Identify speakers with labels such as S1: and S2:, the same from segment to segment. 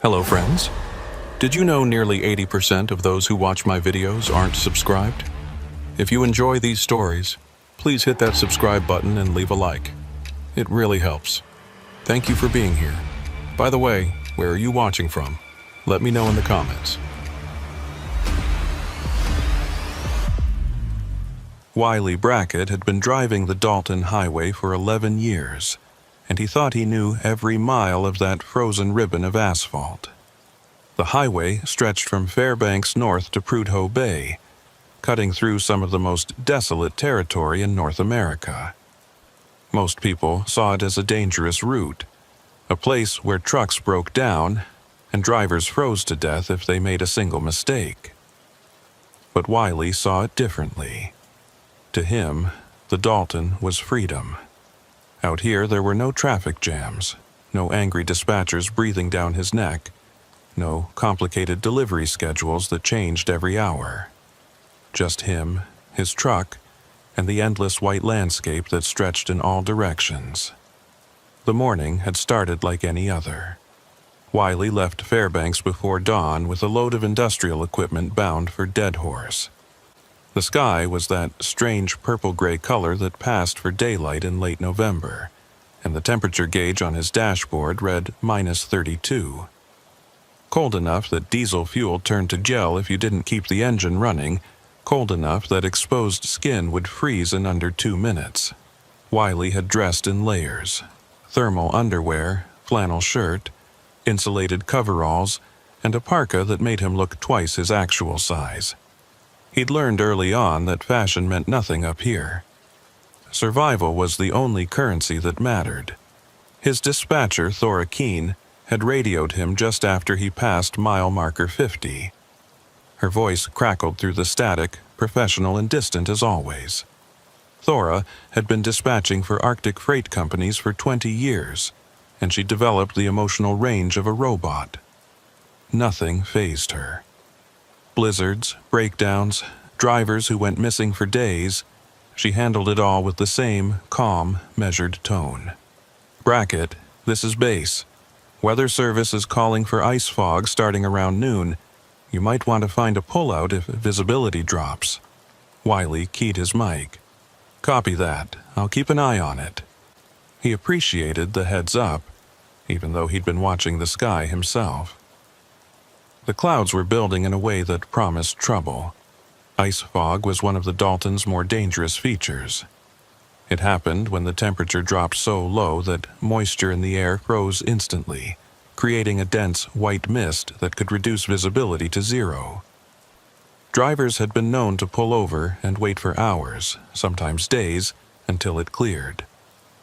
S1: Hello friends. Did you know nearly 80% of those who watch my videos aren't subscribed? If you enjoy these stories, please hit that subscribe button and leave a like. It really helps. Thank you for being here. By the way, where are you watching from? Let me know in the comments. Wiley Brackett had been driving the Dalton Highway for 11 years, and he thought he knew every mile of that frozen ribbon of asphalt. The highway stretched from Fairbanks north to Prudhoe Bay, cutting through some of the most desolate territory in North America. Most people saw it as a dangerous route, a place where trucks broke down and drivers froze to death if they made a single mistake. But Wiley saw it differently. To him, the Dalton was freedom. Out here, there were no traffic jams, no angry dispatchers breathing down his neck, no complicated delivery schedules that changed every hour. Just him, his truck, and the endless white landscape that stretched in all directions. The morning had started like any other. Wiley left Fairbanks before dawn with a load of industrial equipment bound for Deadhorse. The sky was that strange purple-gray color that passed for daylight in late November, and the temperature gauge on his dashboard read -32. Cold enough that diesel fuel turned to gel if you didn't keep the engine running, cold enough that exposed skin would freeze in under 2 minutes. Wiley had dressed in layers: thermal underwear, flannel shirt, insulated coveralls, and a parka that made him look twice his actual size. He'd learned early on that fashion meant nothing up here. Survival was the only currency that mattered. His dispatcher, Thora Keene, had radioed him just after he passed mile marker 50. Her voice crackled through the static, professional and distant as always. Thora had been dispatching for Arctic freight companies for 20 years, and she developed the emotional range of a robot. Nothing fazed her. Blizzards, breakdowns, drivers who went missing for days, she handled it all with the same calm, measured tone. "Brackett, this is base. Weather Service is calling for ice fog starting around noon. You might want to find a pullout if visibility drops." Wiley keyed his mic. "Copy that. I'll keep an eye on it." He appreciated the heads up, even though he'd been watching the sky himself. The clouds were building in a way that promised trouble. Ice fog was one of the Dalton's more dangerous features. It happened when the temperature dropped so low that moisture in the air froze instantly, creating a dense white mist that could reduce visibility to zero. Drivers had been known to pull over and wait for hours, sometimes days, until it cleared.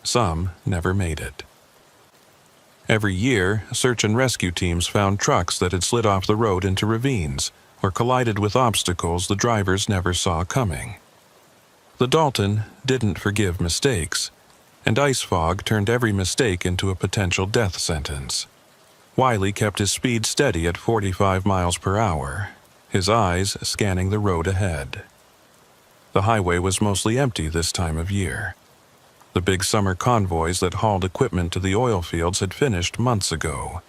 S1: Some never made it. Every year, search and rescue teams found trucks that had slid off the road into ravines or collided with obstacles the drivers never saw coming. The Dalton didn't forgive mistakes, and ice fog turned every mistake into a potential death sentence. Wiley kept his speed steady at 45 miles per hour, his eyes scanning the road ahead. The highway was mostly empty this time of year. The big summer convoys that hauled equipment to the oil fields had finished months ago,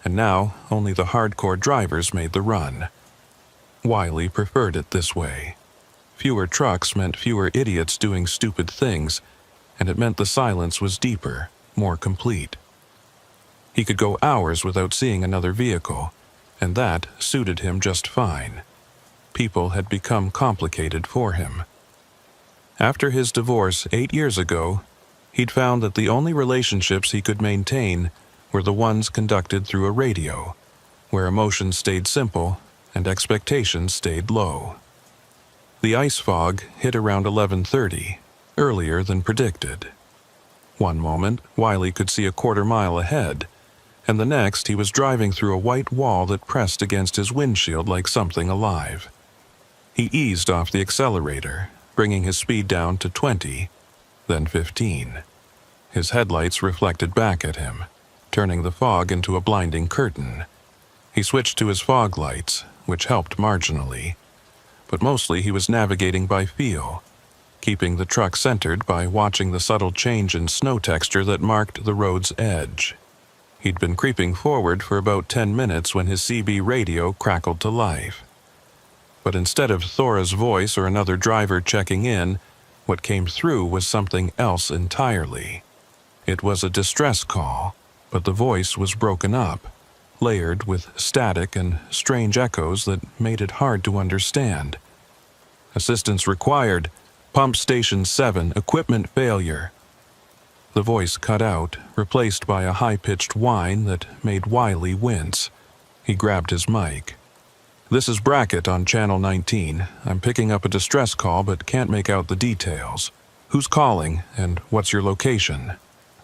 S1: and now only the hardcore drivers made the run. Wiley preferred it this way. Fewer trucks meant fewer idiots doing stupid things, and it meant the silence was deeper, more complete. He could go hours without seeing another vehicle, and that suited him just fine. People had become complicated for him. After his divorce 8 years ago, he'd found that the only relationships he could maintain were the ones conducted through a radio, where emotions stayed simple and expectations stayed low. The ice fog hit around 11:30, earlier than predicted. One moment, Wiley could see a quarter mile ahead, and the next he was driving through a white wall that pressed against his windshield like something alive. He eased off the accelerator, bringing his speed down to 20, then 15. His headlights reflected back at him, turning the fog into a blinding curtain. He switched to his fog lights, which helped marginally, but mostly he was navigating by feel, keeping the truck centered by watching the subtle change in snow texture that marked the road's edge. He'd been creeping forward for about 10 minutes when his CB radio crackled to life. But instead of Thora's voice or another driver checking in, what came through was something else entirely. It was a distress call, but the voice was broken up, layered with static and strange echoes that made it hard to understand. Assistance required. Pump Station 7, equipment failure. The voice cut out, replaced by a high-pitched whine that made Wiley wince. He grabbed his mic. "This is Brackett on Channel 19. I'm picking up a distress call but can't make out the details. Who's calling, and what's your location?"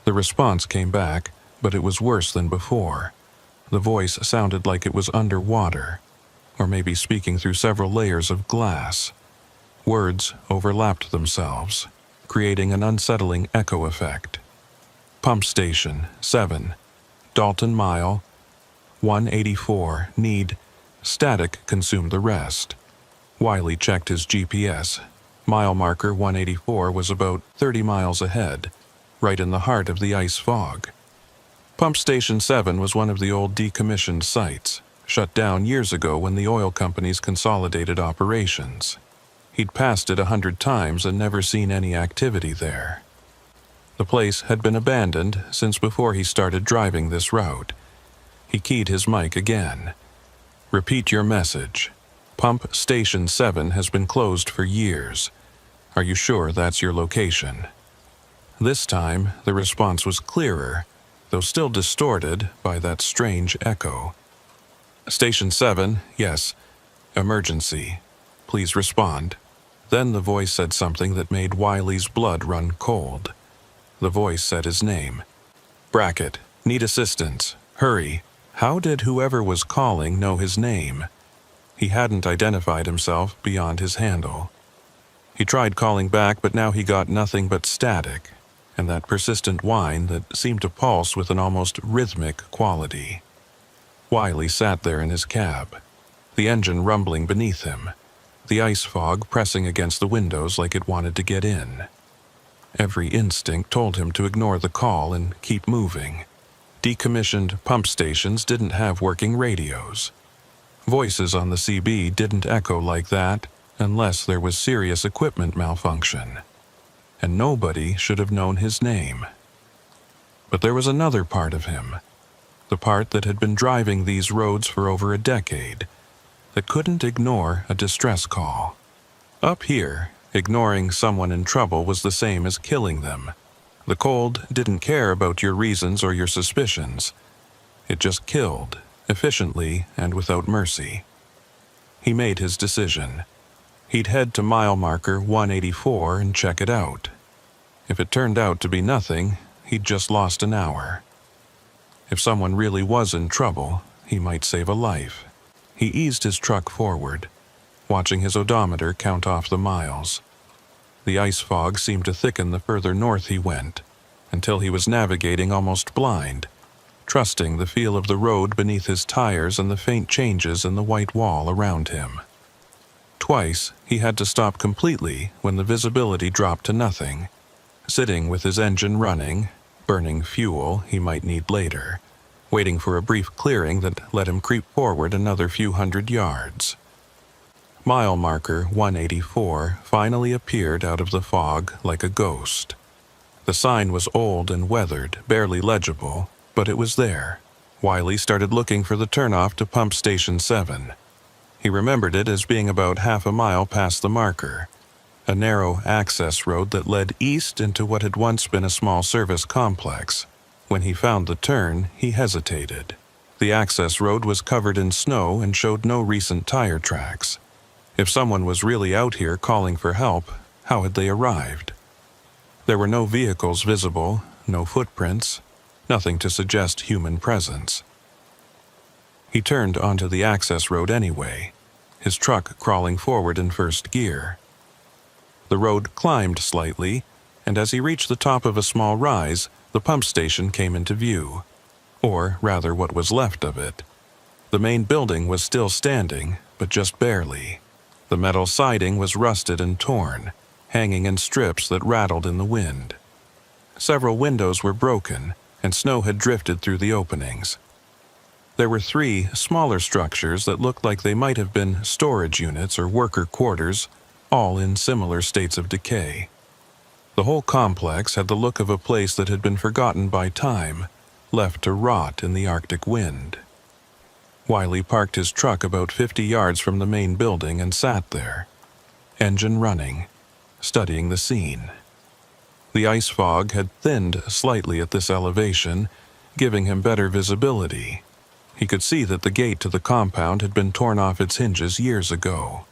S1: The response came back, but it was worse than before. The voice sounded like it was underwater, or maybe speaking through several layers of glass. Words overlapped themselves, creating an unsettling echo effect. Pump Station 7, Dalton Mile, 184, need. Static consumed the rest. Wiley checked his GPS. Mile marker 184 was about 30 miles ahead, right in the heart of the ice fog. Pump Station 7 was one of the old decommissioned sites, shut down years ago when the oil companies consolidated operations. He'd passed it 100 times and never seen any activity there. The place had been abandoned since before he started driving this route. He keyed his mic again. "Repeat your message. Pump Station 7 has been closed for years. Are you sure that's your location?" This time, the response was clearer, though still distorted by that strange echo. "Station 7, yes. Emergency. Please respond." Then the voice said something that made Wiley's blood run cold. The voice said his name. "Brackett, need assistance. Hurry." How did whoever was calling know his name? He hadn't identified himself beyond his handle. He tried calling back, but now he got nothing but static, and that persistent whine that seemed to pulse with an almost rhythmic quality. Wiley sat there in his cab, the engine rumbling beneath him, the ice fog pressing against the windows like it wanted to get in. Every instinct told him to ignore the call and keep moving. Decommissioned pump stations didn't have working radios. Voices on the CB didn't echo like that unless there was serious equipment malfunction. And nobody should have known his name. But there was another part of him, the part that had been driving these roads for over a decade, that couldn't ignore a distress call. Up here, ignoring someone in trouble was the same as killing them. The cold didn't care about your reasons or your suspicions. It just killed, efficiently and without mercy. He made his decision. He'd head to mile marker 184 and check it out. If it turned out to be nothing, he'd just lost an hour. If someone really was in trouble, he might save a life. He eased his truck forward, watching his odometer count off the miles. The ice fog seemed to thicken the further north he went, until he was navigating almost blind, trusting the feel of the road beneath his tires and the faint changes in the white wall around him. Twice, he had to stop completely when the visibility dropped to nothing, sitting with his engine running, burning fuel he might need later, waiting for a brief clearing that let him creep forward another few hundred yards. Mile marker 184 finally appeared out of the fog like a ghost. The sign was old and weathered, barely legible, but it was there. Wiley started looking for the turnoff to Pump Station 7. He remembered it as being about half a mile past the marker, a narrow access road that led east into what had once been a small service complex. When he found the turn, he hesitated. The access road was covered in snow and showed no recent tire tracks. If someone was really out here calling for help, how had they arrived? There were no vehicles visible, no footprints, nothing to suggest human presence. He turned onto the access road anyway, his truck crawling forward in first gear. The road climbed slightly, and as he reached the top of a small rise, the pump station came into view, or rather what was left of it. The main building was still standing, but just barely. The metal siding was rusted and torn, hanging in strips that rattled in the wind. Several windows were broken, and snow had drifted through the openings. There were 3 smaller structures that looked like they might have been storage units or worker quarters, all in similar states of decay. The whole complex had the look of a place that had been forgotten by time, left to rot in the Arctic wind. Wiley parked his truck about 50 yards from the main building and sat there, engine running, studying the scene. The ice fog had thinned slightly at this elevation, giving him better visibility. He could see that the gate to the compound had been torn off its hinges years ago.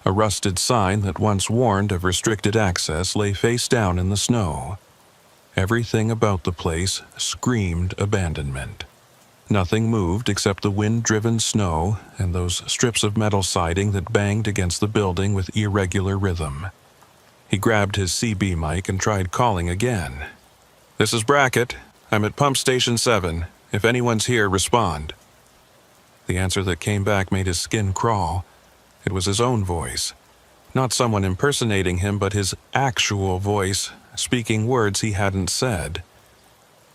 S1: A rusted sign that once warned of restricted access lay face down in the snow. Everything about the place screamed abandonment. Nothing moved except the wind-driven snow and those strips of metal siding that banged against the building with irregular rhythm. He grabbed his CB mic and tried calling again. "This is Brackett. I'm at Pump Station 7. If anyone's here, respond." The answer that came back made his skin crawl. It was his own voice. Not someone impersonating him, but his actual voice, speaking words he hadn't said.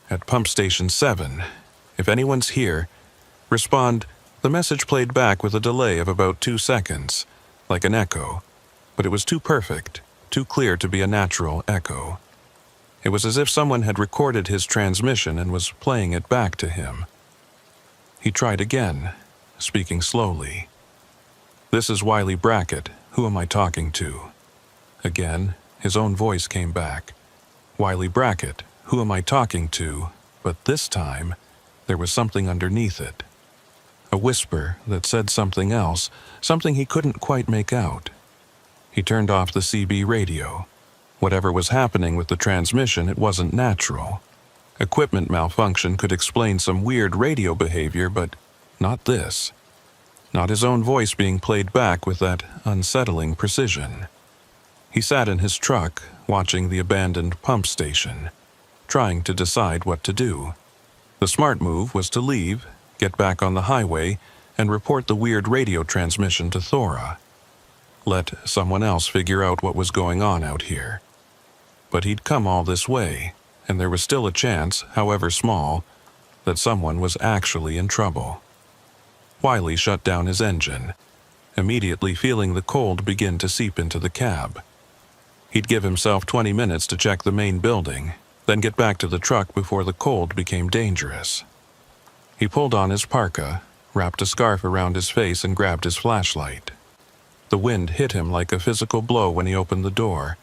S1: "At Pump Station 7. If anyone's here, respond." The message played back with a delay of about 2 seconds, like an echo, but it was too perfect, too clear to be a natural echo. It was as if someone had recorded his transmission and was playing it back to him. He tried again, speaking slowly. "This is Wiley Brackett. Who am I talking to?" Again, his own voice came back. "Wiley Brackett. Who am I talking to?" But this time, there was something underneath it. A whisper that said something else, something he couldn't quite make out. He turned off the CB radio. Whatever was happening with the transmission, it wasn't natural. Equipment malfunction could explain some weird radio behavior, but not this. Not his own voice being played back with that unsettling precision. He sat in his truck, watching the abandoned pump station, trying to decide what to do. The smart move was to leave, get back on the highway, and report the weird radio transmission to Thora. Let someone else figure out what was going on out here. But he'd come all this way, and there was still a chance, however small, that someone was actually in trouble. Wiley shut down his engine, immediately feeling the cold begin to seep into the cab. He'd give himself 20 minutes to check the main building, then get back to the truck before the cold became dangerous. He pulled on his parka, wrapped a scarf around his face, and grabbed his flashlight. The wind hit him like a physical blow when he opened the door,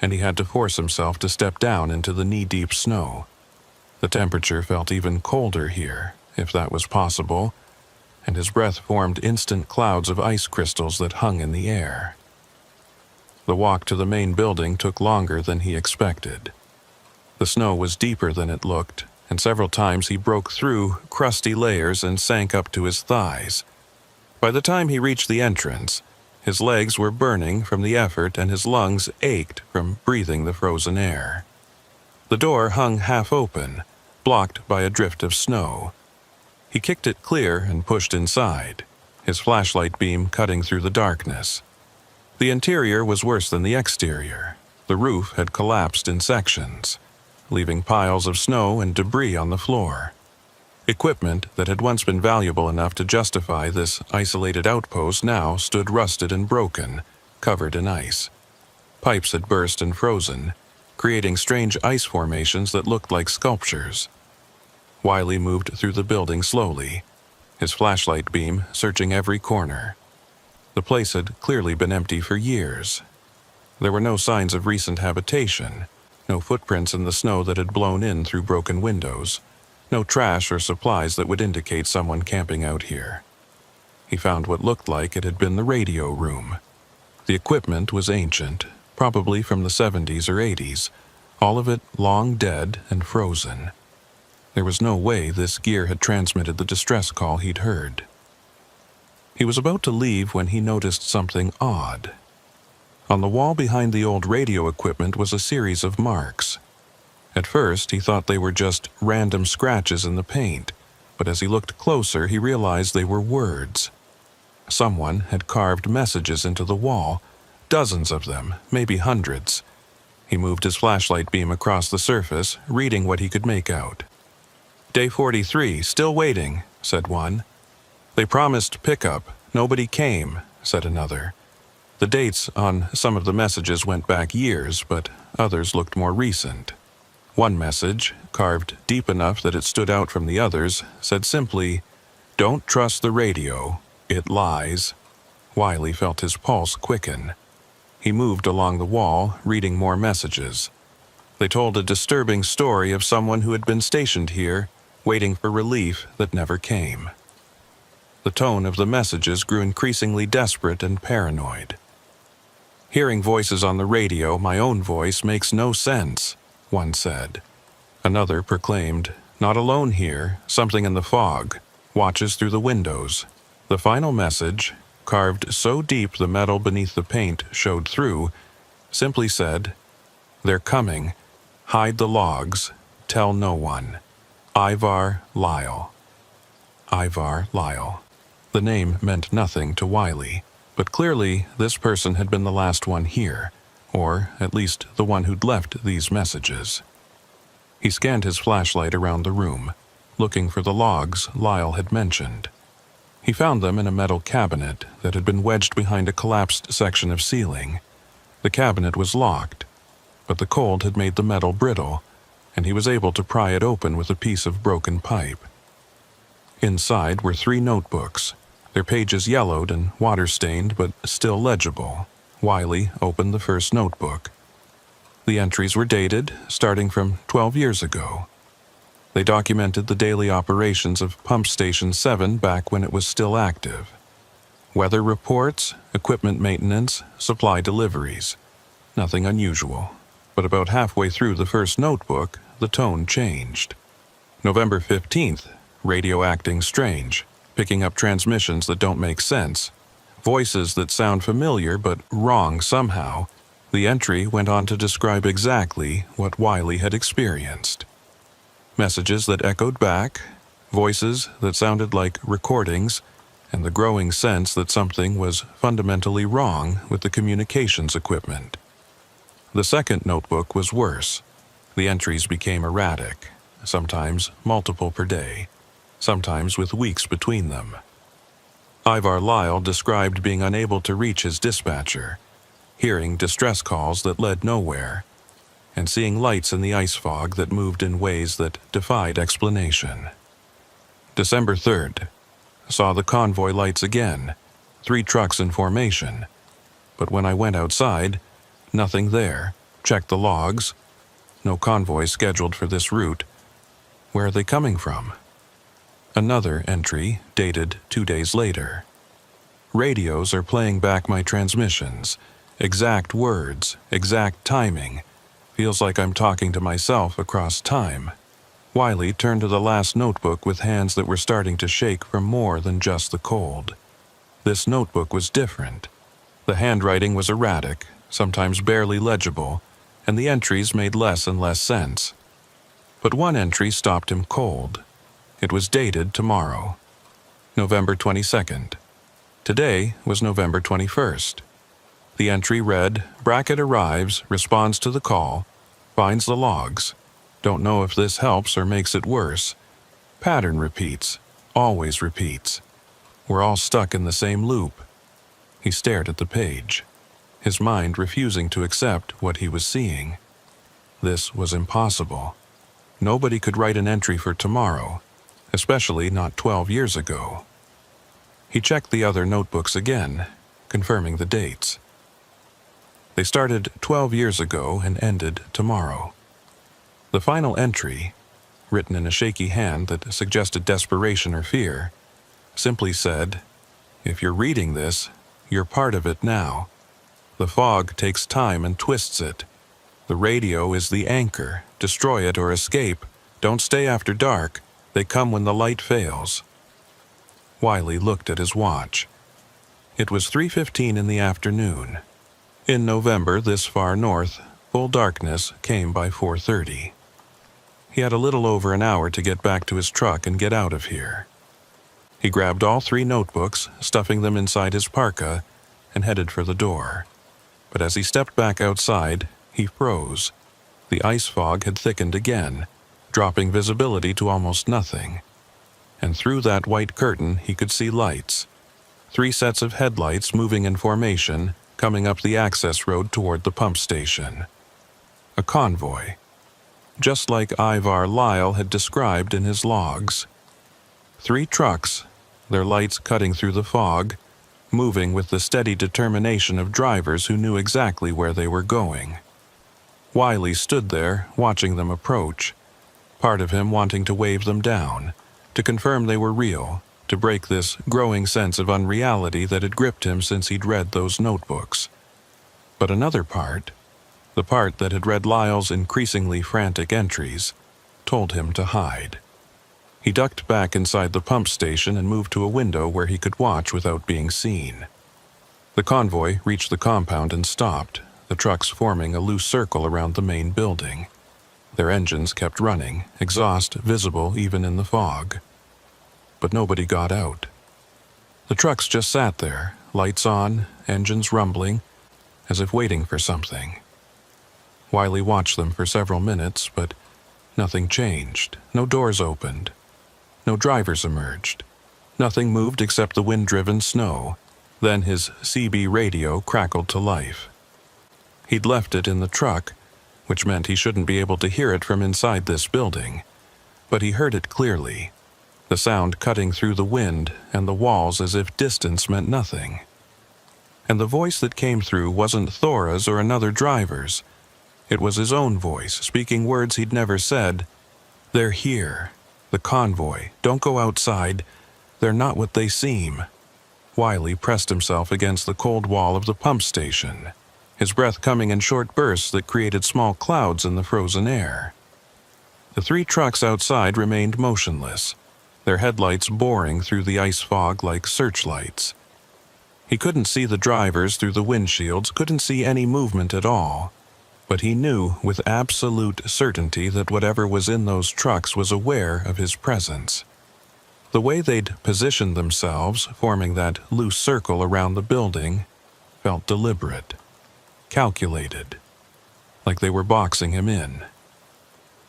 S1: and he had to force himself to step down into the knee-deep snow. The temperature felt even colder here, if that was possible, and his breath formed instant clouds of ice crystals that hung in the air. The walk to the main building took longer than he expected. The snow was deeper than it looked, and several times he broke through crusty layers and sank up to his thighs. By the time he reached the entrance, his legs were burning from the effort and his lungs ached from breathing the frozen air. The door hung half open, blocked by a drift of snow. He kicked it clear and pushed inside, his flashlight beam cutting through the darkness. The interior was worse than the exterior. The roof had collapsed in sections, leaving piles of snow and debris on the floor. Equipment that had once been valuable enough to justify this isolated outpost now stood rusted and broken, covered in ice. Pipes had burst and frozen, creating strange ice formations that looked like sculptures. Wiley moved through the building slowly, his flashlight beam searching every corner. The place had clearly been empty for years. There were no signs of recent habitation, no footprints in the snow that had blown in through broken windows, no trash or supplies that would indicate someone camping out here. He found what looked like it had been the radio room. The equipment was ancient, probably from the 70s or 80s, all of it long dead and frozen. There was no way this gear had transmitted the distress call he'd heard. He was about to leave when he noticed something odd. On the wall behind the old radio equipment was a series of marks. At first, he thought they were just random scratches in the paint, but as he looked closer, he realized they were words. Someone had carved messages into the wall, dozens of them, maybe hundreds. He moved his flashlight beam across the surface, reading what he could make out. "Day 43, still waiting," said one. "They promised pickup. Nobody came," said another. The dates on some of the messages went back years, but others looked more recent. One message, carved deep enough that it stood out from the others, said simply, "Don't trust the radio. It lies." Wiley felt his pulse quicken. He moved along the wall, reading more messages. They told a disturbing story of someone who had been stationed here, waiting for relief that never came. The tone of the messages grew increasingly desperate and paranoid. "Hearing voices on the radio, my own voice, makes no sense," one said. Another proclaimed, "Not alone here, something in the fog, watches through the windows." The final message, carved so deep the metal beneath the paint showed through, simply said, "They're coming. Hide the logs. Tell no one. Ivar Lyle." Ivar Lyle. The name meant nothing to Wiley, but clearly this person had been the last one here, or at least the one who'd left these messages. He scanned his flashlight around the room, looking for the logs Lyle had mentioned. He found them in a metal cabinet that had been wedged behind a collapsed section of ceiling. The cabinet was locked, but the cold had made the metal brittle, and he was able to pry it open with a piece of broken pipe. Inside were 3 notebooks, their pages yellowed and water-stained but still legible. Wiley opened the first notebook. The entries were dated, starting from 12 years ago. They documented the daily operations of Pump Station 7 back when it was still active. Weather reports, equipment maintenance, supply deliveries. Nothing unusual. But about halfway through the first notebook, the tone changed. November 15th, radio acting strange, picking up transmissions that don't make sense. Voices that sound familiar but wrong somehow. The entry went on to describe exactly what Wiley had experienced. Messages that echoed back, voices that sounded like recordings, and the growing sense that something was fundamentally wrong with the communications equipment. The second notebook was worse. The entries became erratic, sometimes multiple per day, sometimes with weeks between them. Ivar Lyle described being unable to reach his dispatcher, hearing distress calls that led nowhere, and seeing lights in the ice fog that moved in ways that defied explanation. December 3rd. Saw the convoy lights again, 3 trucks in formation. But when I went outside, nothing there. Checked the logs. No convoy scheduled for this route. Where are they coming from? Another entry, dated 2 days later. Radios are playing back my transmissions. Exact words, exact timing. Feels like I'm talking to myself across time. Wiley turned to the last notebook with hands that were starting to shake from more than just the cold. This notebook was different. The handwriting was erratic, sometimes barely legible, and the entries made less and less sense. But one entry stopped him cold. It was dated tomorrow, November 22nd. Today was November 21st. The entry read, "Brackett arrives, responds to the call, finds the logs. Don't know if this helps or makes it worse. Pattern repeats, always repeats. We're all stuck in the same loop." He stared at the page, his mind refusing to accept what he was seeing. This was impossible. Nobody could write an entry for tomorrow, especially not 12 years ago. He checked the other notebooks again, confirming the dates. They started 12 years ago and ended tomorrow. The final entry, written in a shaky hand that suggested desperation or fear, simply said, "If you're reading this, you're part of it now. The fog takes time and twists it. The radio is the anchor. Destroy it or escape. Don't stay after dark. They come when the light fails." Wiley looked at his watch. It was 3:15 in the afternoon. In November, this far north, full darkness came by 4:30. He had a little over an hour to get back to his truck and get out of here. He grabbed all 3 notebooks, stuffing them inside his parka, and headed for the door. But as he stepped back outside, he froze. The ice fog had thickened again, dropping visibility to almost nothing. And through that white curtain he could see lights. 3 sets of headlights moving in formation, coming up the access road toward the pump station. A convoy, just like Ivar Lyle had described in his logs. 3 trucks, their lights cutting through the fog, moving with the steady determination of drivers who knew exactly where they were going. Wiley stood there, watching them approach, part of him wanting to wave them down, to confirm they were real, to break this growing sense of unreality that had gripped him since he'd read those notebooks. But another part, the part that had read Lyle's increasingly frantic entries, told him to hide. He ducked back inside the pump station and moved to a window where he could watch without being seen. The convoy reached the compound and stopped, the trucks forming a loose circle around the main building. Their engines kept running, exhaust visible even in the fog. But nobody got out. The trucks just sat there, lights on, engines rumbling, as if waiting for something. Wiley watched them for several minutes, but nothing changed. No doors opened. No drivers emerged. Nothing moved except the wind-driven snow. Then his CB radio crackled to life. He'd left it in the truck, which meant he shouldn't be able to hear it from inside this building. But he heard it clearly, the sound cutting through the wind and the walls as if distance meant nothing. And the voice that came through wasn't Thora's or another driver's. It was his own voice, speaking words he'd never said. "They're here. The convoy. Don't go outside. They're not what they seem." Wiley pressed himself against the cold wall of the pump station, his breath coming in short bursts that created small clouds in the frozen air. The 3 trucks outside remained motionless, their headlights boring through the ice fog like searchlights. He couldn't see the drivers through the windshields, couldn't see any movement at all. But he knew with absolute certainty that whatever was in those trucks was aware of his presence. The way they'd positioned themselves, forming that loose circle around the building, felt deliberate, calculated, like they were boxing him in.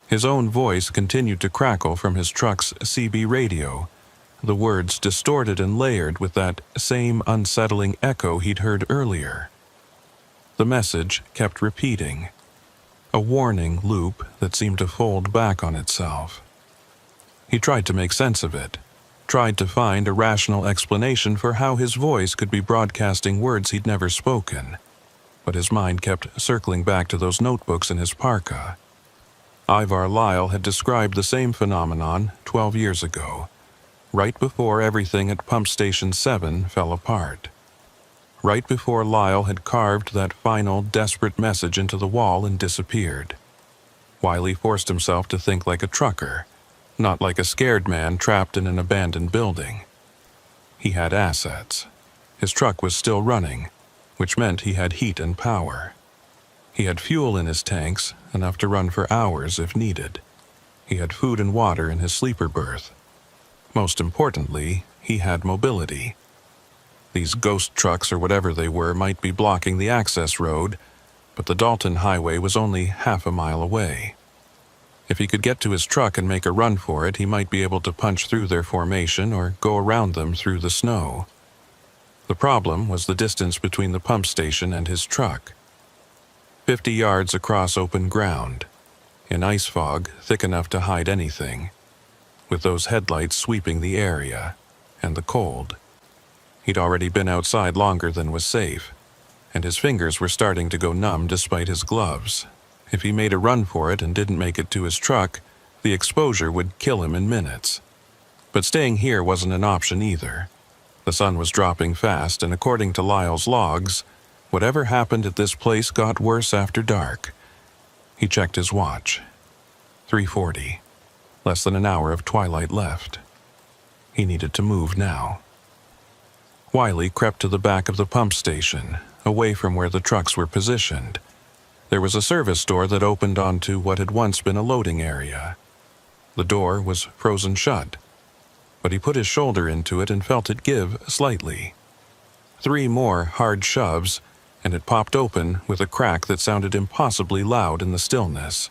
S1: His own voice continued to crackle from his truck's CB radio, the words distorted and layered with that same unsettling echo he'd heard earlier. The message kept repeating, a warning loop that seemed to fold back on itself. He tried to make sense of it, tried to find a rational explanation for how his voice could be broadcasting words he'd never spoken, but his mind kept circling back to those notebooks in his parka. Ivar Lyle had described the same phenomenon 12 years ago, right before everything at Pump Station 7 fell apart. Right before Lyle had carved that final, desperate message into the wall and disappeared. Wiley forced himself to think like a trucker, not like a scared man trapped in an abandoned building. He had assets. His truck was still running, which meant he had heat and power. He had fuel in his tanks, enough to run for hours if needed. He had food and water in his sleeper berth. Most importantly, he had mobility. These ghost trucks or whatever they were might be blocking the access road, but the Dalton Highway was only half a mile away. If he could get to his truck and make a run for it, he might be able to punch through their formation or go around them through the snow. The problem was the distance between the pump station and his truck. 50 yards across open ground, in ice fog thick enough to hide anything, with those headlights sweeping the area, and the cold. He'd already been outside longer than was safe, and his fingers were starting to go numb despite his gloves. If he made a run for it and didn't make it to his truck, the exposure would kill him in minutes. But staying here wasn't an option either. The sun was dropping fast, and according to Lyle's logs, whatever happened at this place got worse after dark. He checked his watch. 3:40. Less than an hour of twilight left. He needed to move now. Wiley crept to the back of the pump station, away from where the trucks were positioned. There was a service door that opened onto what had once been a loading area. The door was frozen shut, but he put his shoulder into it and felt it give slightly. 3 more hard shoves, and it popped open with a crack that sounded impossibly loud in the stillness.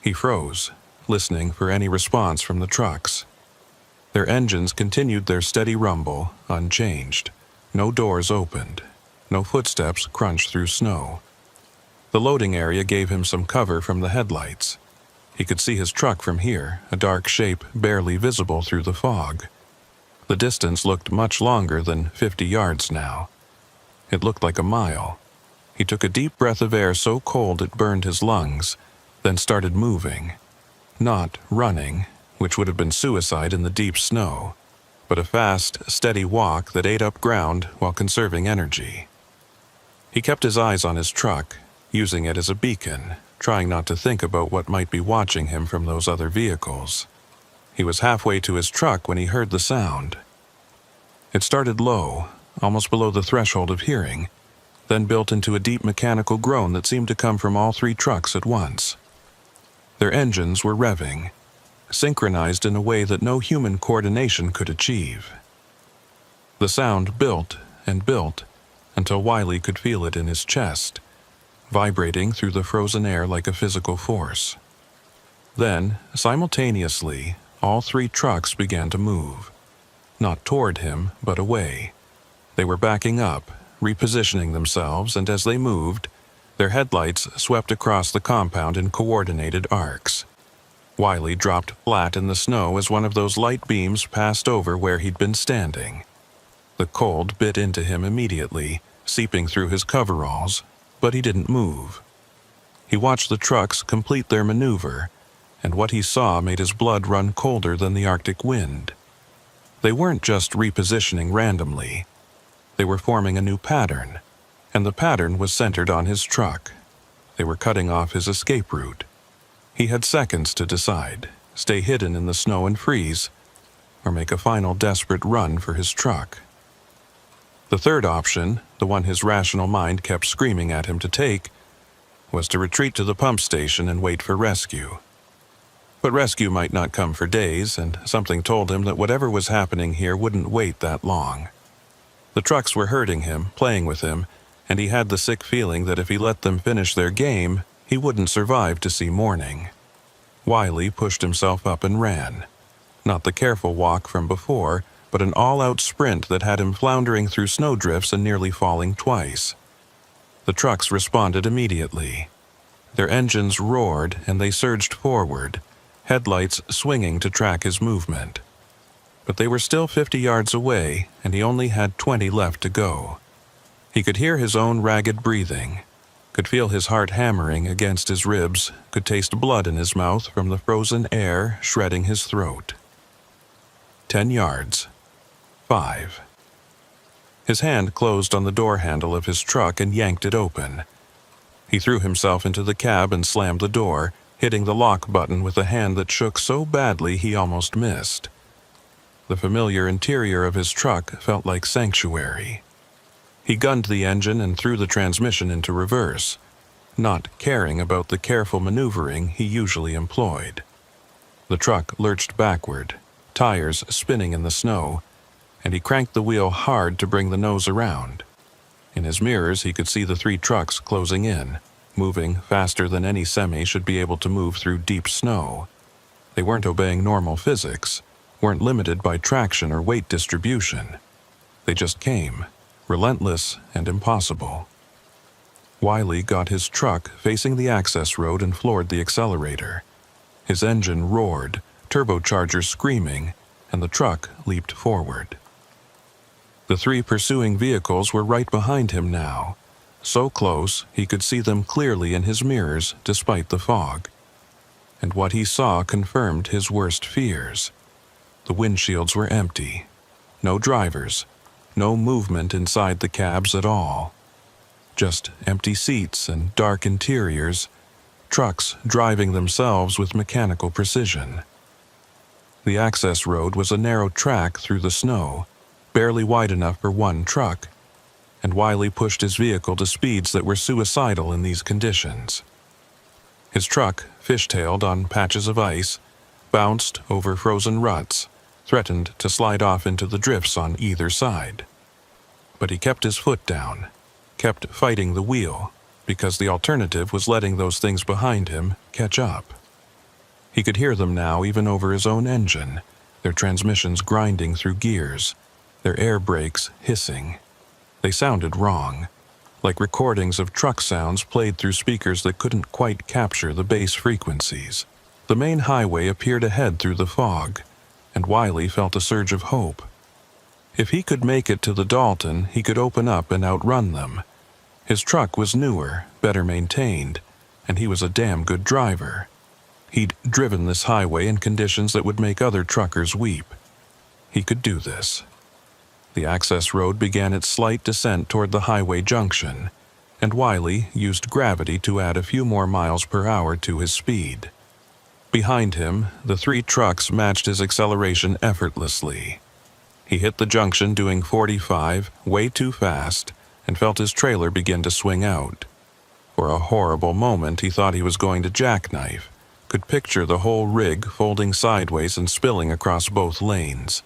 S1: He froze, listening for any response from the trucks. Their engines continued their steady rumble, unchanged. No doors opened. No footsteps crunched through snow. The loading area gave him some cover from the headlights. He could see his truck from here, a dark shape barely visible through the fog. The distance looked much longer than 50 yards now. It looked like a mile. He took a deep breath of air so cold it burned his lungs, then started moving. Not running, which would have been suicide in the deep snow, but a fast, steady walk that ate up ground while conserving energy. He kept his eyes on his truck, using it as a beacon, trying not to think about what might be watching him from those other vehicles. He was halfway to his truck when he heard the sound. It started low, almost below the threshold of hearing, then built into a deep mechanical groan that seemed to come from all three trucks at once. Their engines were revving, synchronized in a way that no human coordination could achieve. The sound built and built until Wiley could feel it in his chest, vibrating through the frozen air like a physical force. Then, simultaneously, all three trucks began to move. Not toward him, but away. They were backing up, repositioning themselves, and as they moved, their headlights swept across the compound in coordinated arcs. Wiley dropped flat in the snow as one of those light beams passed over where he'd been standing. The cold bit into him immediately, seeping through his coveralls, but he didn't move. He watched the trucks complete their maneuver, and what he saw made his blood run colder than the Arctic wind. They weren't just repositioning randomly. They were forming a new pattern, and the pattern was centered on his truck. They were cutting off his escape route. He had seconds to decide, stay hidden in the snow and freeze, or make a final desperate run for his truck. The third option, the one his rational mind kept screaming at him to take, was to retreat to the pump station and wait for rescue. But rescue might not come for days, and something told him that whatever was happening here wouldn't wait that long. The trucks were hurting him, playing with him, and he had the sick feeling that if he let them finish their game, he wouldn't survive to see morning. Wiley pushed himself up and ran. Not the careful walk from before, but an all-out sprint that had him floundering through snowdrifts and nearly falling twice. The trucks responded immediately. Their engines roared and they surged forward, headlights swinging to track his movement. But they were still 50 yards away, and he only had 20 left to go. He could hear his own ragged breathing, could feel his heart hammering against his ribs, could taste blood in his mouth from the frozen air shredding his throat. 10 yards. 5. His hand closed on the door handle of his truck and yanked it open. He threw himself into the cab and slammed the door, hitting the lock button with a hand that shook so badly he almost missed. The familiar interior of his truck felt like sanctuary. He gunned the engine and threw the transmission into reverse, not caring about the careful maneuvering he usually employed. The truck lurched backward, tires spinning in the snow, and he cranked the wheel hard to bring the nose around. In his mirrors, he could see the three trucks closing in, moving faster than any semi should be able to move through deep snow. They weren't obeying normal physics, weren't limited by traction or weight distribution. They just came, relentless and impossible. Wiley got his truck facing the access road and floored the accelerator. His engine roared, turbocharger screaming, and the truck leaped forward. The three pursuing vehicles were right behind him now, so close he could see them clearly in his mirrors despite the fog. And what he saw confirmed his worst fears. The windshields were empty. No drivers. No movement inside the cabs at all. Just empty seats and dark interiors, trucks driving themselves with mechanical precision. The access road was a narrow track through the snow, barely wide enough for one truck, and Wiley pushed his vehicle to speeds that were suicidal in these conditions. His truck, fishtailed on patches of ice, bounced over frozen ruts, threatened to slide off into the drifts on either side. But he kept his foot down, kept fighting the wheel, because the alternative was letting those things behind him catch up. He could hear them now even over his own engine, their transmissions grinding through gears, their air brakes hissing. They sounded wrong, like recordings of truck sounds played through speakers that couldn't quite capture the bass frequencies. The main highway appeared ahead through the fog, and Wiley felt a surge of hope. If he could make it to the Dalton, he could open up and outrun them. His truck was newer, better maintained, and he was a damn good driver. He'd driven this highway in conditions that would make other truckers weep. He could do this. The access road began its slight descent toward the highway junction, and Wiley used gravity to add a few more miles per hour to his speed. Behind him, the 3 trucks matched his acceleration effortlessly. He hit the junction doing 45, way too fast, and felt his trailer begin to swing out. For a horrible moment, he thought he was going to jackknife, could picture the whole rig folding sideways and spilling across both lanes.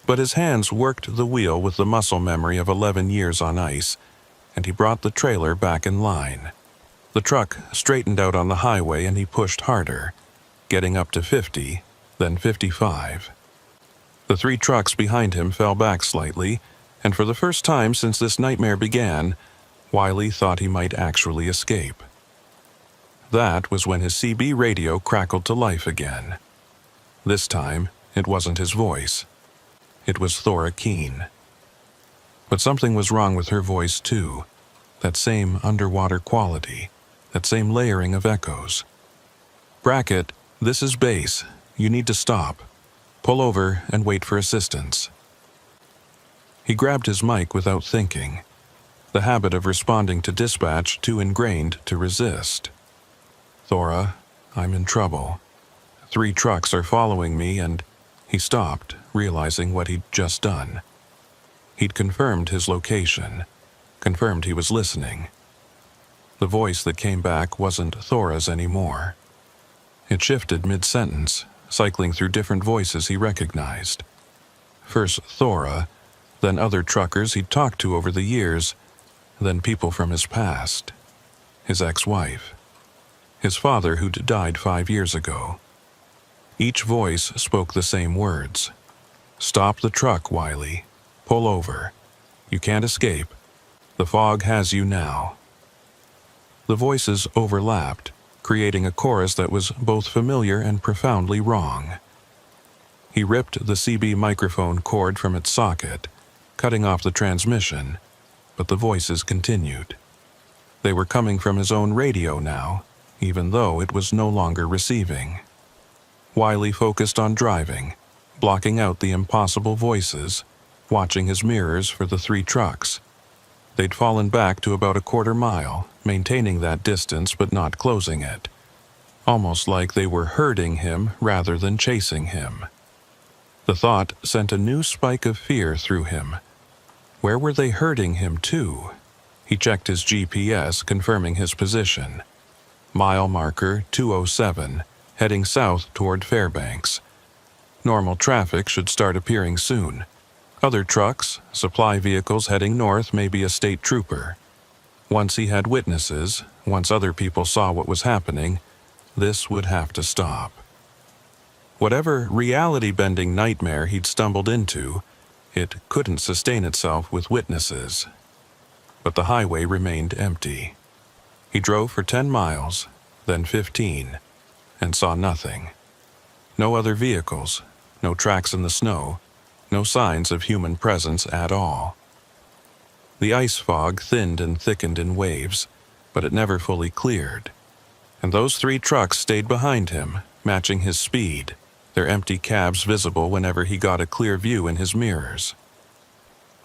S1: But his hands worked the wheel with the muscle memory of 11 years on ice, and he brought the trailer back in line. The truck straightened out on the highway and he pushed harder, getting up to 50, then 55. The 3 trucks behind him fell back slightly, and for the first time since this nightmare began, Wiley thought he might actually escape. That was when his CB radio crackled to life again. This time, it wasn't his voice. It was Thora Keene. But something was wrong with her voice too. That same underwater quality, that same layering of echoes. "Brackett, this is base. You need to stop. Pull over and wait for assistance." He grabbed his mic without thinking, the habit of responding to dispatch too ingrained to resist. "Thora, I'm in trouble. 3 trucks are following me," and he stopped, realizing what he'd just done. He'd confirmed his location, confirmed he was listening. The voice that came back wasn't Thora's anymore. It shifted mid-sentence, cycling through different voices he recognized. First Thora, then other truckers he'd talked to over the years, then people from his past. His ex-wife. His father who'd died 5 years ago. Each voice spoke the same words. "Stop the truck, Wiley. Pull over. You can't escape. The fog has you now." The voices overlapped, creating a chorus that was both familiar and profoundly wrong. He ripped the CB microphone cord from its socket, cutting off the transmission, but the voices continued. They were coming from his own radio now, even though it was no longer receiving. Wiley focused on driving, blocking out the impossible voices, watching his mirrors for the 3 trucks. They'd fallen back to about a quarter mile, maintaining that distance but not closing it. Almost like they were herding him rather than chasing him. The thought sent a new spike of fear through him. Where were they herding him to? He checked his GPS, confirming his position. Mile marker 207, heading south toward Fairbanks. Normal traffic should start appearing soon. Other trucks, supply vehicles heading north, maybe a state trooper. Once he had witnesses, once other people saw what was happening, this would have to stop. Whatever reality-bending nightmare he'd stumbled into, it couldn't sustain itself with witnesses. But the highway remained empty. He drove for 10 miles, then 15, and saw nothing. No other vehicles, no tracks in the snow, no signs of human presence at all. The ice fog thinned and thickened in waves, but it never fully cleared. And those 3 trucks stayed behind him, matching his speed, their empty cabs visible whenever he got a clear view in his mirrors.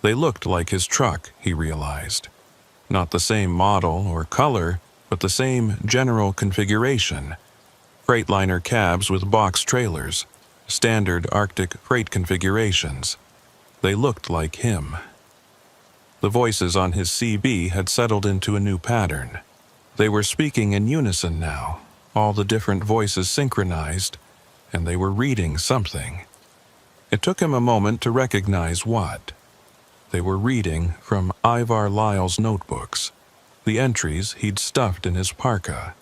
S1: They looked like his truck, he realized. Not the same model or color, but the same general configuration. Freightliner cabs with box trailers, standard Arctic freight configurations. They looked like him. The voices on his CB had settled into a new pattern. They were speaking in unison now, all the different voices synchronized, and they were reading something. It took him a moment to recognize what. They were reading from Ivar Lyle's notebooks. The entries he'd stuffed in his parka.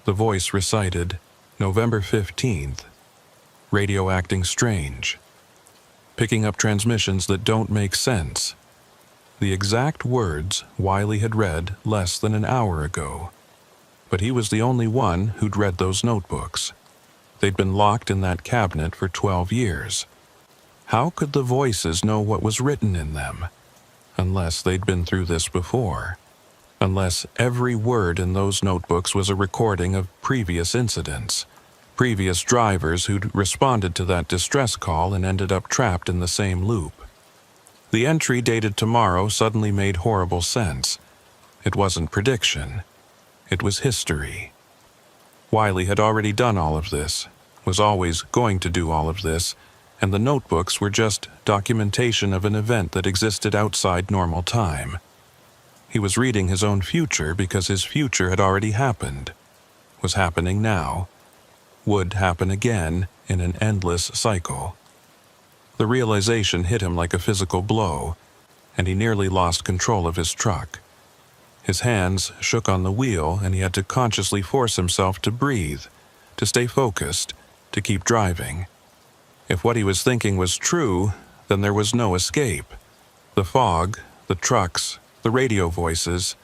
S1: The voice recited, November 15th, radio acting strange, picking up transmissions that don't make sense. The exact words Wiley had read less than an hour ago. But he was the only one who'd read those notebooks. They'd been locked in that cabinet for 12 years. How could the voices know what was written in them? Unless they'd been through this before. Unless every word in those notebooks was a recording of previous incidents, previous drivers who'd responded to that distress call and ended up trapped in the same loop. The entry dated tomorrow suddenly made horrible sense. It wasn't prediction. It was history. Wiley had already done all of this, was always going to do all of this, and the notebooks were just documentation of an event that existed outside normal time. He was reading his own future because his future had already happened, was happening now, would happen again in an endless cycle. The realization hit him like a physical blow, and he nearly lost control of his truck. His hands shook on the wheel, and he had to consciously force himself to breathe, to stay focused, to keep driving. If what he was thinking was true, then there was no escape. The fog, the trucks, the radio voices,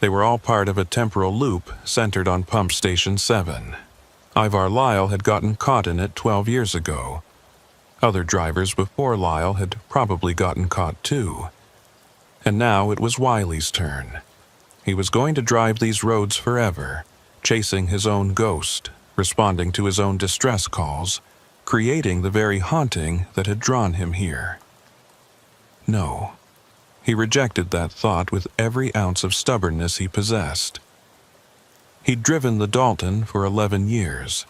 S1: they were all part of a temporal loop centered on Pump Station 7. Ivar Lyle had gotten caught in it 12 years ago. Other drivers before Lyle had probably gotten caught too. And now it was Wiley's turn. He was going to drive these roads forever, chasing his own ghost, responding to his own distress calls, creating the very haunting that had drawn him here. No. He rejected that thought with every ounce of stubbornness he possessed. He'd driven the Dalton for 11 years,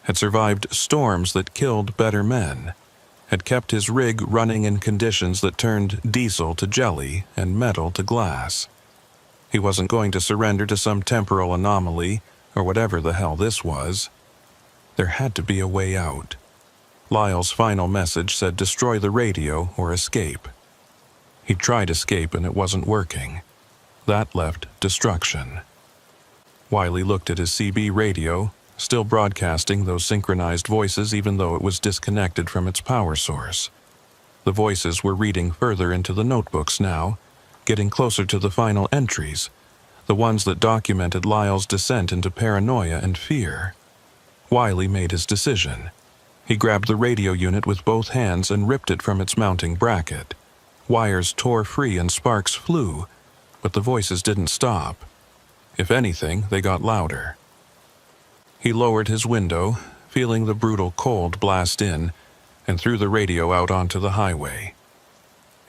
S1: had survived storms that killed better men, had kept his rig running in conditions that turned diesel to jelly and metal to glass. He wasn't going to surrender to some temporal anomaly, or whatever the hell this was. There had to be a way out. Lyle's final message said destroy the radio or escape. He'd tried escape and it wasn't working. That left destruction. Wiley looked at his CB radio, still broadcasting those synchronized voices even though it was disconnected from its power source. The voices were reading further into the notebooks now, getting closer to the final entries, the ones that documented Lyle's descent into paranoia and fear. Wiley made his decision. He grabbed the radio unit with both hands and ripped it from its mounting bracket. Wires tore free and sparks flew, but the voices didn't stop. If anything, they got louder. He lowered his window, feeling the brutal cold blast in, and threw the radio out onto the highway.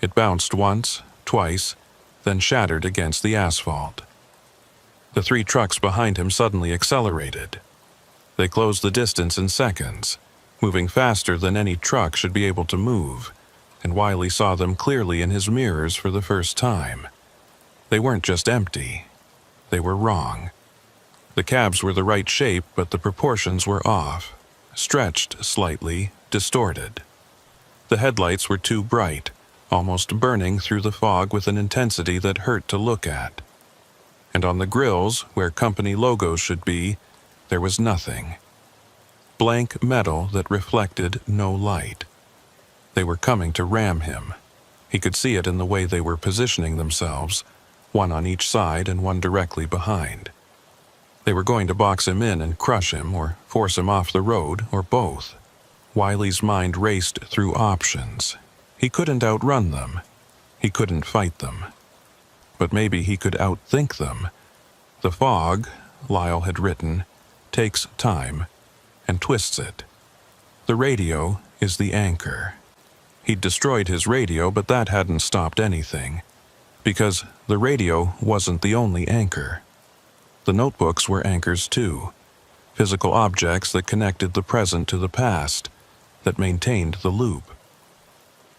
S1: It bounced once, twice, then shattered against the asphalt. The 3 trucks behind him suddenly accelerated. They closed the distance in seconds, moving faster than any truck should be able to move, and Wiley saw them clearly in his mirrors for the first time. They weren't just empty. They were wrong. The cabs were the right shape, but the proportions were off, stretched slightly, distorted. The headlights were too bright, almost burning through the fog with an intensity that hurt to look at. And on the grills, where company logos should be, there was nothing. Blank metal that reflected no light. They were coming to ram him. He could see it in the way they were positioning themselves, one on each side and one directly behind. They were going to box him in and crush him or force him off the road, or both. Wiley's mind raced through options. He couldn't outrun them. He couldn't fight them. But maybe he could outthink them. The fog, Lyle had written, takes time and twists it. The radio is the anchor. He'd destroyed his radio, but that hadn't stopped anything. Because the radio wasn't the only anchor. The notebooks were anchors too. Physical objects that connected the present to the past, that maintained the loop.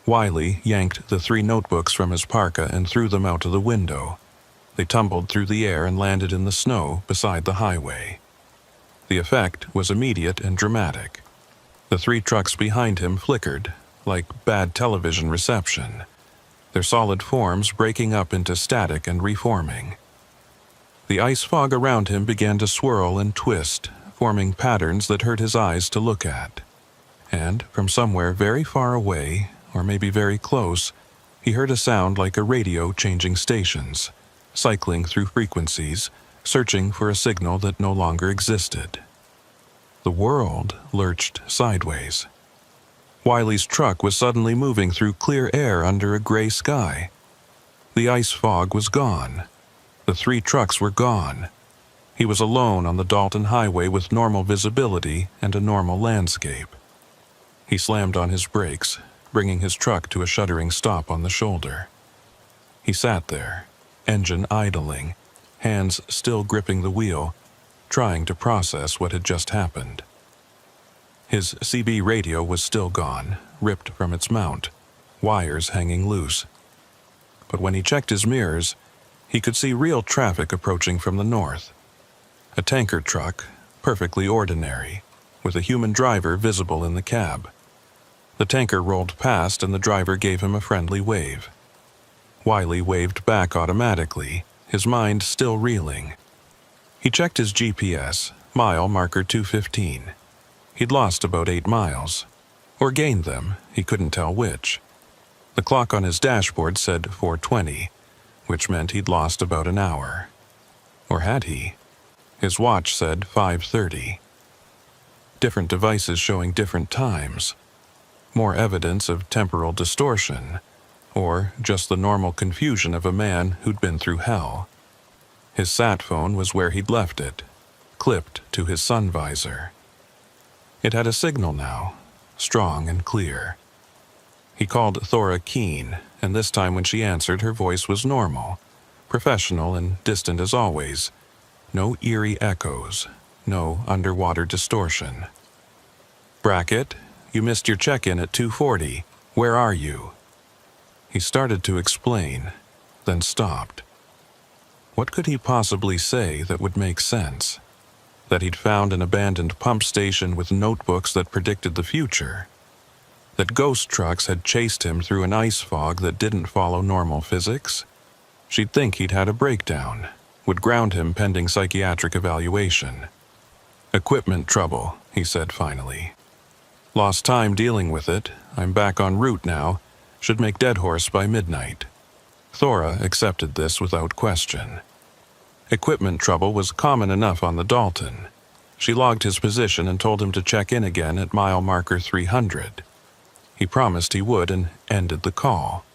S1: Wiley yanked the 3 notebooks from his parka and threw them out of the window. They tumbled through the air and landed in the snow beside the highway. The effect was immediate and dramatic. The 3 trucks behind him flickered, like bad television reception, their solid forms breaking up into static and reforming. The ice fog around him began to swirl and twist, forming patterns that hurt his eyes to look at. And from somewhere very far away, or maybe very close, he heard a sound like a radio changing stations, cycling through frequencies, searching for a signal that no longer existed. The world lurched sideways. Wiley's truck was suddenly moving through clear air under a gray sky. The ice fog was gone. The 3 trucks were gone. He was alone on the Dalton Highway with normal visibility and a normal landscape. He slammed on his brakes, bringing his truck to a shuddering stop on the shoulder. He sat there, engine idling, hands still gripping the wheel, trying to process what had just happened. His CB radio was still gone, ripped from its mount, wires hanging loose. But when he checked his mirrors, he could see real traffic approaching from the north. A tanker truck, perfectly ordinary, with a human driver visible in the cab. The tanker rolled past and the driver gave him a friendly wave. Wiley waved back automatically, his mind still reeling. He checked his GPS, mile marker 215. He'd lost about 8 miles. Or gained them, he couldn't tell which. The clock on his dashboard said 4:20, which meant he'd lost about an hour. Or had he? His watch said 5:30. Different devices showing different times. More evidence of temporal distortion, or just the normal confusion of a man who'd been through hell. His sat phone was where he'd left it, clipped to his sun visor. It had a signal now, strong and clear. He called Thora Keene, and this time when she answered, her voice was normal, professional and distant as always. No eerie echoes, no underwater distortion. "Brackett, you missed your check-in at 2:40. Where are you?" He started to explain, then stopped. What could he possibly say that would make sense? That he'd found an abandoned pump station with notebooks that predicted the future? That ghost trucks had chased him through an ice fog that didn't follow normal physics? She'd think he'd had a breakdown, would ground him pending psychiatric evaluation. "Equipment trouble," he said finally. "Lost time dealing with it. I'm back en route now. Should make Deadhorse by midnight." Thora accepted this without question. Equipment trouble was common enough on the Dalton. She logged his position and told him to check in again at mile marker 300. He promised he would and ended the call.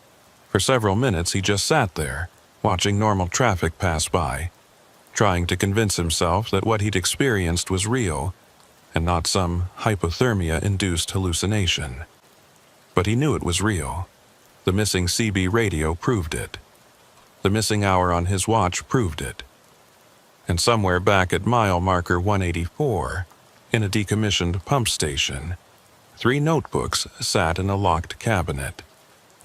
S1: For several minutes he just sat there, watching normal traffic pass by, trying to convince himself that what he'd experienced was real and not some hypothermia-induced hallucination. But he knew it was real. The missing CB radio proved it. The missing hour on his watch proved it. And somewhere back at mile marker 184, in a decommissioned pump station, 3 notebooks sat in a locked cabinet,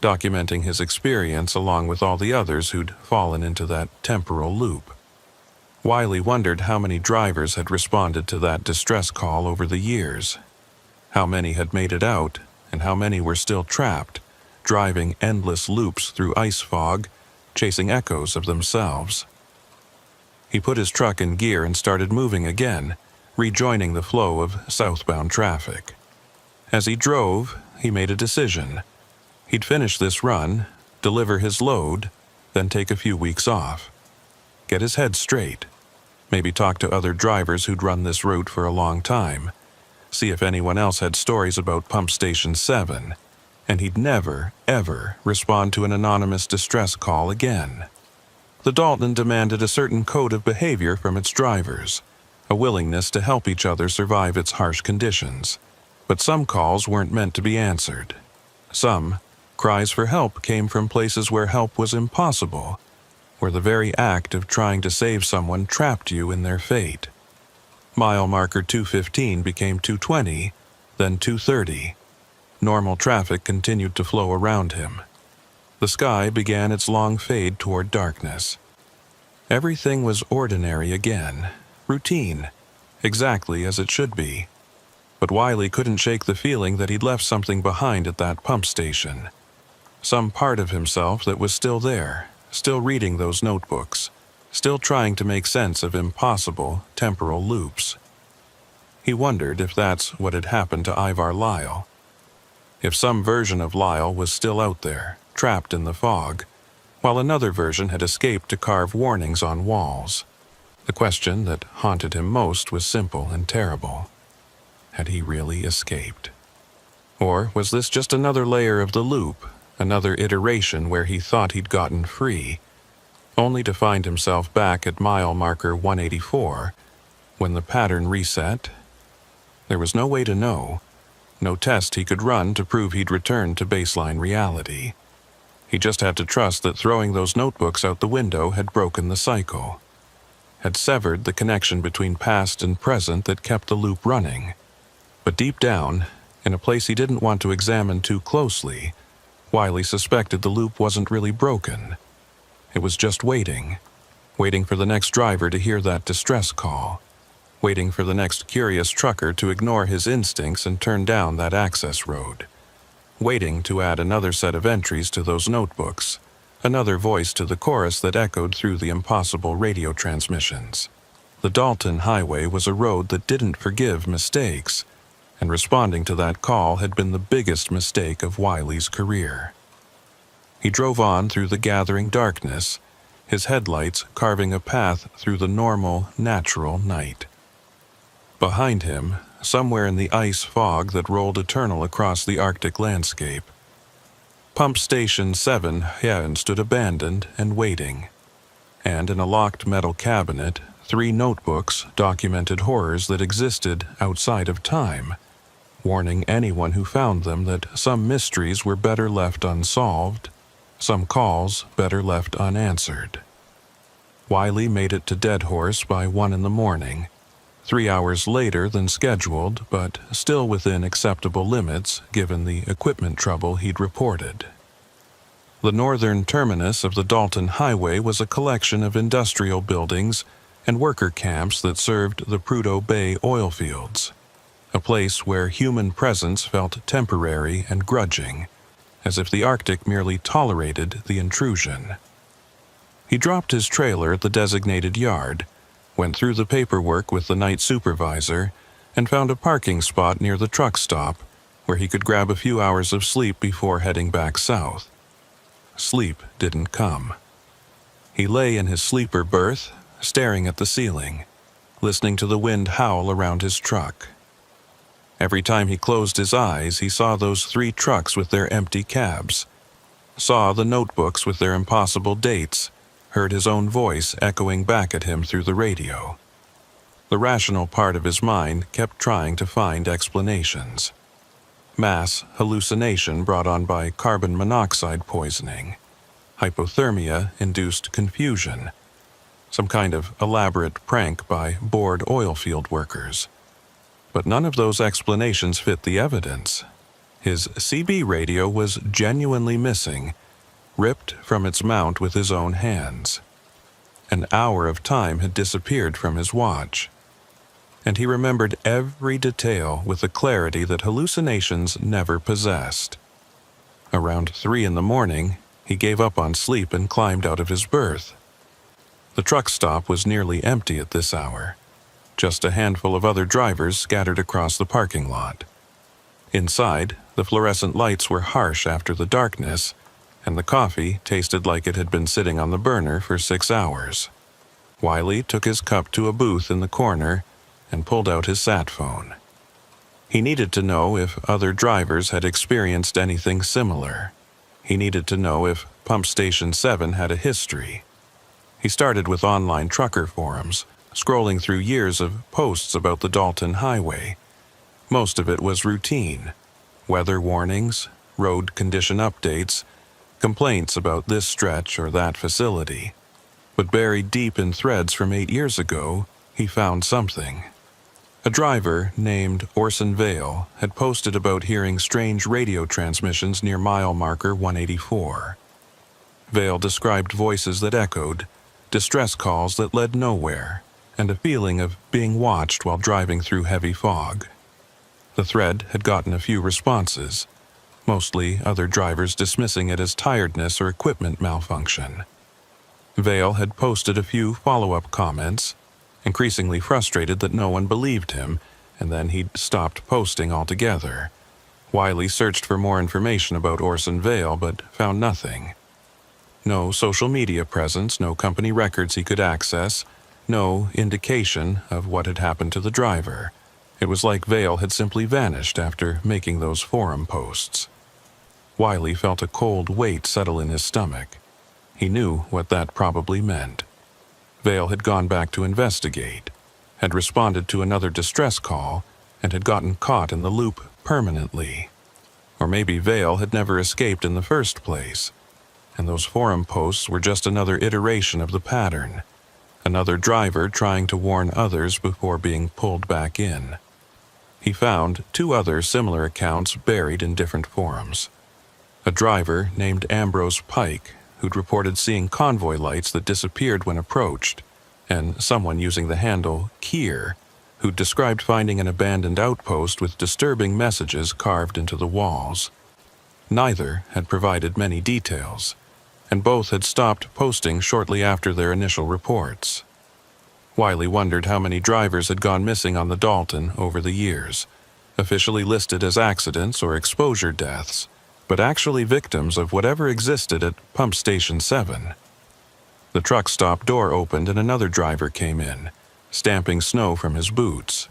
S1: documenting his experience along with all the others who'd fallen into that temporal loop. Wiley wondered how many drivers had responded to that distress call over the years, how many had made it out, and how many were still trapped, driving endless loops through ice fog, chasing echoes of themselves. He put his truck in gear and started moving again, rejoining the flow of southbound traffic. As he drove, he made a decision. He'd finish this run, deliver his load, then take a few weeks off. Get his head straight. Maybe talk to other drivers who'd run this route for a long time. See if anyone else had stories about Pump Station 7. And he'd never, ever respond to an anonymous distress call again. The Dalton demanded a certain code of behavior from its drivers, a willingness to help each other survive its harsh conditions. But some calls weren't meant to be answered. Some cries for help came from places where help was impossible, where the very act of trying to save someone trapped you in their fate. Mile marker 215 became 220, then 230. Normal traffic continued to flow around him. The sky began its long fade toward darkness. Everything was ordinary again, routine, exactly as it should be. But Wiley couldn't shake the feeling that he'd left something behind at that pump station. Some part of himself that was still there, still reading those notebooks, still trying to make sense of impossible temporal loops. He wondered if that's what had happened to Ivar Lyle. If some version of Lyle was still out there, trapped in the fog, while another version had escaped to carve warnings on walls. The question that haunted him most was simple and terrible. Had he really escaped? Or was this just another layer of the loop, another iteration where he thought he'd gotten free, only to find himself back at mile marker 184 when the pattern reset? There was no way to know, no test he could run to prove he'd returned to baseline reality. He just had to trust that throwing those notebooks out the window had broken the cycle, had severed the connection between past and present that kept the loop running. But deep down, in a place he didn't want to examine too closely, Wiley suspected the loop wasn't really broken. It was just waiting for the next driver to hear that distress call, waiting for the next curious trucker to ignore his instincts and turn down that access road, waiting to add another set of entries to those notebooks, another voice to the chorus that echoed through the impossible radio transmissions. The Dalton Highway was a road that didn't forgive mistakes, and responding to that call had been the biggest mistake of Wiley's career. He drove on through the gathering darkness, his headlights carving a path through the normal, natural night. Behind him, somewhere in the ice fog that rolled eternal across the Arctic landscape, Pump Station 7 Hyen stood abandoned and waiting, and in a locked metal cabinet, 3 notebooks documented horrors that existed outside of time, warning anyone who found them that some mysteries were better left unsolved, some calls better left unanswered. Wiley made it to Dead Horse by 1 a.m, 3 hours later than scheduled, but still within acceptable limits given the equipment trouble he'd reported. The northern terminus of the Dalton Highway was a collection of industrial buildings and worker camps that served the Prudhoe Bay oil fields, a place where human presence felt temporary and grudging, as if the Arctic merely tolerated the intrusion. He dropped his trailer at the designated yard, went through the paperwork with the night supervisor, and found a parking spot near the truck stop where he could grab a few hours of sleep before heading back south. Sleep didn't come. He lay in his sleeper berth, staring at the ceiling, listening to the wind howl around his truck. Every time he closed his eyes, he saw those 3 trucks with their empty cabs, saw the notebooks with their impossible dates, heard his own voice echoing back at him through the radio. The rational part of his mind kept trying to find explanations. Mass hallucination brought on by carbon monoxide poisoning, hypothermia-induced confusion, some kind of elaborate prank by bored oil field workers. But none of those explanations fit the evidence. His CB radio was genuinely missing, ripped from its mount with his own hands. An hour of time had disappeared from his watch, and he remembered every detail with a clarity that hallucinations never possessed. Around 3 a.m, he gave up on sleep and climbed out of his berth. The truck stop was nearly empty at this hour, just a handful of other drivers scattered across the parking lot. Inside, the fluorescent lights were harsh after the darkness, and the coffee tasted like it had been sitting on the burner for 6 hours. Wiley took his cup to a booth in the corner and pulled out his sat phone. He needed to know if other drivers had experienced anything similar. He needed to know if Pump Station 7 had a history. He started with online trucker forums, scrolling through years of posts about the Dalton Highway. Most of it was routine: weather warnings, road condition updates, complaints about this stretch or that facility. But buried deep in threads from 8 years ago, he found something. A driver named Orson Vale had posted about hearing strange radio transmissions near mile marker 184. Vale described voices that echoed, distress calls that led nowhere, and a feeling of being watched while driving through heavy fog. The thread had gotten a few responses, mostly other drivers dismissing it as tiredness or equipment malfunction. Vale had posted a few follow-up comments, increasingly frustrated that no one believed him, and then he'd stopped posting altogether. Wiley searched for more information about Orson Vale, but found nothing. No social media presence, no company records he could access, no indication of what had happened to the driver. It was like Vale had simply vanished after making those forum posts. Wiley felt a cold weight settle in his stomach. He knew what that probably meant. Vale had gone back to investigate, had responded to another distress call, and had gotten caught in the loop permanently. Or maybe Vale had never escaped in the first place, and those forum posts were just another iteration of the pattern, another driver trying to warn others before being pulled back in. He found 2 other similar accounts buried in different forums. A driver named Ambrose Pike, who'd reported seeing convoy lights that disappeared when approached, and someone using the handle Keir, who'd described finding an abandoned outpost with disturbing messages carved into the walls. Neither had provided many details, and both had stopped posting shortly after their initial reports. Wiley wondered how many drivers had gone missing on the Dalton over the years, officially listed as accidents or exposure deaths, but actually victims of whatever existed at Pump Station 7. The truck stop door opened and another driver came in, stamping snow from his boots.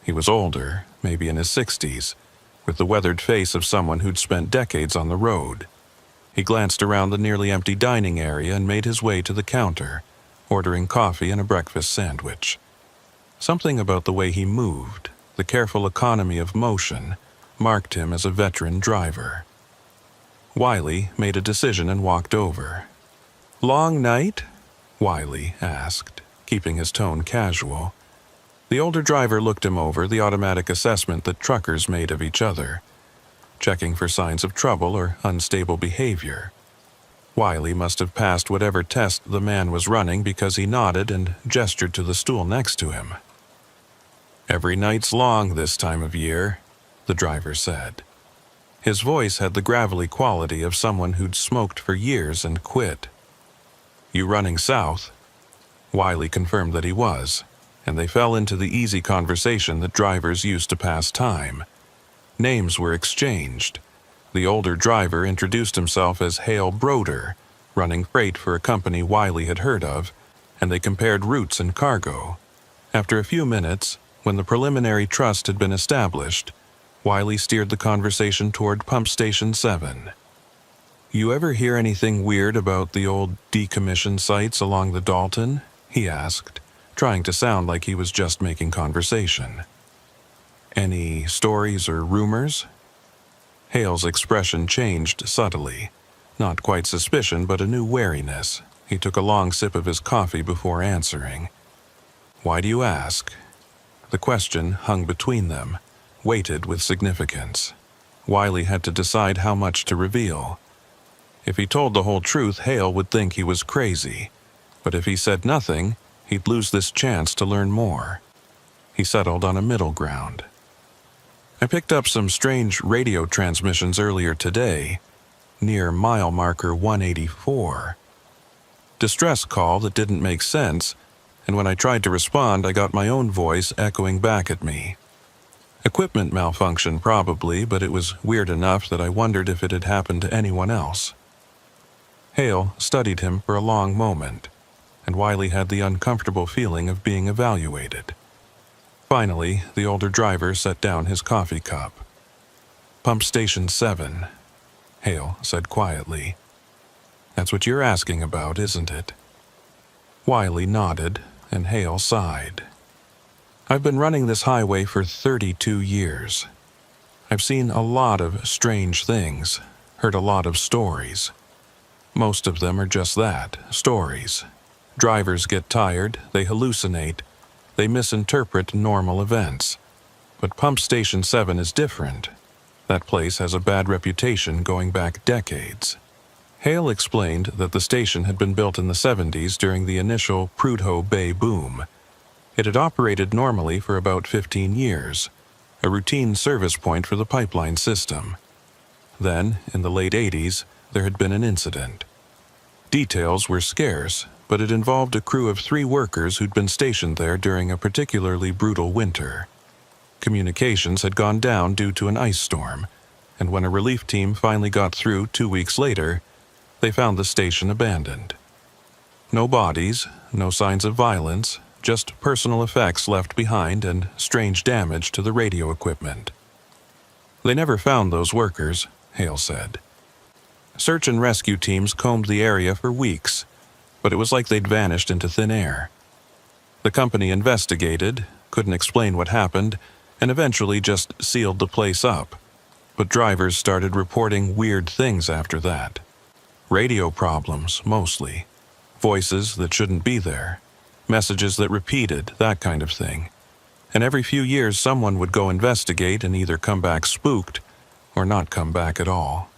S1: He was older, maybe in his 60s, with the weathered face of someone who'd spent decades on the road. He glanced around the nearly empty dining area and made his way to the counter, ordering coffee and a breakfast sandwich. Something about the way he moved, the careful economy of motion, marked him as a veteran driver. Wiley made a decision and walked over. "Long night?" Wiley asked, keeping his tone casual. The older driver looked him over, the automatic assessment that truckers made of each other, checking for signs of trouble or unstable behavior. Wiley must have passed whatever test the man was running because he nodded and gestured to the stool next to him. "Every night's long this time of year," the driver said. His voice had the gravelly quality of someone who'd smoked for years and quit. "You running south?" Wiley confirmed that he was, and they fell into the easy conversation that drivers used to pass time. Names were exchanged. The older driver introduced himself as Hale Broder, running freight for a company Wiley had heard of, and they compared routes and cargo. After a few minutes, when the preliminary trust had been established, Wiley steered the conversation toward Pump Station 7. "You ever hear anything weird about the old decommissioned sites along the Dalton?" he asked, trying to sound like he was just making conversation. "Any stories or rumors?" Hale's expression changed subtly. Not quite suspicion, but a new wariness. He took a long sip of his coffee before answering. "Why do you ask?" The question hung between them, weighted with significance. Wiley had to decide how much to reveal. If he told the whole truth, Hale would think he was crazy. But if he said nothing, he'd lose this chance to learn more. He settled on a middle ground. "I picked up some strange radio transmissions earlier today, near mile marker 184. Distress call that didn't make sense, and when I tried to respond, I got my own voice echoing back at me. Equipment malfunction probably, but it was weird enough that I wondered if it had happened to anyone else." Hale studied him for a long moment, and Wiley had the uncomfortable feeling of being evaluated. Finally, the older driver set down his coffee cup. "Pump Station 7, Hale said quietly. "That's what you're asking about, isn't it?" Wiley nodded, and Hale sighed. "I've been running this highway for 32 years. I've seen a lot of strange things, heard a lot of stories. Most of them are just that, stories. Drivers get tired, they hallucinate, they misinterpret normal events. But Pump Station 7 is different. That place has a bad reputation going back decades." Hale explained that the station had been built in the 70s during the initial Prudhoe Bay boom. It had operated normally for about 15 years, a routine service point for the pipeline system. Then, in the late 80s, there had been an incident. Details were scarce, but it involved a crew of 3 workers who'd been stationed there during a particularly brutal winter. Communications had gone down due to an ice storm, and when a relief team finally got through 2 weeks later, they found the station abandoned. No bodies, no signs of violence, just personal effects left behind and strange damage to the radio equipment. They never found those workers, Hale said. Search and rescue teams combed the area for weeks, but it was like they'd vanished into thin air. The company investigated, couldn't explain what happened, and eventually just sealed the place up. But drivers started reporting weird things after that. Radio problems, mostly. Voices that shouldn't be there. Messages that repeated, that kind of thing. And every few years someone would go investigate and either come back spooked or not come back at all.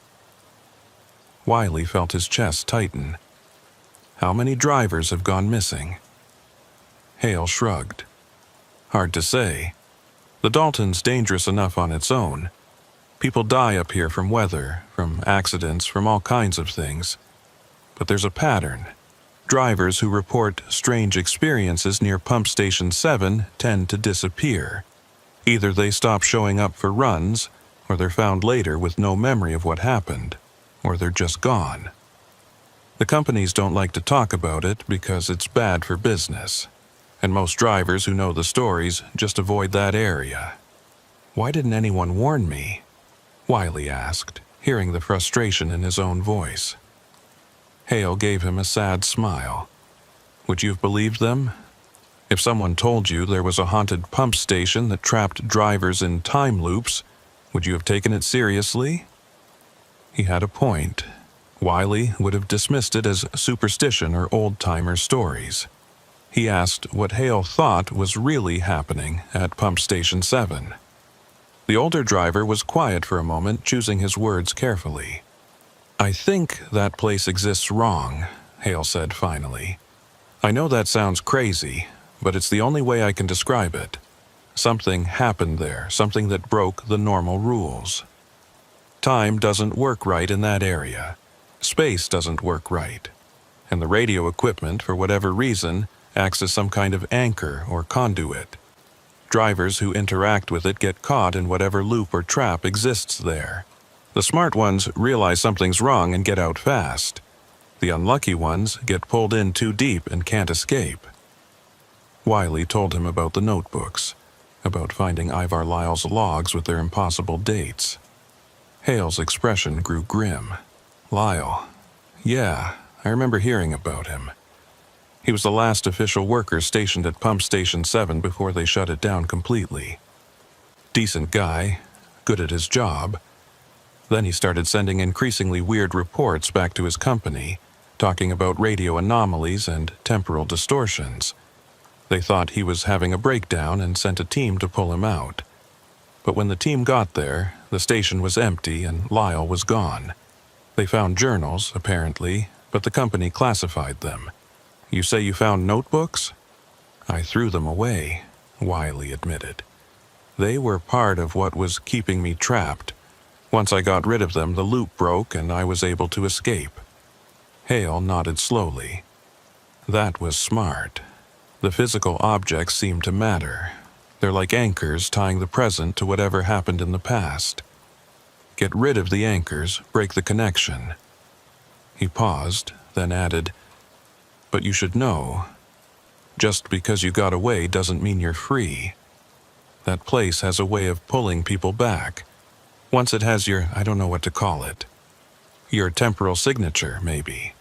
S1: Wiley felt his chest tighten. How many drivers have gone missing? Hale shrugged. Hard to say. The Dalton's dangerous enough on its own. People die up here from weather, from accidents, from all kinds of things. But there's a pattern. Drivers who report strange experiences near Pump Station 7 tend to disappear. Either they stop showing up for runs, or they're found later with no memory of what happened, or they're just gone. The companies don't like to talk about it because it's bad for business, and most drivers who know the stories just avoid that area. Why didn't anyone warn me? Wiley asked, hearing the frustration in his own voice. Hale gave him a sad smile. Would you have believed them? If someone told you there was a haunted pump station that trapped drivers in time loops, would you have taken it seriously? He had a point. Wiley would have dismissed it as superstition or old-timer stories. He asked what Hale thought was really happening at Pump Station 7. The older driver was quiet for a moment, choosing his words carefully. I think that place exists wrong, Hale said finally. I know that sounds crazy, but it's the only way I can describe it. Something happened there, something that broke the normal rules. Time doesn't work right in that area. Space doesn't work right. And the radio equipment, for whatever reason, acts as some kind of anchor or conduit. Drivers who interact with it get caught in whatever loop or trap exists there. The smart ones realize something's wrong and get out fast. The unlucky ones get pulled in too deep and can't escape. Wiley told him about the notebooks, about finding Ivar Lyle's logs with their impossible dates. Hale's expression grew grim. Lyle. Yeah, I remember hearing about him. He was the last official worker stationed at Pump Station 7 before they shut it down completely. Decent guy, good at his job. Then he started sending increasingly weird reports back to his company, talking about radio anomalies and temporal distortions. They thought he was having a breakdown and sent a team to pull him out. But when the team got there, the station was empty and Lyle was gone. They found journals, apparently, but the company classified them. You say you found notebooks? I threw them away, Wiley admitted. They were part of what was keeping me trapped. Once I got rid of them, the loop broke and I was able to escape. Hale nodded slowly. That was smart. The physical objects seem to matter. They're like anchors tying the present to whatever happened in the past. Get rid of the anchors, break the connection. He paused, then added, but you should know, just because you got away doesn't mean you're free. That place has a way of pulling people back. Once it has your, I don't know what to call it, your temporal signature, maybe.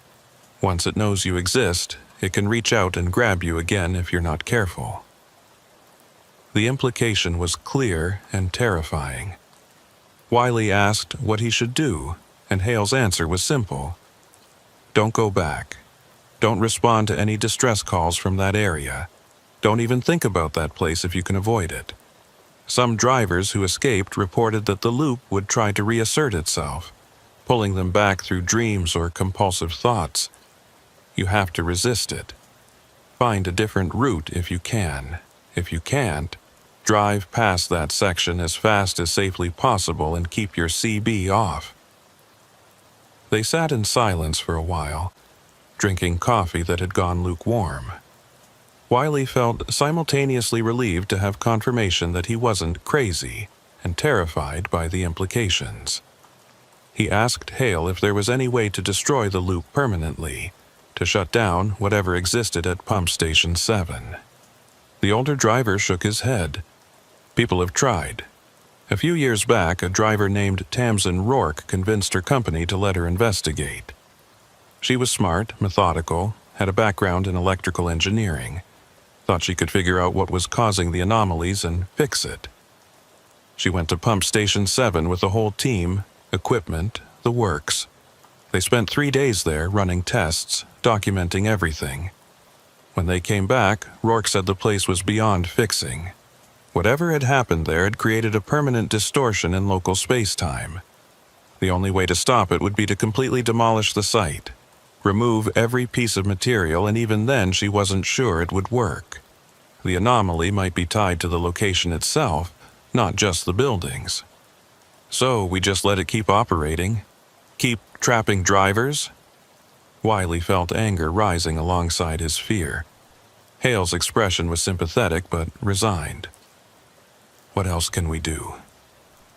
S1: Once it knows you exist, it can reach out and grab you again if you're not careful. The implication was clear and terrifying. Wiley asked what he should do, and Hale's answer was simple. Don't go back. Don't respond to any distress calls from that area. Don't even think about that place if you can avoid it. Some drivers who escaped reported that the loop would try to reassert itself, pulling them back through dreams or compulsive thoughts. You have to resist it. Find a different route if you can. If you can't, drive past that section as fast as safely possible and keep your CB off. They sat in silence for a while. drinking coffee that had gone lukewarm. Wiley felt simultaneously relieved to have confirmation that he wasn't crazy and terrified by the implications. He asked Hale if there was any way to destroy the loop permanently, to shut down whatever existed at Pump Station 7. The older driver shook his head. People have tried. A few years back, a driver named Tamsin Rourke convinced her company to let her investigate. She was smart, methodical, had a background in electrical engineering, thought she could figure out what was causing the anomalies and fix it. She went to Pump Station 7 with the whole team, equipment, the works. They spent 3 days there running tests, documenting everything. When they came back, Rourke said the place was beyond fixing. Whatever had happened there had created a permanent distortion in local space-time. The only way to stop it would be to completely demolish the site, remove every piece of material, and even then she wasn't sure it would work. The anomaly might be tied to the location itself, not just the buildings. So we just let it keep operating? Keep trapping drivers? Wiley felt anger rising alongside his fear. Hale's expression was sympathetic but resigned. What else can we do?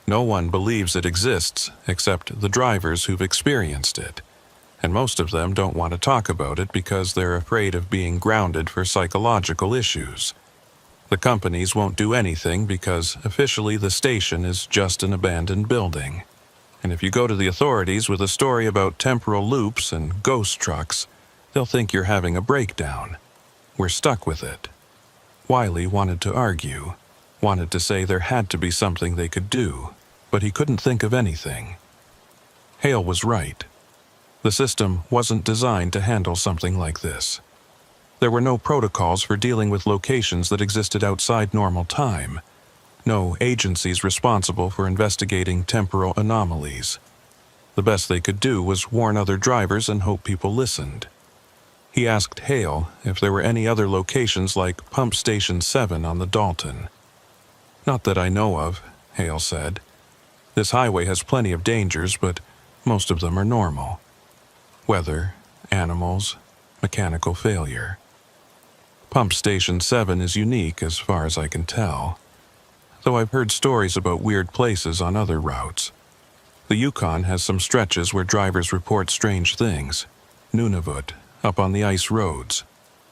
S1: No one believes it exists except the drivers who've experienced it, and most of them don't want to talk about it because they're afraid of being grounded for psychological issues. The companies won't do anything because officially the station is just an abandoned building. And if you go to the authorities with a story about temporal loops and ghost trucks, they'll think you're having a breakdown. We're stuck with it. Wiley wanted to argue, wanted to say there had to be something they could do, but he couldn't think of anything. Hale was right. The system wasn't designed to handle something like this. There were no protocols for dealing with locations that existed outside normal time, no agencies responsible for investigating temporal anomalies. The best they could do was warn other drivers and hope people listened. He asked Hale if there were any other locations like Pump Station 7 on the Dalton. Not that I know of, Hale said. This highway has plenty of dangers, but most of them are normal. Weather, animals, mechanical failure. Pump Station 7 is unique as far as I can tell, though I've heard stories about weird places on other routes. The Yukon has some stretches where drivers report strange things. Nunavut, up on the ice roads.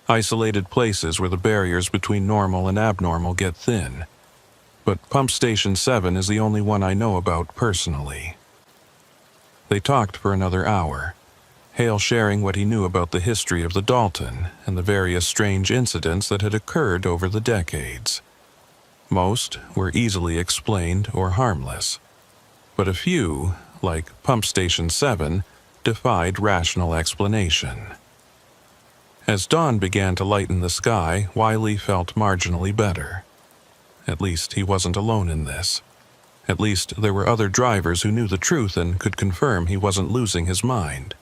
S1: Isolated places where the barriers between normal and abnormal get thin. But Pump Station 7 is the only one I know about personally. They talked for another hour, Hale sharing what he knew about the history of the Dalton and the various strange incidents that had occurred over the decades. Most were easily explained or harmless, but a few, like Pump Station 7, defied rational explanation. As dawn began to lighten the sky, Wiley felt marginally better. At least he wasn't alone in this. At least there were other drivers who knew the truth and could confirm he wasn't losing his mind.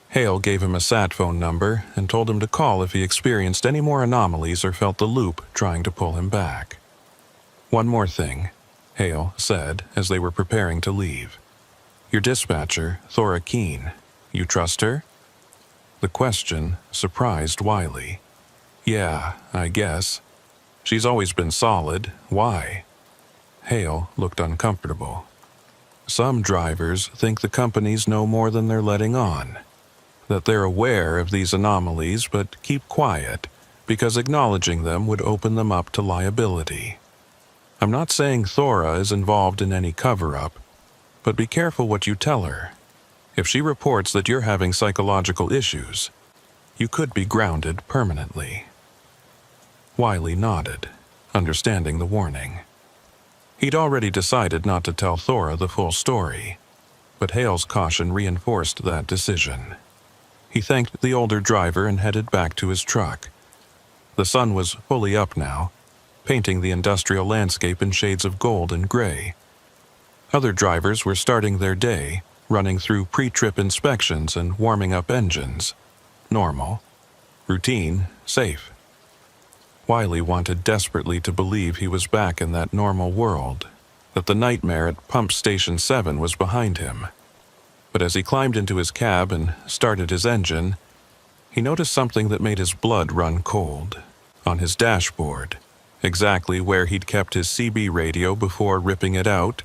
S1: Hale gave him a sat phone number and told him to call if he experienced any more anomalies or felt the loop trying to pull him back. One more thing, Hale said as they were preparing to leave. Your dispatcher, Thora Keene, you trust her? The question surprised Wiley. Yeah, I guess. She's always been solid. Why? Hale looked uncomfortable. Some drivers think the companies know more than they're letting on, that they're aware of these anomalies but keep quiet because acknowledging them would open them up to liability. I'm not saying Thora is involved in any cover-up, but be careful what you tell her. If she reports that you're having psychological issues, you could be grounded permanently. Wiley nodded, understanding the warning. He'd already decided not to tell Thora the full story, but Hale's caution reinforced that decision. He thanked the older driver and headed back to his truck. The sun was fully up now, painting the industrial landscape in shades of gold and gray. Other drivers were starting their day, running through pre-trip inspections and warming up engines. Normal, routine, safe. Wiley wanted desperately to believe he was back in that normal world, that the nightmare at Pump Station 7 was behind him. But as he climbed into his cab and started his engine, He noticed something that made his blood run cold. On his dashboard, exactly where he'd kept his CB radio before ripping it out,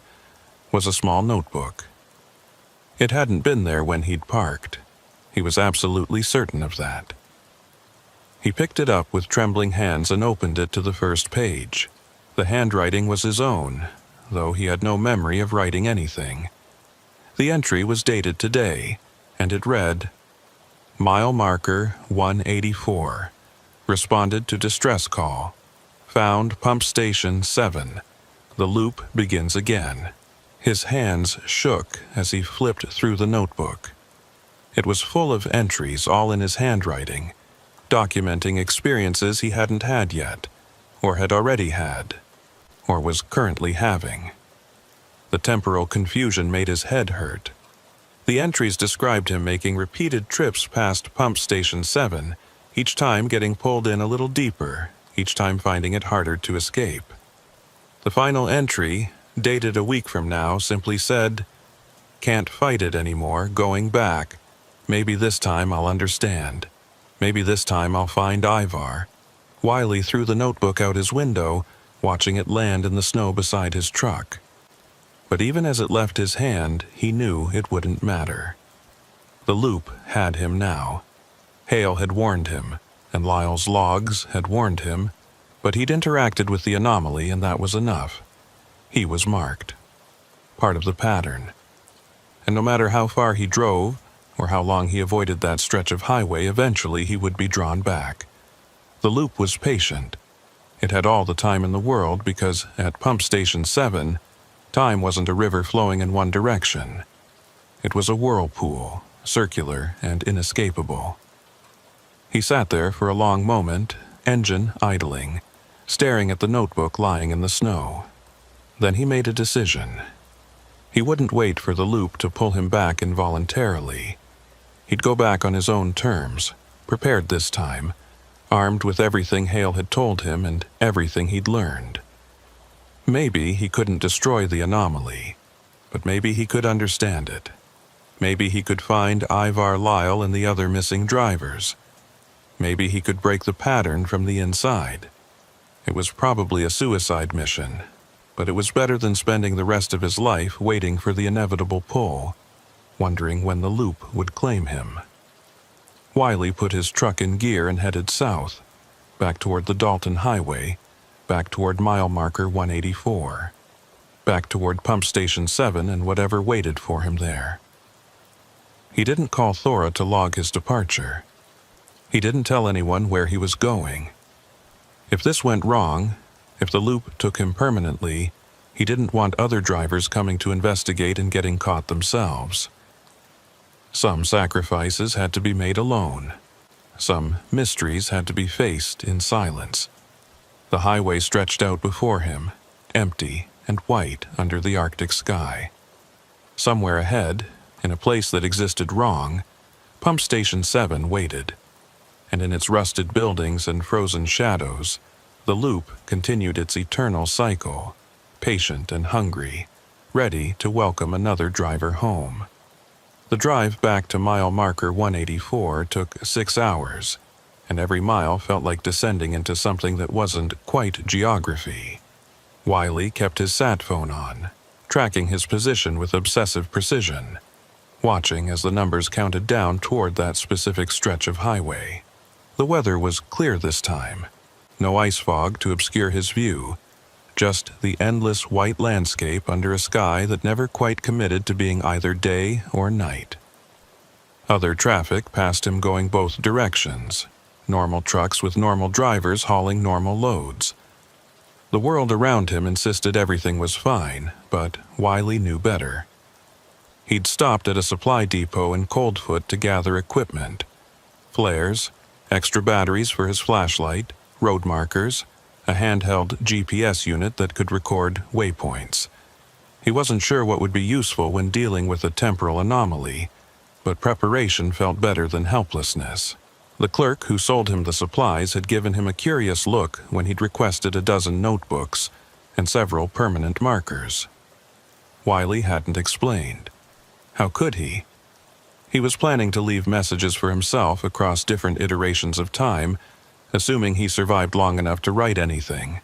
S1: was a small notebook. It hadn't been there when he'd parked. He was absolutely certain of that. He picked it up with trembling hands and opened it to the first page. The handwriting was his own, though he had no memory of writing anything. The entry was dated today, and it read, "Mile marker 184. Responded to distress call. Found pump station 7. The loop begins again." His hands shook as he flipped through the notebook. It was full of entries, all in his handwriting, documenting experiences he hadn't had yet, or had already had, or was currently having. The temporal confusion made his head hurt. The entries described him making repeated trips past pump station 7, each time getting pulled in a little deeper, each time finding it harder to escape. The final entry, dated a week from now, simply said, "Can't fight it anymore, going back. Maybe this time I'll understand. Maybe this time I'll find Ivar." Wiley threw the notebook out his window, watching it land in the snow beside his truck. But even as it left his hand, he knew it wouldn't matter. The loop had him now. Hale had warned him, and Lyle's logs had warned him, but he'd interacted with the anomaly, and that was enough. He was marked. Part of the pattern. And no matter how far he drove, or how long he avoided that stretch of highway, eventually he would be drawn back. The loop was patient. It had all the time in the world because at pump station 7, time wasn't a river flowing in one direction. It was a whirlpool, circular and inescapable. He sat there for a long moment, engine idling, staring at the notebook lying in the snow. Then he made a decision. He wouldn't wait for the loop to pull him back involuntarily. He'd go back on his own terms, prepared this time, armed with everything Hale had told him and everything he'd learned. Maybe he couldn't destroy the anomaly, but maybe he could understand it. Maybe he could find Ivar Lyle and the other missing drivers. Maybe he could break the pattern from the inside. It was probably a suicide mission, but it was better than spending the rest of his life waiting for the inevitable pull, wondering when the loop would claim him. Wiley put his truck in gear and headed south, back toward the Dalton Highway, back toward mile marker 184, back toward pump station 7 and whatever waited for him there. He didn't call Thora to log his departure. He didn't tell anyone where he was going. If this went wrong, if the loop took him permanently, he didn't want other drivers coming to investigate and getting caught themselves. Some sacrifices had to be made alone. Some mysteries had to be faced in silence. The highway stretched out before him, empty and white under the Arctic sky. Somewhere ahead, in a place that existed wrong, Pump Station 7 waited, and in its rusted buildings and frozen shadows, the loop continued its eternal cycle, patient and hungry, ready to welcome another driver home. The drive back to mile marker 184 took 6 hours, and every mile felt like descending into something that wasn't quite geography. Wiley kept his sat phone on, tracking his position with obsessive precision, watching as the numbers counted down toward that specific stretch of highway. The weather was clear this time. No ice fog to obscure his view, just the endless white landscape under a sky that never quite committed to being either day or night. Other traffic passed him going both directions, normal trucks with normal drivers hauling normal loads. The world around him insisted everything was fine, but Wiley knew better. He'd stopped at a supply depot in Coldfoot to gather equipment, flares, extra batteries for his flashlight, road markers, a handheld GPS unit that could record waypoints. He wasn't sure what would be useful when dealing with a temporal anomaly, but preparation felt better than helplessness. The clerk who sold him the supplies had given him a curious look when he'd requested a dozen notebooks and several permanent markers. Wiley hadn't explained. How could he? He was planning to leave messages for himself across different iterations of time, assuming he survived long enough to write anything.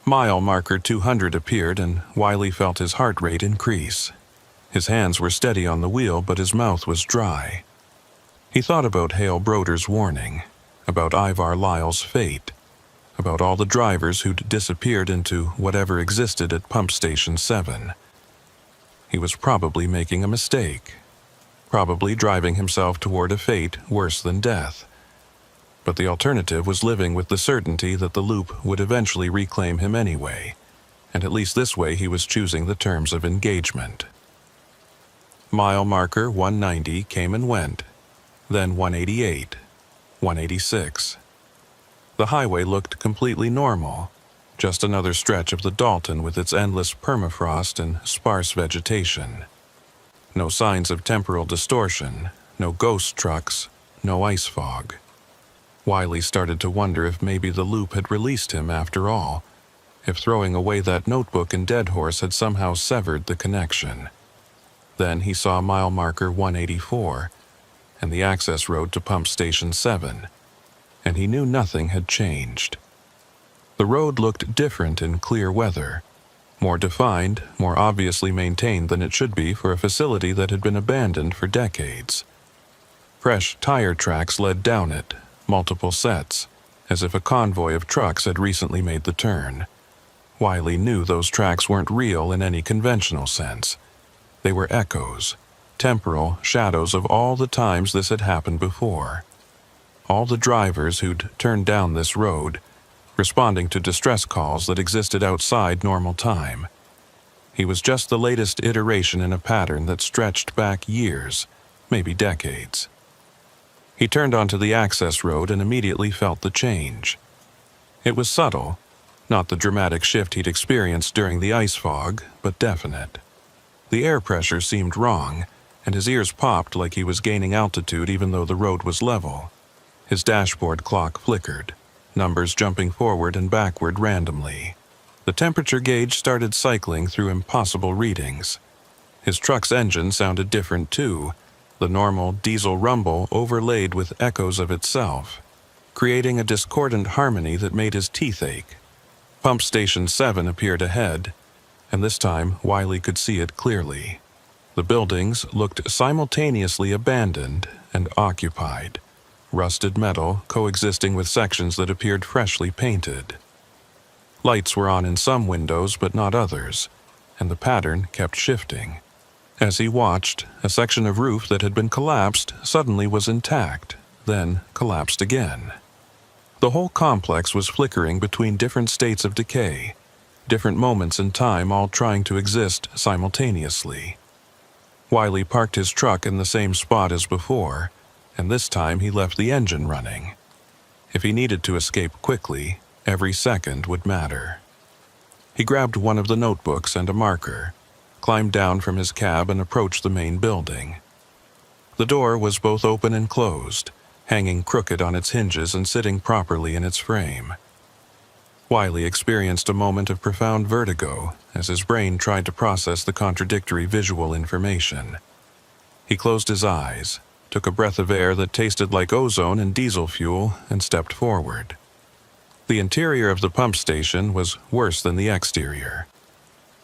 S1: Mile marker 200 appeared, and Wiley felt his heart rate increase. His hands were steady on the wheel, but his mouth was dry. He thought about Hale Broder's warning, about Ivar Lyle's fate, about all the drivers who'd disappeared into whatever existed at Pump Station 7. He was probably making a mistake, probably driving himself toward a fate worse than death. But the alternative was living with the certainty that the loop would eventually reclaim him anyway, and at least this way he was choosing the terms of engagement. Mile marker 190 came and went, then 188, 186. The highway looked completely normal, just another stretch of the Dalton with its endless permafrost and sparse vegetation. No signs of temporal distortion, no ghost trucks, no ice fog. Wiley started to wonder if maybe the loop had released him after all, if throwing away that notebook and Dead Horse had somehow severed the connection. Then he saw mile marker 184 and the access road to Pump Station 7, and he knew nothing had changed. The road looked different in clear weather, more defined, more obviously maintained than it should be for a facility that had been abandoned for decades. Fresh tire tracks led down it, multiple sets, as if a convoy of trucks had recently made the turn. Wiley knew those tracks weren't real in any conventional sense. They were echoes, temporal shadows of all the times this had happened before. All the drivers who'd turned down this road, responding to distress calls that existed outside normal time. He was just the latest iteration in a pattern that stretched back years, maybe decades. He turned onto the access road and immediately felt the change. It was subtle, not the dramatic shift he'd experienced during the ice fog, but definite. The air pressure seemed wrong, and his ears popped like he was gaining altitude even though the road was level. His dashboard clock flickered, numbers jumping forward and backward randomly. The temperature gauge started cycling through impossible readings. His truck's engine sounded different too, the normal diesel rumble overlaid with echoes of itself, creating a discordant harmony that made his teeth ache. Pump Station 7 appeared ahead, and this time Wiley could see it clearly. The buildings looked simultaneously abandoned and occupied, rusted metal coexisting with sections that appeared freshly painted. Lights were on in some windows but not others, and the pattern kept shifting. As he watched, a section of roof that had been collapsed suddenly was intact, then collapsed again. The whole complex was flickering between different states of decay, different moments in time all trying to exist simultaneously. Wiley parked his truck in the same spot as before, and this time he left the engine running. If he needed to escape quickly, every second would matter. He grabbed one of the notebooks and a marker, climbed down from his cab and approached the main building. The door was both open and closed, hanging crooked on its hinges and sitting properly in its frame. Wiley experienced a moment of profound vertigo as his brain tried to process the contradictory visual information. He closed his eyes, took a breath of air that tasted like ozone and diesel fuel, and stepped forward. The interior of the pump station was worse than the exterior.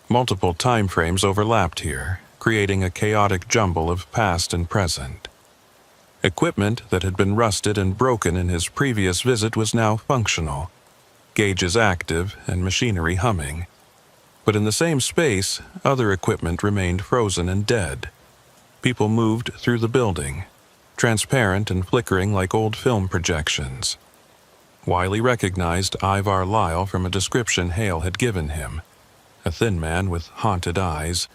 S1: Multiple time frames overlapped here, creating a chaotic jumble of past and present. Equipment that had been rusted and broken in his previous visit was now functional, gauges active and machinery humming. But in the same space, other equipment remained frozen and dead. People moved through the building, transparent and flickering like old film projections. Wiley recognized Ivar Lyle from a description Hale had given him, a thin man with haunted eyes,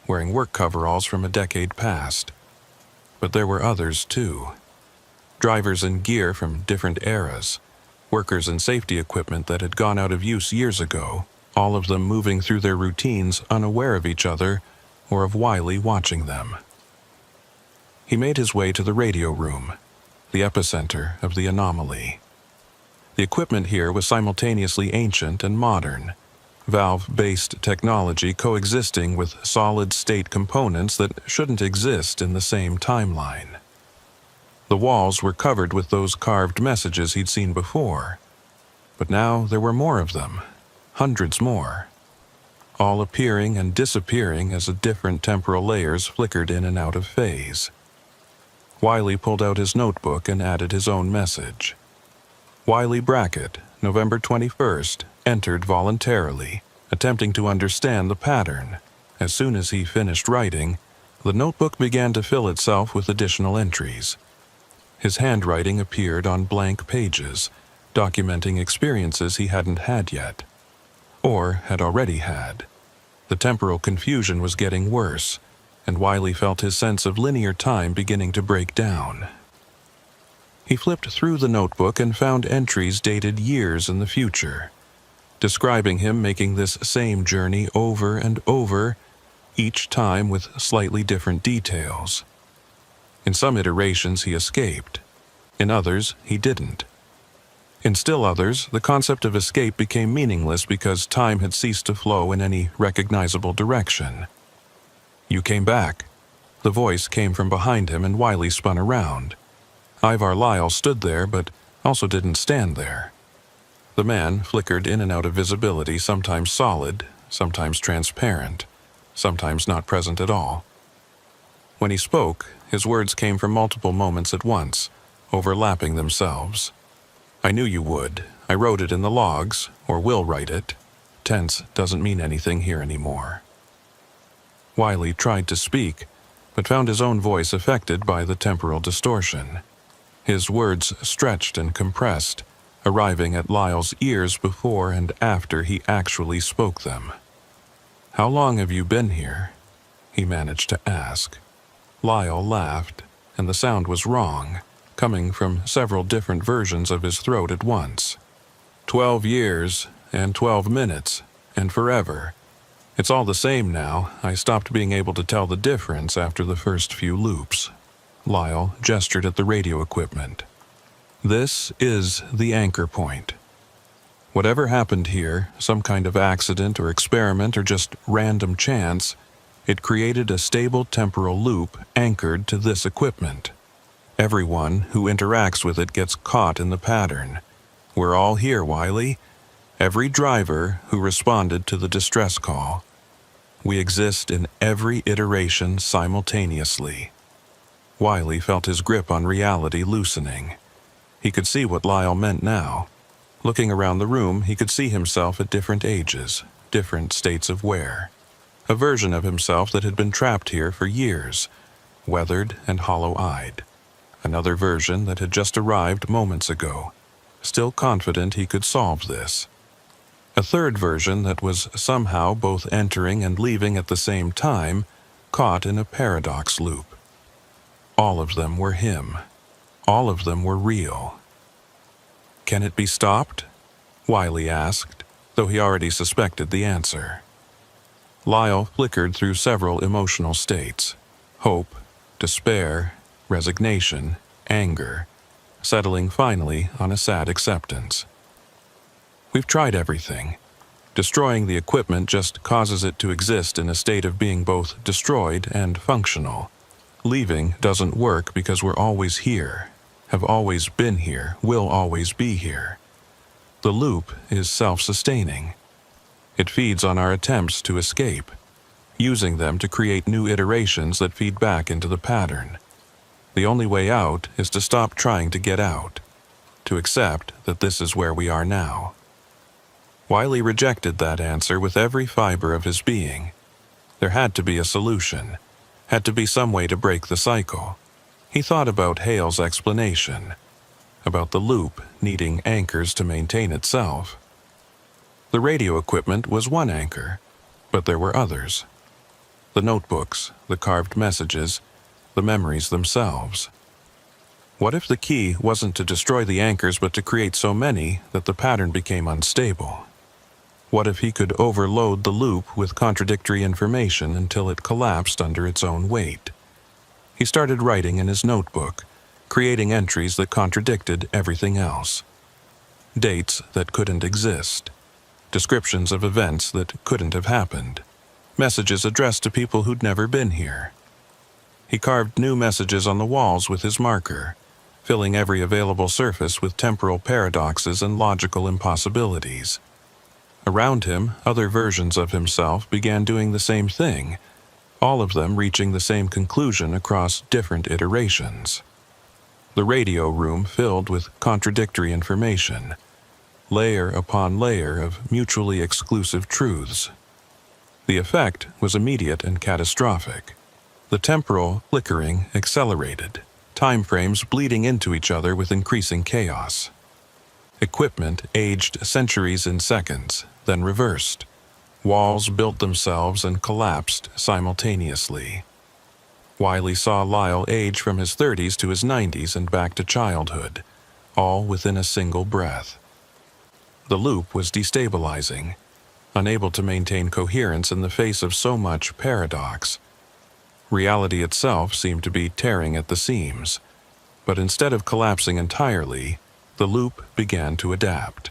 S1: wearing work coveralls from a decade past. But there were others too. Drivers in gear from different eras, workers in safety equipment that had gone out of use years ago, all of them moving through their routines unaware of each other or of Wiley watching them. He made his way to the radio room, the epicenter of the anomaly. The equipment here was simultaneously ancient and modern, valve-based technology coexisting with solid-state components that shouldn't exist in the same timeline. The walls were covered with those carved messages he'd seen before, but now there were more of them, hundreds more, all appearing and disappearing as the different temporal layers flickered in and out of phase. Wiley pulled out his notebook and added his own message. Wiley Brackett, November 21st, entered voluntarily, attempting to understand the pattern. As soon as he finished writing, the notebook began to fill itself with additional entries. His handwriting appeared on blank pages, documenting experiences he hadn't had yet, or had already had. The temporal confusion was getting worse, and Wiley felt his sense of linear time beginning to break down. He flipped through the notebook and found entries dated years in the future, describing him making this same journey over and over, each time with slightly different details. In some iterations he escaped. In others, he didn't. In still others, the concept of escape became meaningless because time had ceased to flow in any recognizable direction. "You came back." The voice came from behind him, and Wiley spun around. Ivar Lyle stood there, but also didn't stand there. The man flickered in and out of visibility, sometimes solid, sometimes transparent, sometimes not present at all. When he spoke, his words came from multiple moments at once, overlapping themselves. "I knew you would. I wrote it in the logs, or will write it. Tense doesn't mean anything here anymore." Wiley tried to speak, but found his own voice affected by the temporal distortion. His words stretched and compressed, arriving at Lyle's ears before and after he actually spoke them. "How long have you been here?" he managed to ask. Lyle laughed, and the sound was wrong, coming from several different versions of his throat at once. 12 years, and 12 minutes, and forever. It's all the same now. I stopped being able to tell the difference after the first few loops." Lyle gestured at the radio equipment. "This is the anchor point. Whatever happened here, some kind of accident or experiment or just random chance, it created a stable temporal loop anchored to this equipment. Everyone who interacts with it gets caught in the pattern. We're all here, Wiley. Every driver who responded to the distress call. We exist in every iteration simultaneously." Wiley felt his grip on reality loosening. He could see what Lyle meant now. Looking around the room, he could see himself at different ages, different states of wear. A version of himself that had been trapped here for years, weathered and hollow-eyed. Another version that had just arrived moments ago, still confident he could solve this. A third version that was somehow both entering and leaving at the same time, caught in a paradox loop. All of them were him. All of them were real. "Can it be stopped?" Wiley asked, though he already suspected the answer. Lyle flickered through several emotional states: hope, despair, resignation, anger, settling finally on a sad acceptance. "We've tried everything. Destroying the equipment just causes it to exist in a state of being both destroyed and functional. Leaving doesn't work because we're always here, have always been here, will always be here. The loop is self-sustaining. It feeds on our attempts to escape, using them to create new iterations that feed back into the pattern. The only way out is to stop trying to get out, to accept that this is where we are now." Wiley rejected that answer with every fiber of his being. There had to be a solution, had to be some way to break the cycle. He thought about Hale's explanation, about the loop needing anchors to maintain itself. The radio equipment was one anchor, but there were others. The notebooks, the carved messages, the memories themselves. What if the key wasn't to destroy the anchors but to create so many that the pattern became unstable? What if he could overload the loop with contradictory information until it collapsed under its own weight? He started writing in his notebook, creating entries that contradicted everything else. Dates that couldn't exist. Descriptions of events that couldn't have happened. Messages addressed to people who'd never been here. He carved new messages on the walls with his marker, filling every available surface with temporal paradoxes and logical impossibilities. Around him, other versions of himself began doing the same thing, all of them reaching the same conclusion across different iterations. The radio room filled with contradictory information, layer upon layer of mutually exclusive truths. The effect was immediate and catastrophic. The temporal flickering accelerated, time frames bleeding into each other with increasing chaos. Equipment aged centuries in seconds, then reversed. Walls built themselves and collapsed simultaneously. Wiley saw Lyle age from his 30s to his 90s and back to childhood, all within a single breath. The loop was destabilizing, unable to maintain coherence in the face of so much paradox. Reality itself seemed to be tearing at the seams, but instead of collapsing entirely, the loop began to adapt.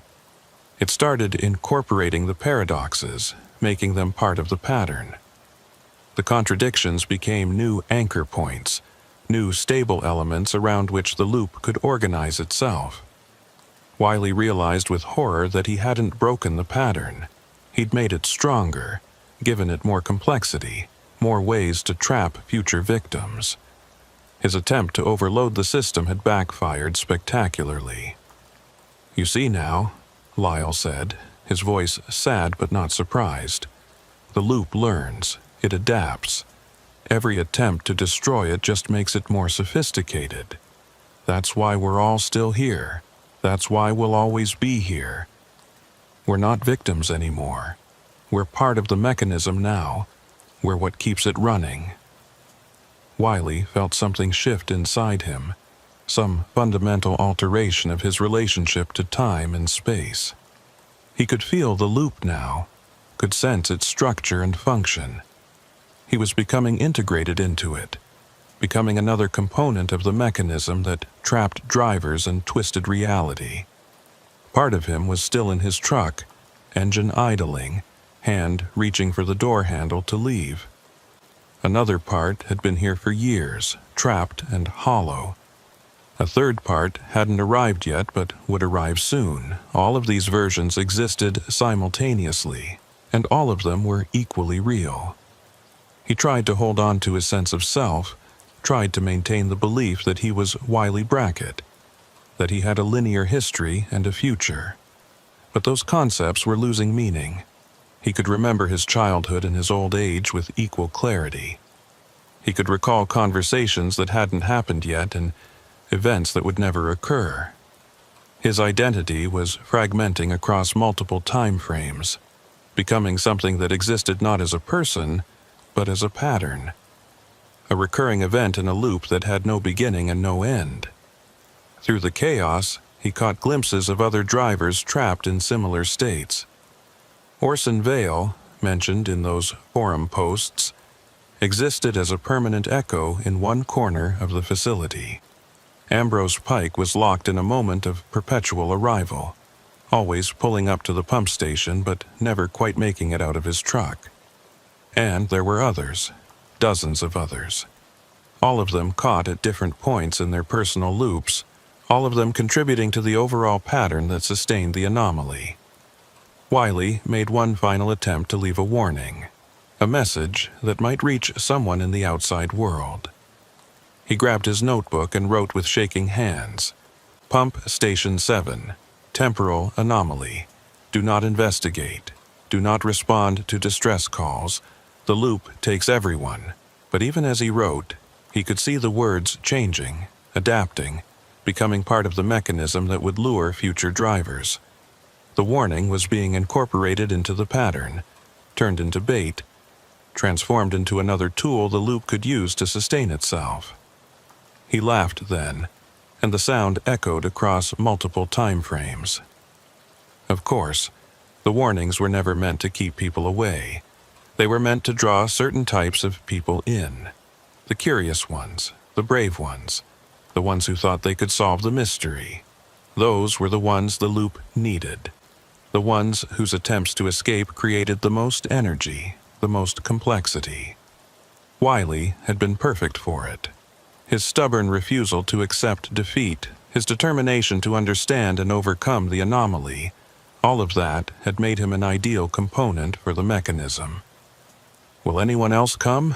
S1: It started incorporating the paradoxes, making them part of the pattern. The contradictions became new anchor points, new stable elements around which the loop could organize itself. Wiley realized with horror that he hadn't broken the pattern. He'd made it stronger, given it more complexity, more ways to trap future victims. His attempt to overload the system had backfired spectacularly. "You see now," Lyle said, his voice sad but not surprised. "The loop learns, it adapts. Every attempt to destroy it just makes it more sophisticated. That's why we're all still here. That's why we'll always be here. We're not victims anymore. We're part of the mechanism now. We're what keeps it running." Wiley felt something shift inside him, some fundamental alteration of his relationship to time and space. He could feel the loop now, could sense its structure and function. He was becoming integrated into it, becoming another component of the mechanism that trapped drivers and twisted reality. Part of him was still in his truck, engine idling, hand reaching for the door handle to leave. Another part had been here for years, trapped and hollow. A third part hadn't arrived yet but would arrive soon. All of these versions existed simultaneously, and all of them were equally real. He tried to hold on to his sense of self, tried to maintain the belief that he was Wiley Brackett, that he had a linear history and a future. But those concepts were losing meaning. He could remember his childhood and his old age with equal clarity. He could recall conversations that hadn't happened yet and events that would never occur. His identity was fragmenting across multiple time frames, becoming something that existed not as a person, but as a pattern. A recurring event in a loop that had no beginning and no end. Through the chaos, he caught glimpses of other drivers trapped in similar states. Orson Vale, mentioned in those forum posts, existed as a permanent echo in one corner of the facility. Ambrose Pike was locked in a moment of perpetual arrival, always pulling up to the pump station but never quite making it out of his truck. And there were others, dozens of others. All of them caught at different points in their personal loops, all of them contributing to the overall pattern that sustained the anomaly. Wiley made one final attempt to leave a warning, a message that might reach someone in the outside world. He grabbed his notebook and wrote with shaking hands, "Pump Station 7, temporal anomaly. Do not investigate. Do not respond to distress calls. The loop takes everyone." But even as he wrote, he could see the words changing, adapting, becoming part of the mechanism that would lure future drivers. The warning was being incorporated into the pattern, turned into bait, transformed into another tool the loop could use to sustain itself. He laughed then, and the sound echoed across multiple time frames. Of course, the warnings were never meant to keep people away. They were meant to draw certain types of people in. The curious ones, the brave ones, the ones who thought they could solve the mystery. Those were the ones the loop needed. The ones whose attempts to escape created the most energy, the most complexity. Wiley had been perfect for it. His stubborn refusal to accept defeat, his determination to understand and overcome the anomaly, all of that had made him an ideal component for the mechanism. "Will anyone else come?"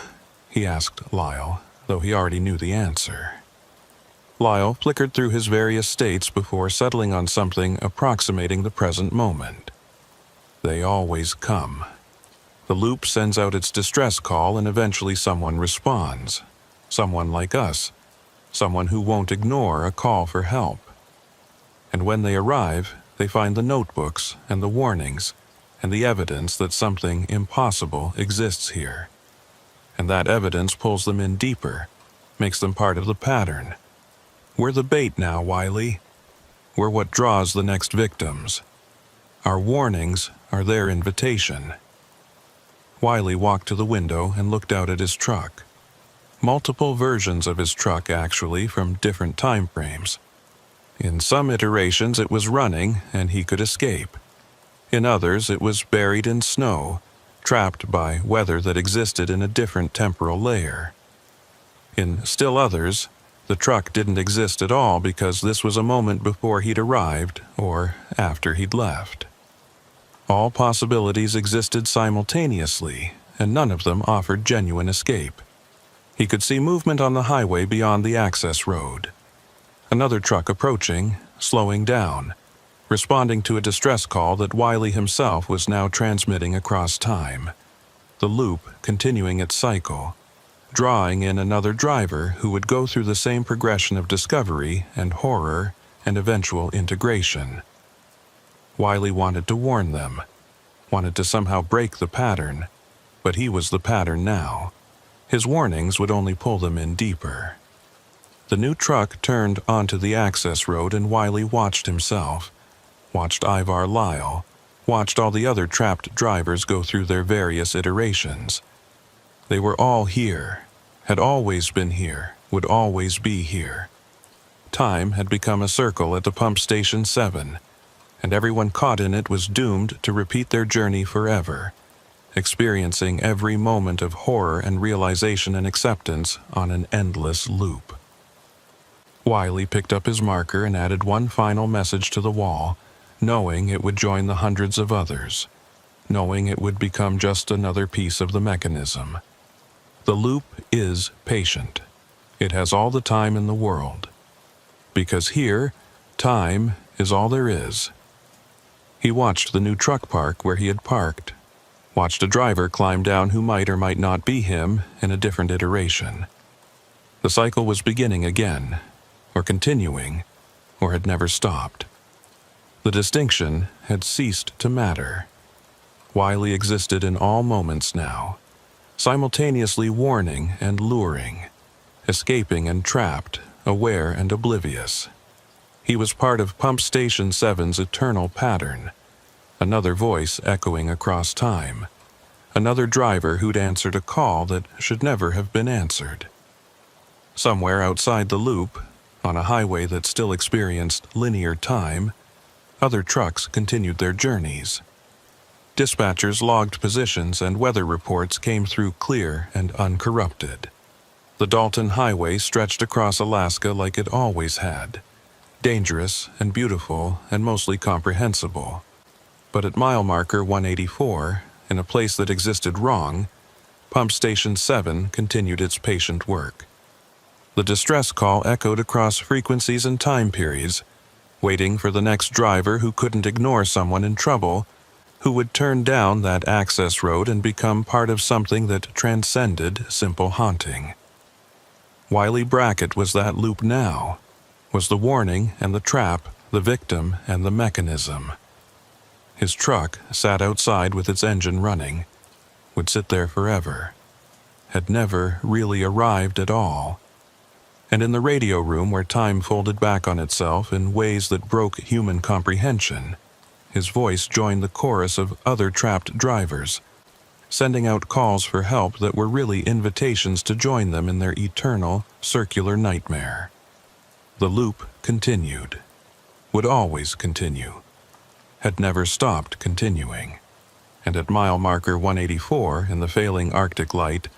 S1: he asked Lyle, though he already knew the answer. Lyle flickered through his various states before settling on something approximating the present moment. They always come. The loop sends out its distress call and eventually someone responds. Someone like us. Someone who won't ignore a call for help. And when they arrive, they find the notebooks and the warnings and the evidence that something impossible exists here. And that evidence pulls them in deeper, makes them part of the pattern. We're the bait now, Wiley. We're what draws the next victims. Our warnings are their invitation. Wiley walked to the window and looked out at his truck. Multiple versions of his truck, actually, from different time frames. In some iterations it was running and he could escape. In others it was buried in snow, trapped by weather that existed in a different temporal layer. In still others, the truck didn't exist at all because this was a moment before he'd arrived or after he'd left. All possibilities existed simultaneously, and none of them offered genuine escape. He could see movement on the highway beyond the access road. Another truck approaching, slowing down, responding to a distress call that Wiley himself was now transmitting across time. The loop continuing its cycle, drawing in another driver who would go through the same progression of discovery and horror and eventual integration. Wiley wanted to warn them, wanted to somehow break the pattern, but he was the pattern now. His warnings would only pull them in deeper. The new truck turned onto the access road and Wiley watched himself, watched Ivar Lyle, watched all the other trapped drivers go through their various iterations. They were all here, had always been here, would always be here. Time had become a circle at the pump station 7, and everyone caught in it was doomed to repeat their journey forever, experiencing every moment of horror and realization and acceptance on an endless loop. Wiley picked up his marker and added one final message to the wall, knowing it would join the hundreds of others, knowing it would become just another piece of the mechanism. The loop is patient. It has all the time in the world. Because here, time is all there is. He watched the new truck park where he had parked, watched a driver climb down who might or might not be him in a different iteration. The cycle was beginning again, or continuing, or had never stopped. The distinction had ceased to matter. Wiley existed in all moments now, simultaneously warning and luring, escaping and trapped, aware and oblivious. He was part of Pump Station 7's eternal pattern, another voice echoing across time, another driver who'd answered a call that should never have been answered. Somewhere outside the loop, on a highway that still experienced linear time, other trucks continued their journeys. Dispatchers logged positions and weather reports came through clear and uncorrupted. The Dalton Highway stretched across Alaska like it always had, dangerous and beautiful and mostly comprehensible. But at mile marker 184, in a place that existed wrong, Pump Station 7 continued its patient work. The distress call echoed across frequencies and time periods, waiting for the next driver who couldn't ignore someone in trouble, who would turn down that access road and become part of something that transcended simple haunting. Wiley Brackett was that loop now, was the warning and the trap, the victim and the mechanism. His truck sat outside with its engine running, would sit there forever, had never really arrived at all. And in the radio room where time folded back on itself in ways that broke human comprehension, his voice joined the chorus of other trapped drivers, sending out calls for help that were really invitations to join them in their eternal, circular nightmare. The loop continued, would always continue, had never stopped continuing, and at mile marker 184 in the failing Arctic light,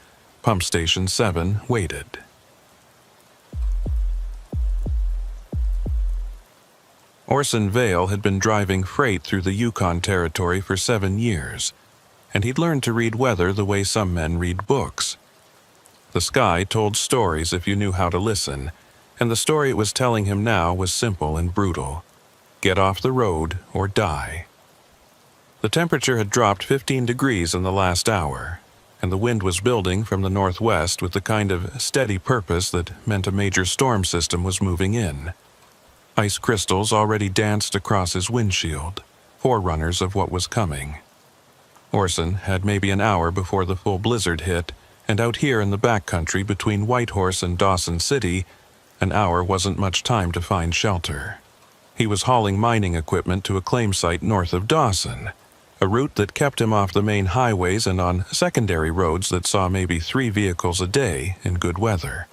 S1: Pump Station 7 waited. Orson Vale had been driving freight through the Yukon Territory for 7 years, and he'd learned to read weather the way some men read books. The sky told stories if you knew how to listen, and the story it was telling him now was simple and brutal. Get off the road or die. The temperature had dropped 15 degrees in the last hour, and the wind was building from the northwest with the kind of steady purpose that meant a major storm system was moving in. Ice crystals already danced across his windshield, forerunners of what was coming. Orson had maybe an hour before the full blizzard hit, and out here in the backcountry between Whitehorse and Dawson City, an hour wasn't much time to find shelter. He was hauling mining equipment to a claim site north of Dawson, a route that kept him off the main highways and on secondary roads that saw maybe 3 vehicles a day in good weather.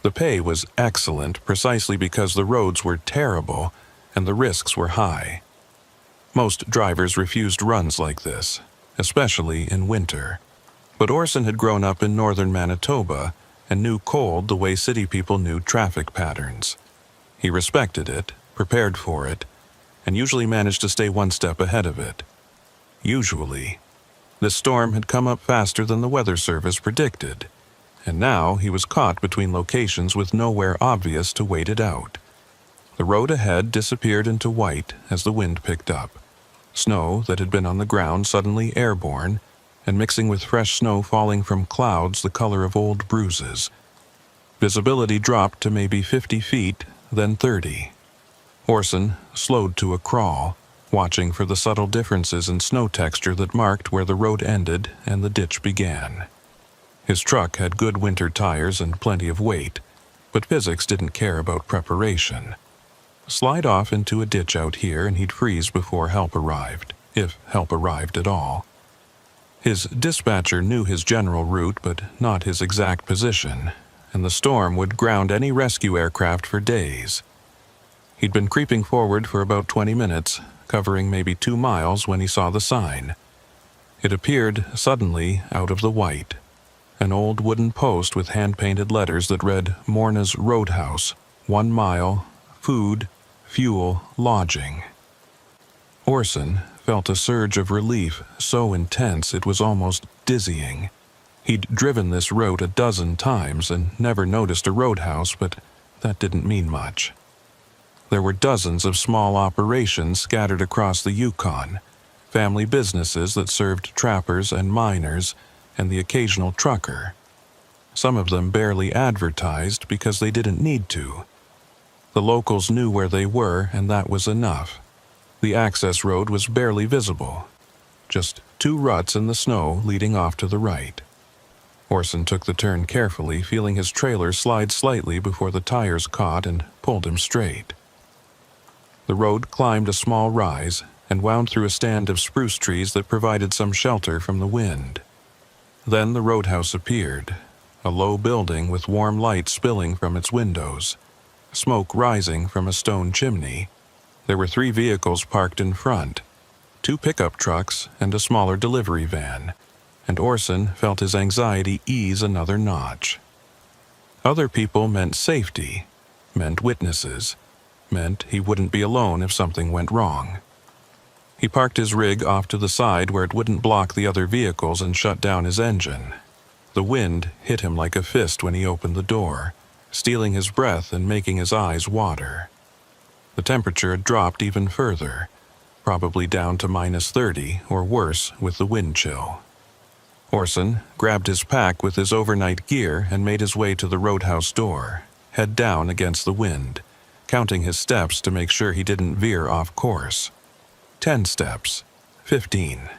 S1: The pay was excellent precisely because the roads were terrible and the risks were high. Most drivers refused runs like this, especially in winter. But Orson had grown up in northern Manitoba and knew cold the way city people knew traffic patterns. He respected it, prepared for it, and usually managed to stay one step ahead of it. Usually. This storm had come up faster than the Weather Service predicted, and now he was caught between locations with nowhere obvious to wait it out. The road ahead disappeared into white as the wind picked up. Snow that had been on the ground suddenly airborne, and mixing with fresh snow falling from clouds the color of old bruises. Visibility dropped to maybe 50 feet, then 30. Orson slowed to a crawl, watching for the subtle differences in snow texture that marked where the road ended and the ditch began. His truck had good winter tires and plenty of weight, but physics didn't care about preparation. Slide off into a ditch out here and he'd freeze before help arrived, if help arrived at all. His dispatcher knew his general route but not his exact position, and the storm would ground any rescue aircraft for days. He'd been creeping forward for about 20 minutes, covering maybe 2 miles when he saw the sign. It appeared suddenly out of the white. An old wooden post with hand-painted letters that read Morna's Roadhouse, 1 mile, food, fuel, lodging. Orson felt a surge of relief so intense it was almost dizzying. He'd driven this route a dozen times and never noticed a roadhouse, but that didn't mean much. There were dozens of small operations scattered across the Yukon, family businesses that served trappers and miners, and the occasional trucker. Some of them barely advertised because they didn't need to. The locals knew where they were, and that was enough. The access road was barely visible, just 2 ruts in the snow leading off to the right. Orson took the turn carefully, feeling his trailer slide slightly before the tires caught and pulled him straight. The road climbed a small rise and wound through a stand of spruce trees that provided some shelter from the wind. Then the roadhouse appeared, a low building with warm light spilling from its windows, smoke rising from a stone chimney. There were 3 vehicles parked in front, 2 pickup trucks and a smaller delivery van, and Orson felt his anxiety ease another notch. Other people meant safety, meant witnesses, meant he wouldn't be alone if something went wrong. He parked his rig off to the side where it wouldn't block the other vehicles and shut down his engine. The wind hit him like a fist when he opened the door, stealing his breath and making his eyes water. The temperature had dropped even further, probably down to -30 or worse with the wind chill. Orson grabbed his pack with his overnight gear and made his way to the roadhouse door, head down against the wind, counting his steps to make sure he didn't veer off course. 10 steps, 15.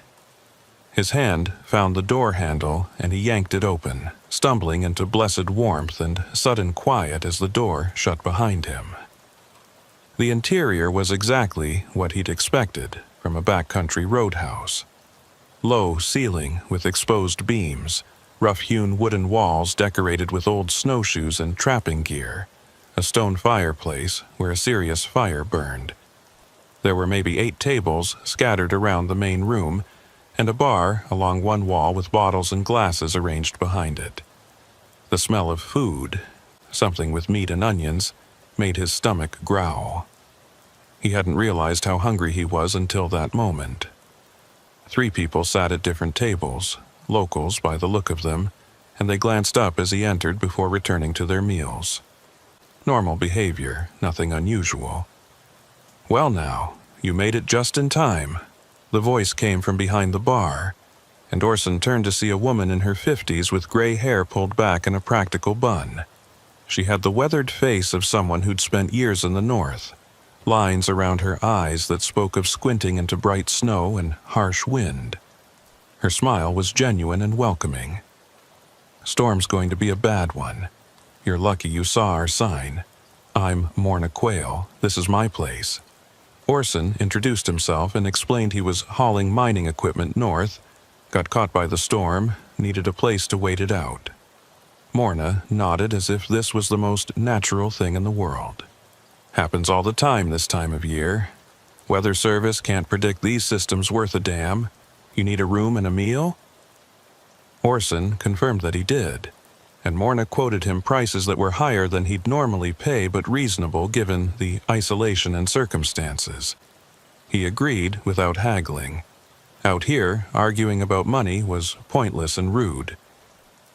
S1: His hand found the door handle and he yanked it open, stumbling into blessed warmth and sudden quiet as the door shut behind him. The interior was exactly what he'd expected from a backcountry roadhouse. Low ceiling with exposed beams, rough-hewn wooden walls decorated with old snowshoes and trapping gear, a stone fireplace where a serious fire burned. There were maybe 8 tables scattered around the main room, and a bar along one wall with bottles and glasses arranged behind it. The smell of food, something with meat and onions, made his stomach growl. He hadn't realized how hungry he was until that moment. 3 people sat at different tables, locals by the look of them, and they glanced up as he entered before returning to their meals. Normal behavior, nothing unusual. "Well now, you made it just in time." The voice came from behind the bar, and Orson turned to see a woman in her 50s with gray hair pulled back in a practical bun. She had the weathered face of someone who'd spent years in the north, lines around her eyes that spoke of squinting into bright snow and harsh wind. Her smile was genuine and welcoming. "Storm's going to be a bad one. You're lucky you saw our sign. I'm Morna Quayle. This is my place." Orson introduced himself and explained he was hauling mining equipment north, got caught by the storm, needed a place to wait it out. Morna nodded as if this was the most natural thing in the world. "Happens all the time this time of year. Weather service can't predict these systems worth a damn. You need a room and a meal?" Orson confirmed that he did, and Morna quoted him prices that were higher than he'd normally pay but reasonable given the isolation and circumstances. He agreed without haggling. Out here, arguing about money was pointless and rude.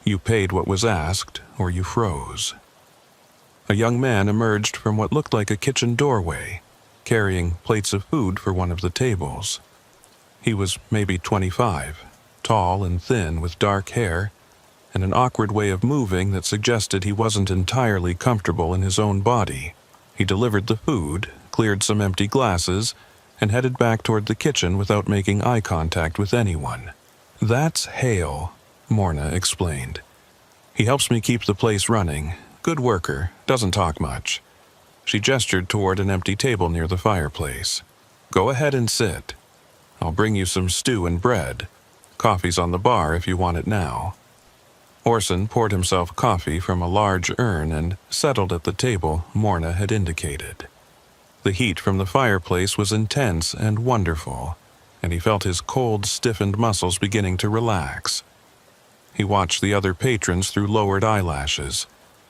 S1: You paid what was asked, or you froze. A young man emerged from what looked like a kitchen doorway, carrying plates of food for one of the tables. He was maybe 25, tall and thin with dark hair, and an awkward way of moving that suggested he wasn't entirely comfortable in his own body. He delivered the food, cleared some empty glasses, and headed back toward the kitchen without making eye contact with anyone. "That's Hale," Morna explained. "He helps me keep the place running. Good worker, doesn't talk much." She gestured toward an empty table near the fireplace. "Go ahead and sit. I'll bring you some stew and bread. Coffee's on the bar if you want it now." Orson poured himself coffee from a large urn and settled at the table Morna had indicated. The heat from the fireplace was intense and wonderful, and he felt his cold, stiffened muscles beginning to relax. He watched the other patrons through lowered eyelashes,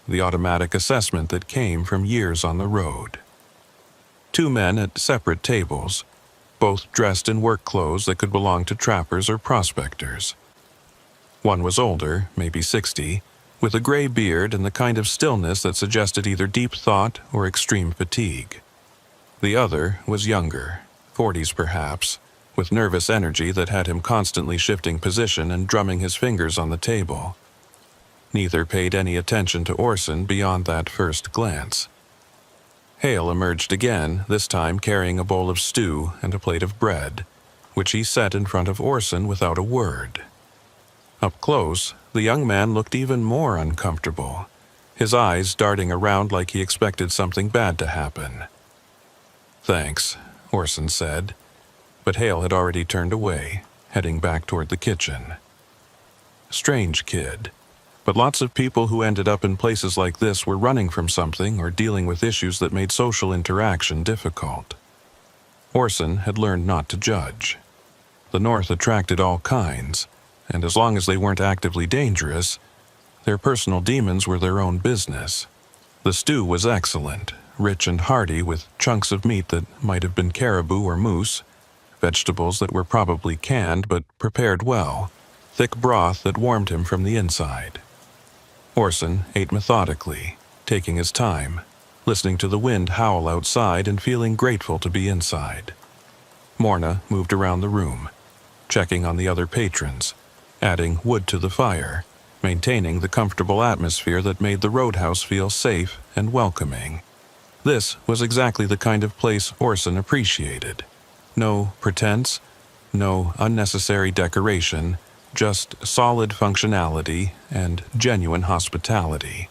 S1: the automatic assessment that came from years on the road. 2 men at separate tables, both dressed in work clothes that could belong to trappers or prospectors. One was older, maybe 60, with a gray beard and the kind of stillness that suggested either deep thought or extreme fatigue. The other was younger, 40s perhaps, with nervous energy that had him constantly shifting position and drumming his fingers on the table. Neither paid any attention to Orson beyond that first glance. Hale emerged again, this time carrying a bowl of stew and a plate of bread, which he set in front of Orson without a word. Up close, the young man looked even more uncomfortable, his eyes darting around like he expected something bad to happen. "Thanks," Orson said, but Hale had already turned away, heading back toward the kitchen. Strange kid, but lots of people who ended up in places like this were running from something or dealing with issues that made social interaction difficult. Orson had learned not to judge. The North attracted all kinds, and as long as they weren't actively dangerous, their personal demons were their own business. The stew was excellent, rich and hearty with chunks of meat that might have been caribou or moose, vegetables that were probably canned but prepared well, thick broth that warmed him from the inside. Orson ate methodically, taking his time, listening to the wind howl outside and feeling grateful to be inside. Morna moved around the room, checking on the other patrons, adding wood to the fire, maintaining the comfortable atmosphere that made the roadhouse feel safe and welcoming. This was exactly the kind of place Orson appreciated. No pretense, no unnecessary decoration, just solid functionality and genuine hospitality.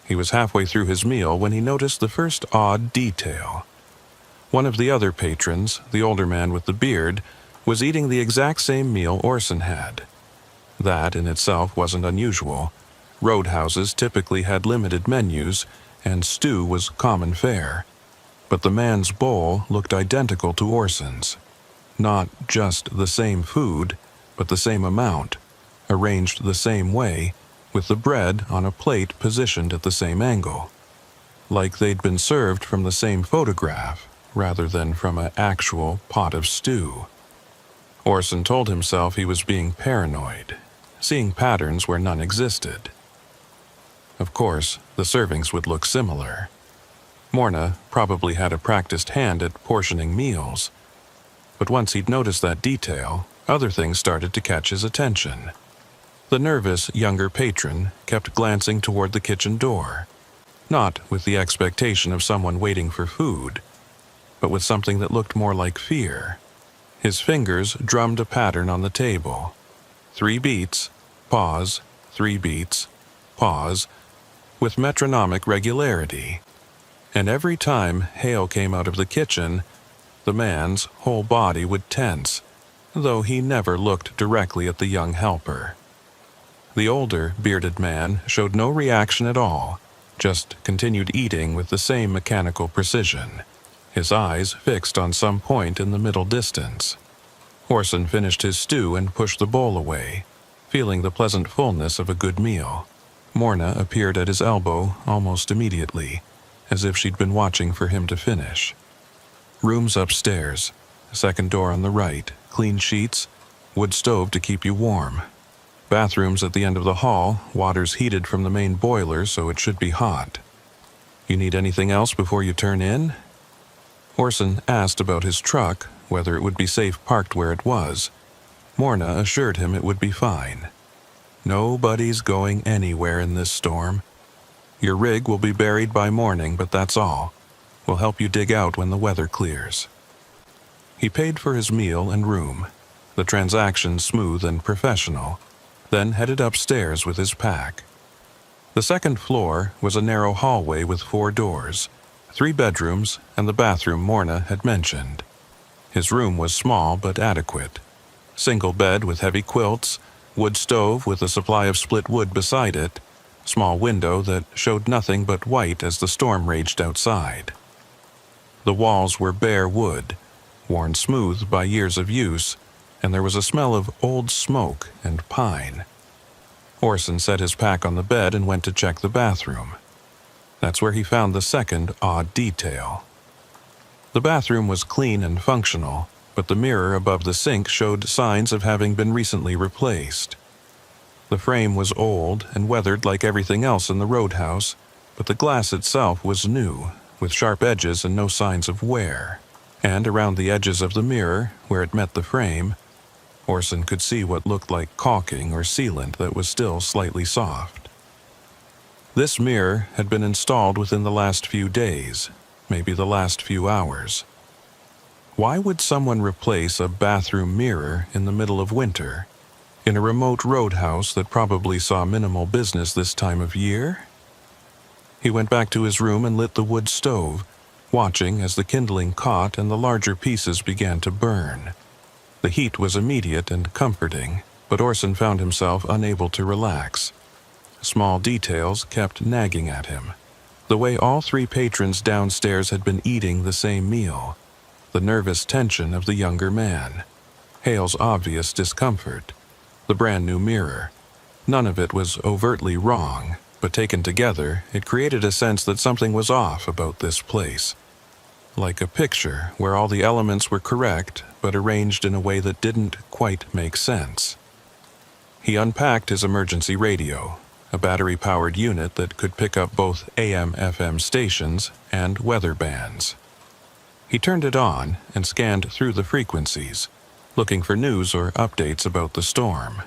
S1: He was halfway through his meal when he noticed the first odd detail. One of the other patrons, the older man with the beard, was eating the exact same meal Orson had. That in itself wasn't unusual. Roadhouses typically had limited menus, and stew was common fare. But the man's bowl looked identical to Orson's. Not just the same food, but the same amount, arranged the same way, with the bread on a plate positioned at the same angle. Like they'd been served from the same photograph, rather than from an actual pot of stew. Orson told himself he was being paranoid, seeing patterns where none existed. Of course, the servings would look similar. Morna probably had a practiced hand at portioning meals, but once he'd noticed that detail, other things started to catch his attention. The nervous younger patron kept glancing toward the kitchen door, not with the expectation of someone waiting for food, but with something that looked more like fear. His fingers drummed a pattern on the table. 3 beats, pause, 3 beats, pause, with metronomic regularity. And every time Hale came out of the kitchen, the man's whole body would tense, though he never looked directly at the young helper. The older, bearded man showed no reaction at all, just continued eating with the same mechanical precision, his eyes fixed on some point in the middle distance. Orson finished his stew and pushed the bowl away, feeling the pleasant fullness of a good meal. Morna appeared at his elbow almost immediately, as if she'd been watching for him to finish. Rooms upstairs, second door on the right, clean sheets, wood stove to keep you warm. Bathrooms at the end of the hall, water's heated from the main boiler so it should be hot. You need anything else before you turn in? Orson asked about his truck, whether it would be safe parked where it was. Morna assured him it would be fine. Nobody's going anywhere in this storm. Your rig will be buried by morning, but that's all. We'll help you dig out when the weather clears. He paid for his meal and room, the transaction smooth and professional, then headed upstairs with his pack. The second floor was a narrow hallway with 4 doors, 3 bedrooms, and the bathroom Morna had mentioned. His room was small but adequate. Single bed with heavy quilts, wood stove with a supply of split wood beside it, small window that showed nothing but white as the storm raged outside. The walls were bare wood, worn smooth by years of use, and there was a smell of old smoke and pine. Orson set his pack on the bed and went to check the bathroom. That's where he found the second odd detail. The bathroom was clean and functional, but the mirror above the sink showed signs of having been recently replaced. The frame was old and weathered like everything else in the roadhouse, but the glass itself was new, with sharp edges and no signs of wear. And around the edges of the mirror, where it met the frame, Orson could see what looked like caulking or sealant that was still slightly soft. This mirror had been installed within the last few days, maybe the last few hours. Why would someone replace a bathroom mirror in the middle of winter, in a remote roadhouse that probably saw minimal business this time of year? He went back to his room and lit the wood stove, watching as the kindling caught and the larger pieces began to burn. The heat was immediate and comforting, but Orson found himself unable to relax. Small details kept nagging at him. The way all 3 patrons downstairs had been eating the same meal, the nervous tension of the younger man, Hale's obvious discomfort, the brand new mirror. None of it was overtly wrong, but taken together, it created a sense that something was off about this place. Like a picture where all the elements were correct, but arranged in a way that didn't quite make sense. He unpacked his emergency radio, a battery-powered unit that could pick up both AM/FM stations and weather bands. He turned it on and scanned through the frequencies, looking for news or updates about the storm.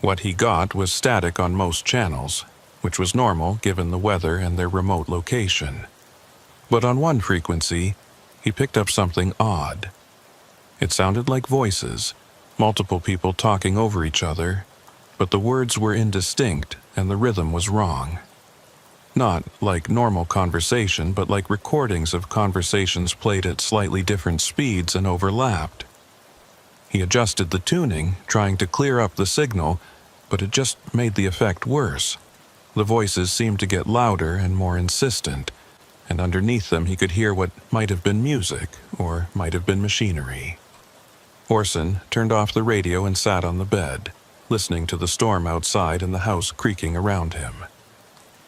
S1: What he got was static on most channels, which was normal given the weather and their remote location. But on one frequency, he picked up something odd. It sounded like voices, multiple people talking over each other, but the words were indistinct and the rhythm was wrong. Not like normal conversation, but like recordings of conversations played at slightly different speeds and overlapped. He adjusted the tuning, trying to clear up the signal, but it just made the effect worse. The voices seemed to get louder and more insistent, and underneath them he could hear what might have been music or might have been machinery. Orson turned off the radio and sat on the bed, listening to the storm outside and the house creaking around him.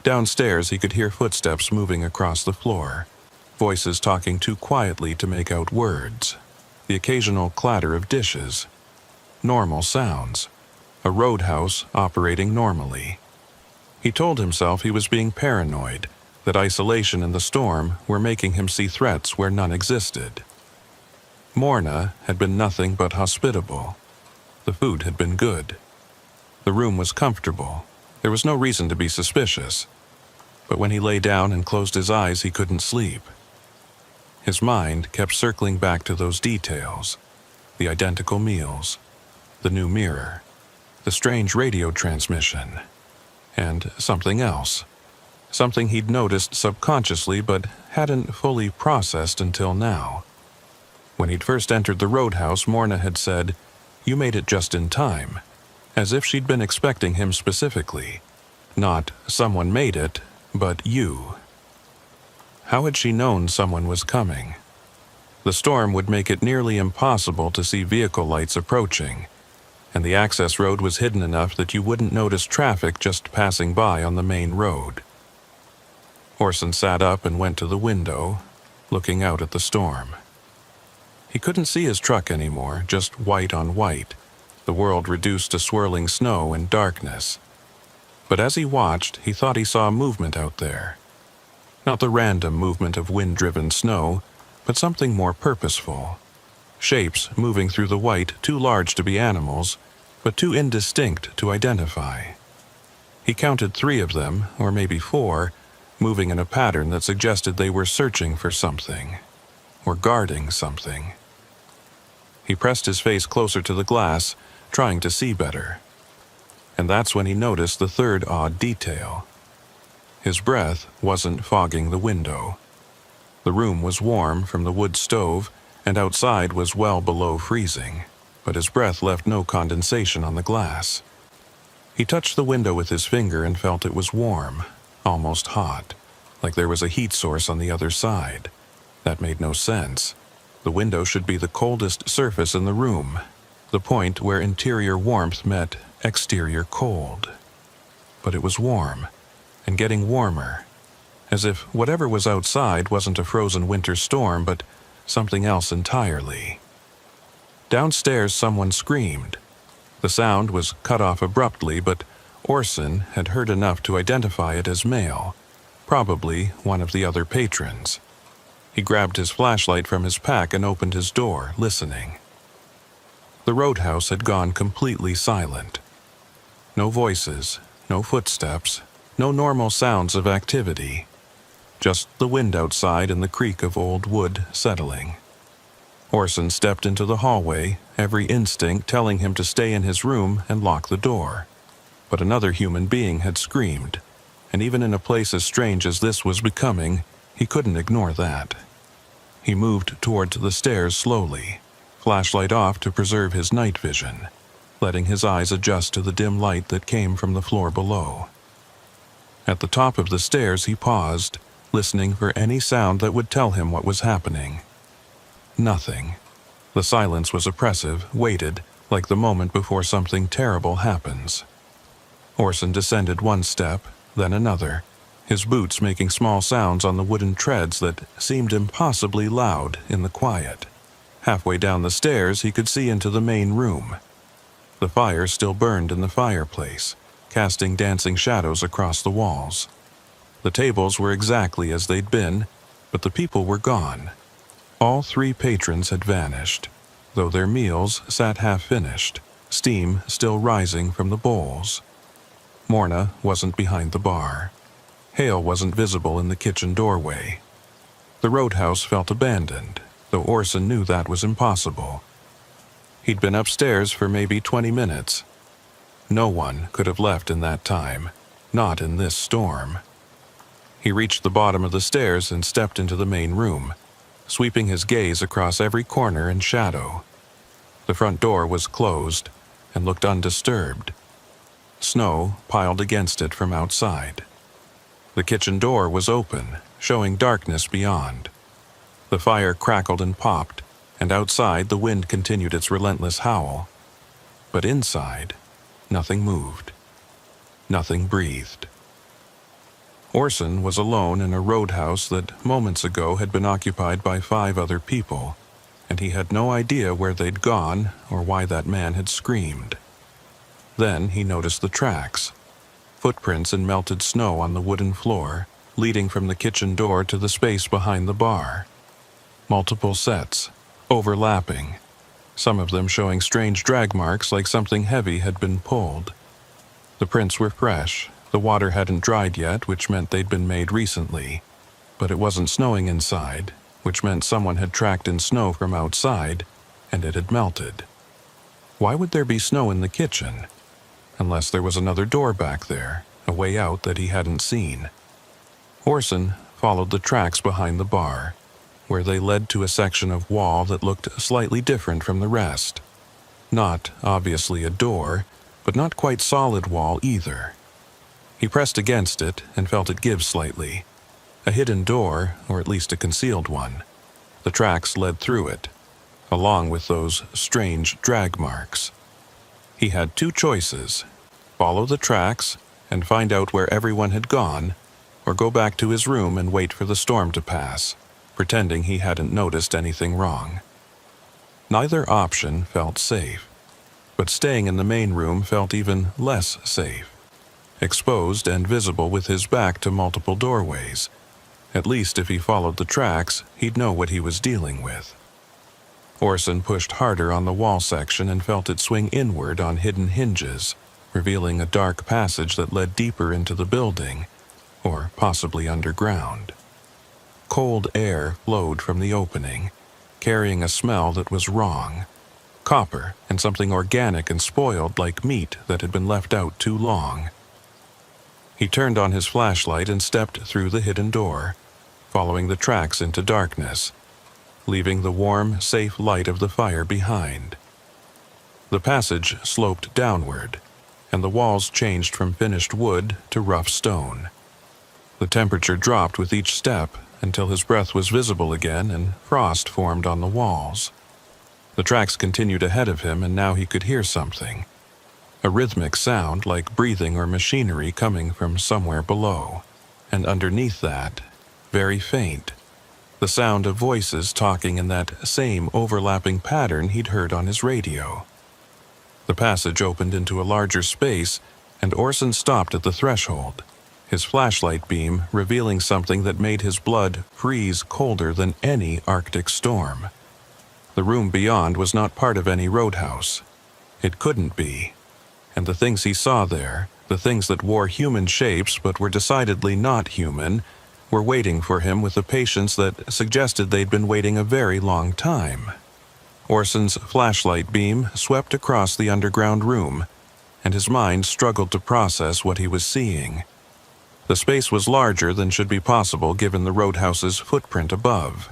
S1: Downstairs he could hear footsteps moving across the floor. voices talking too quietly to make out words, the occasional clatter of dishes, normal sounds, a roadhouse operating normally. He told himself he was being paranoid, that isolation and the storm were making him see threats where none existed. Morna had been nothing but hospitable. The food had been good. The room was comfortable. There was no reason to be suspicious. But when he lay down and closed his eyes, he couldn't sleep. His mind kept circling back to those details, the identical meals, the new mirror, the strange radio transmission, and something else. Something he'd noticed subconsciously but hadn't fully processed until now. When he'd first entered the roadhouse, Morna had said, "You made it just in time," as if she'd been expecting him specifically. Not someone made it, but you. How had she known someone was coming? The storm would make it nearly impossible to see vehicle lights approaching, and the access road was hidden enough that you wouldn't notice traffic just passing by on the main road. Orson sat up and went to the window, looking out at the storm. He couldn't see his truck anymore, just white on white, the world reduced to swirling snow and darkness. But as he watched, he thought he saw movement out there. Not the random movement of wind-driven snow, but something more purposeful. Shapes moving through the white, too large to be animals, but too indistinct to identify. He counted 3 of them, or maybe 4, moving in a pattern that suggested they were searching for something, or guarding something. He pressed his face closer to the glass, trying to see better. And that's when he noticed the 3rd odd detail. His breath wasn't fogging the window. The room was warm from the wood stove, and outside was well below freezing, but his breath left no condensation on the glass. He touched the window with his finger and felt it was warm, almost hot, like there was a heat source on the other side. That made no sense. The window should be the coldest surface in the room, the point where interior warmth met exterior cold. But it was warm, and getting warmer, as if whatever was outside wasn't a frozen winter storm, but something else entirely. Downstairs someone screamed. The sound was cut off abruptly, but Orson had heard enough to identify it as male, probably one of the other patrons. He grabbed his flashlight from his pack and opened his door, listening. The roadhouse had gone completely silent. No voices, no footsteps, no normal sounds of activity. Just the wind outside and the creak of old wood settling. Orson stepped into the hallway, every instinct telling him to stay in his room and lock the door. But another human being had screamed, and even in a place as strange as this was becoming, he couldn't ignore that. He moved towards the stairs slowly, flashlight off to preserve his night vision, letting his eyes adjust to the dim light that came from the floor below. At the top of the stairs he paused, listening for any sound that would tell him what was happening. Nothing. The silence was oppressive, weighted, like the moment before something terrible happens. Orson descended one step, then another, his boots making small sounds on the wooden treads that seemed impossibly loud in the quiet. Halfway down the stairs he could see into the main room. The fire still burned in the fireplace, casting dancing shadows across the walls. The tables were exactly as they'd been, but the people were gone. All 3 patrons had vanished, though their meals sat half-finished, steam still rising from the bowls. Morna wasn't behind the bar. Hale wasn't visible in the kitchen doorway. The roadhouse felt abandoned, though Orson knew that was impossible. He'd been upstairs for maybe 20 minutes. No one could have left in that time, not in this storm. He reached the bottom of the stairs and stepped into the main room, sweeping his gaze across every corner and shadow. The front door was closed and looked undisturbed. Snow piled against it from outside. The kitchen door was open, showing darkness beyond. The fire crackled and popped, and outside the wind continued its relentless howl. But inside, nothing moved. Nothing breathed. Orson was alone in a roadhouse that moments ago had been occupied by 5 other people, and he had no idea where they'd gone or why that man had screamed. Then he noticed the tracks, footprints in melted snow on the wooden floor, leading from the kitchen door to the space behind the bar. Multiple sets, overlapping, some of them showing strange drag marks like something heavy had been pulled. The prints were fresh. The water hadn't dried yet, which meant they'd been made recently. But it wasn't snowing inside, which meant someone had tracked in snow from outside, and it had melted. Why would there be snow in the kitchen? Unless there was another door back there, a way out that he hadn't seen. Orson followed the tracks behind the bar, where they led to a section of wall that looked slightly different from the rest. Not, obviously, a door, but not quite solid wall either. He pressed against it and felt it give slightly. A hidden door, or at least a concealed one. The tracks led through it, along with those strange drag marks. He had 2 choices: follow the tracks and find out where everyone had gone, or go back to his room and wait for the storm to pass, pretending he hadn't noticed anything wrong. Neither option felt safe, but staying in the main room felt even less safe. Exposed and visible with his back to multiple doorways. At least if he followed the tracks, he'd know what he was dealing with. Orson pushed harder on the wall section and felt it swing inward on hidden hinges, revealing a dark passage that led deeper into the building, or possibly underground. Cold air flowed from the opening, carrying a smell that was wrong. Copper and something organic and spoiled like meat that had been left out too long. He turned on his flashlight and stepped through the hidden door, following the tracks into darkness, leaving the warm, safe light of the fire behind. The passage sloped downward, and the walls changed from finished wood to rough stone. The temperature dropped with each step until his breath was visible again and frost formed on the walls. The tracks continued ahead of him, and now he could hear something. A rhythmic sound like breathing or machinery coming from somewhere below, and underneath that, very faint, the sound of voices talking in that same overlapping pattern he'd heard on his radio. The passage opened into a larger space, and Orson stopped at the threshold, his flashlight beam revealing something that made his blood freeze colder than any Arctic storm. The room beyond was not part of any roadhouse. It couldn't be. And the things he saw there, the things that wore human shapes but were decidedly not human, were waiting for him with a patience that suggested they'd been waiting a very long time. Orson's flashlight beam swept across the underground room, and his mind struggled to process what he was seeing. The space was larger than should be possible given the roadhouse's footprint above.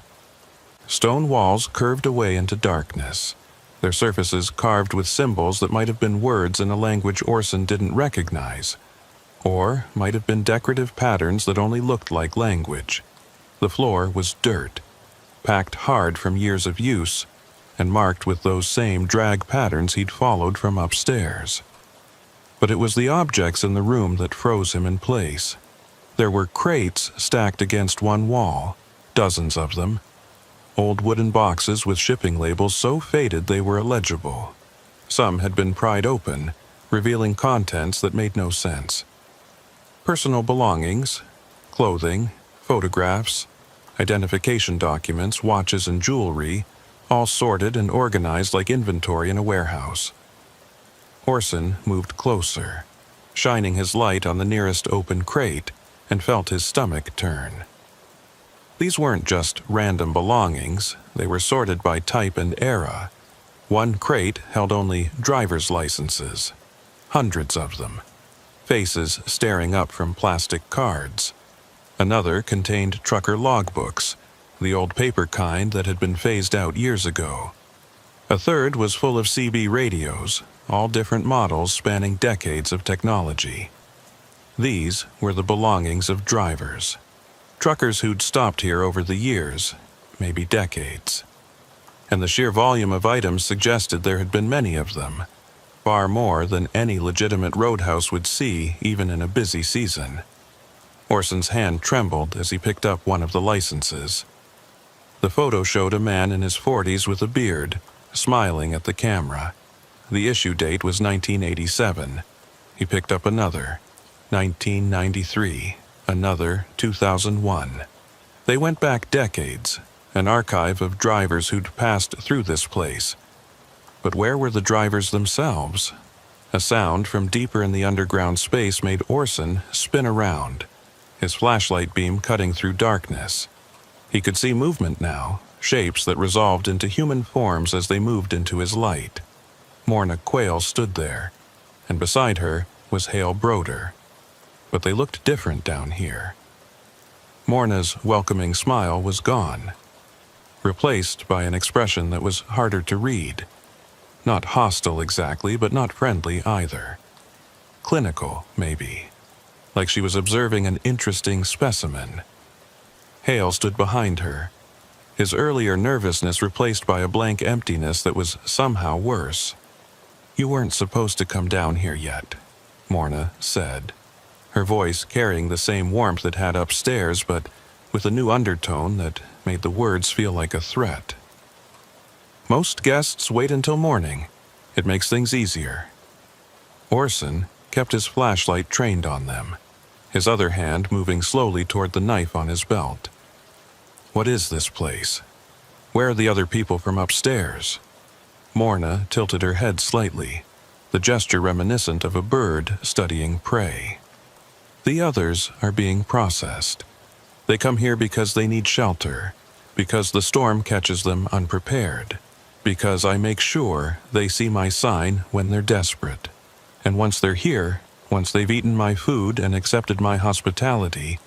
S1: Stone walls curved away into darkness, their surfaces carved with symbols that might have been words in a language Orson didn't recognize, or might have been decorative patterns that only looked like language. The floor was dirt, packed hard from years of use, and marked with those same drag patterns he'd followed from upstairs. But it was the objects in the room that froze him in place. There were crates stacked against one wall, dozens of them. Old wooden boxes with shipping labels so faded they were illegible. Some had been pried open, revealing contents that made no sense. Personal belongings, clothing, photographs, identification documents, watches, and jewelry, all sorted and organized like inventory in a warehouse. Orson moved closer, shining his light on the nearest open crate, and felt his stomach turn. These weren't just random belongings, they were sorted by type and era. One crate held only driver's licenses, hundreds of them, faces staring up from plastic cards. Another contained trucker logbooks, the old paper kind that had been phased out years ago. A third was full of CB radios, all different models spanning decades of technology. These were the belongings of drivers. Truckers who'd stopped here over the years, maybe decades. And the sheer volume of items suggested there had been many of them, far more than any legitimate roadhouse would see even in a busy season. Orson's hand trembled as he picked up one of the licenses. The photo showed a man in his 40s with a beard, smiling at the camera. The issue date was 1987. He picked up another, 1993, another 2001. They went back decades, an archive of drivers who'd passed through this place. But where were the drivers themselves? A sound from deeper in the underground space made Orson spin around, his flashlight beam cutting through darkness. He could see movement now, shapes that resolved into human forms as they moved into his light. Morna Quayle stood there, and beside her was Hale Broder. But they looked different down here. Morna's welcoming smile was gone, replaced by an expression that was harder to read. Not hostile exactly, but not friendly either. Clinical, maybe, like she was observing an interesting specimen. Hale stood behind her, his earlier nervousness replaced by a blank emptiness that was somehow worse. "You weren't supposed to come down here yet," Morna said, her voice carrying the same warmth it had upstairs, but with a new undertone that made the words feel like a threat. "Most guests wait until morning. It makes things easier." Orson kept his flashlight trained on them, his other hand moving slowly toward the knife on his belt. "What is this place? Where are the other people from upstairs?" Morna tilted her head slightly, the gesture reminiscent of a bird studying prey. "The others are being processed. They come here because they need shelter, because the storm catches them unprepared, because I make sure they see my sign when they're desperate. And once they're here, once they've eaten my food and accepted my hospitality,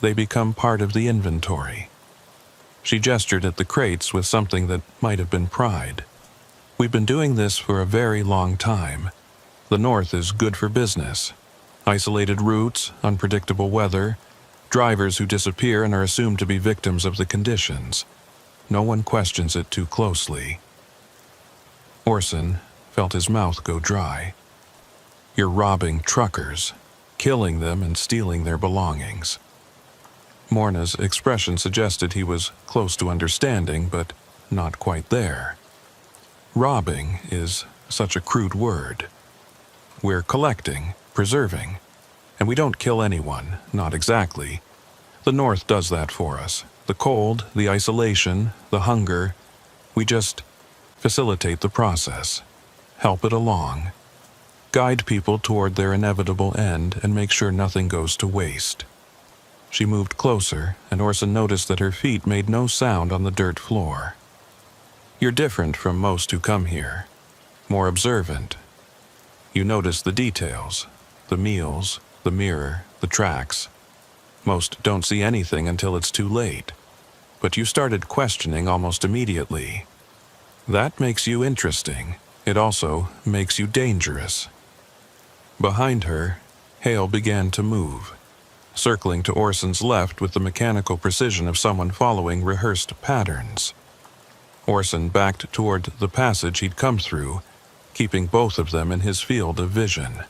S1: they become part of the inventory." She gestured at the crates with something that might have been pride. "We've been doing this for a very long time. The North is good for business. Isolated routes, unpredictable weather, drivers who disappear and are assumed to be victims of the conditions. No one questions it too closely." Orson felt his mouth go dry. "You're robbing truckers, killing them and stealing their belongings." Morna's expression suggested he was close to understanding, but not quite there. Robbing is such a crude word. We're collecting, preserving, and we don't kill anyone, not exactly. The North does that for us. The cold, the isolation, the hunger. We just facilitate the process, help it along, guide people toward their inevitable end, and make sure nothing goes to waste. She moved closer, and Orson noticed that her feet made no sound on the dirt floor. "You're different from most who come here. More observant. You notice the details, the meals, the mirror, the tracks. Most don't see anything until it's too late. But you started questioning almost immediately. That makes you interesting. It also makes you dangerous." Behind her, Hale began to move, circling to Orson's left with the mechanical precision of someone following rehearsed patterns. Orson backed toward the passage he'd come through, keeping both of them in his field of vision.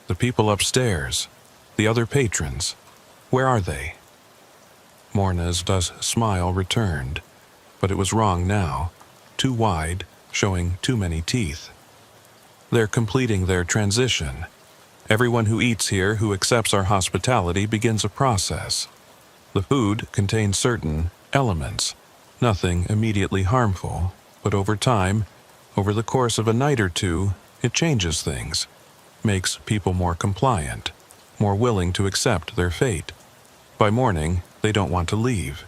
S1: "The people upstairs, the other patrons, where are they?" Morna's smile returned, but it was wrong now, too wide, showing too many teeth. "They're completing their transition. Everyone who eats here who accepts our hospitality begins a process. The food contains certain elements, nothing immediately harmful, but over time, over the course of a night or two, it changes things, makes people more compliant, more willing to accept their fate. By morning, they don't want to leave.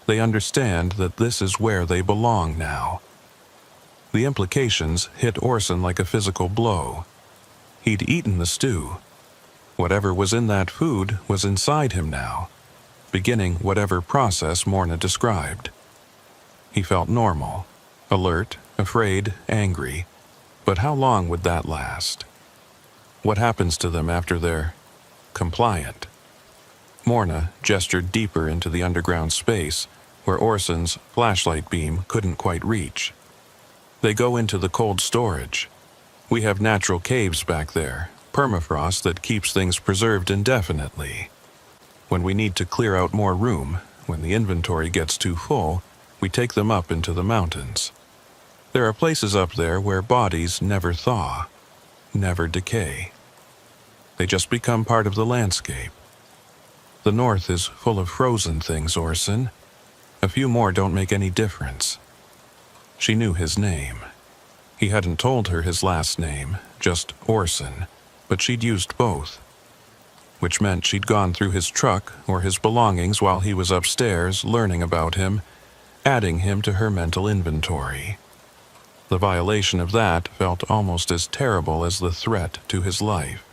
S1: They understand that this is where they belong now." The implications hit Orson like a physical blow. He'd eaten the stew. Whatever was in that food was inside him now, beginning whatever process Morna described. He felt normal, alert, afraid, angry. But how long would that last? What happens to them after they're compliant? Morna gestured deeper into the underground space where Orson's flashlight beam couldn't quite reach. "They go into the cold storage. We have natural caves back there, permafrost that keeps things preserved indefinitely." When we need to clear out more room, when the inventory gets too full, we take them up into the mountains. There are places up there where bodies never thaw, never decay. They just become part of the landscape. The north is full of frozen things, Orson. A few more don't make any difference. She knew his name. He hadn't told her his last name, just Orson, but she'd used both, which meant she'd gone through his truck or his belongings while he was upstairs learning about him, adding him to her mental inventory. The violation of that felt almost as terrible as the threat to his life.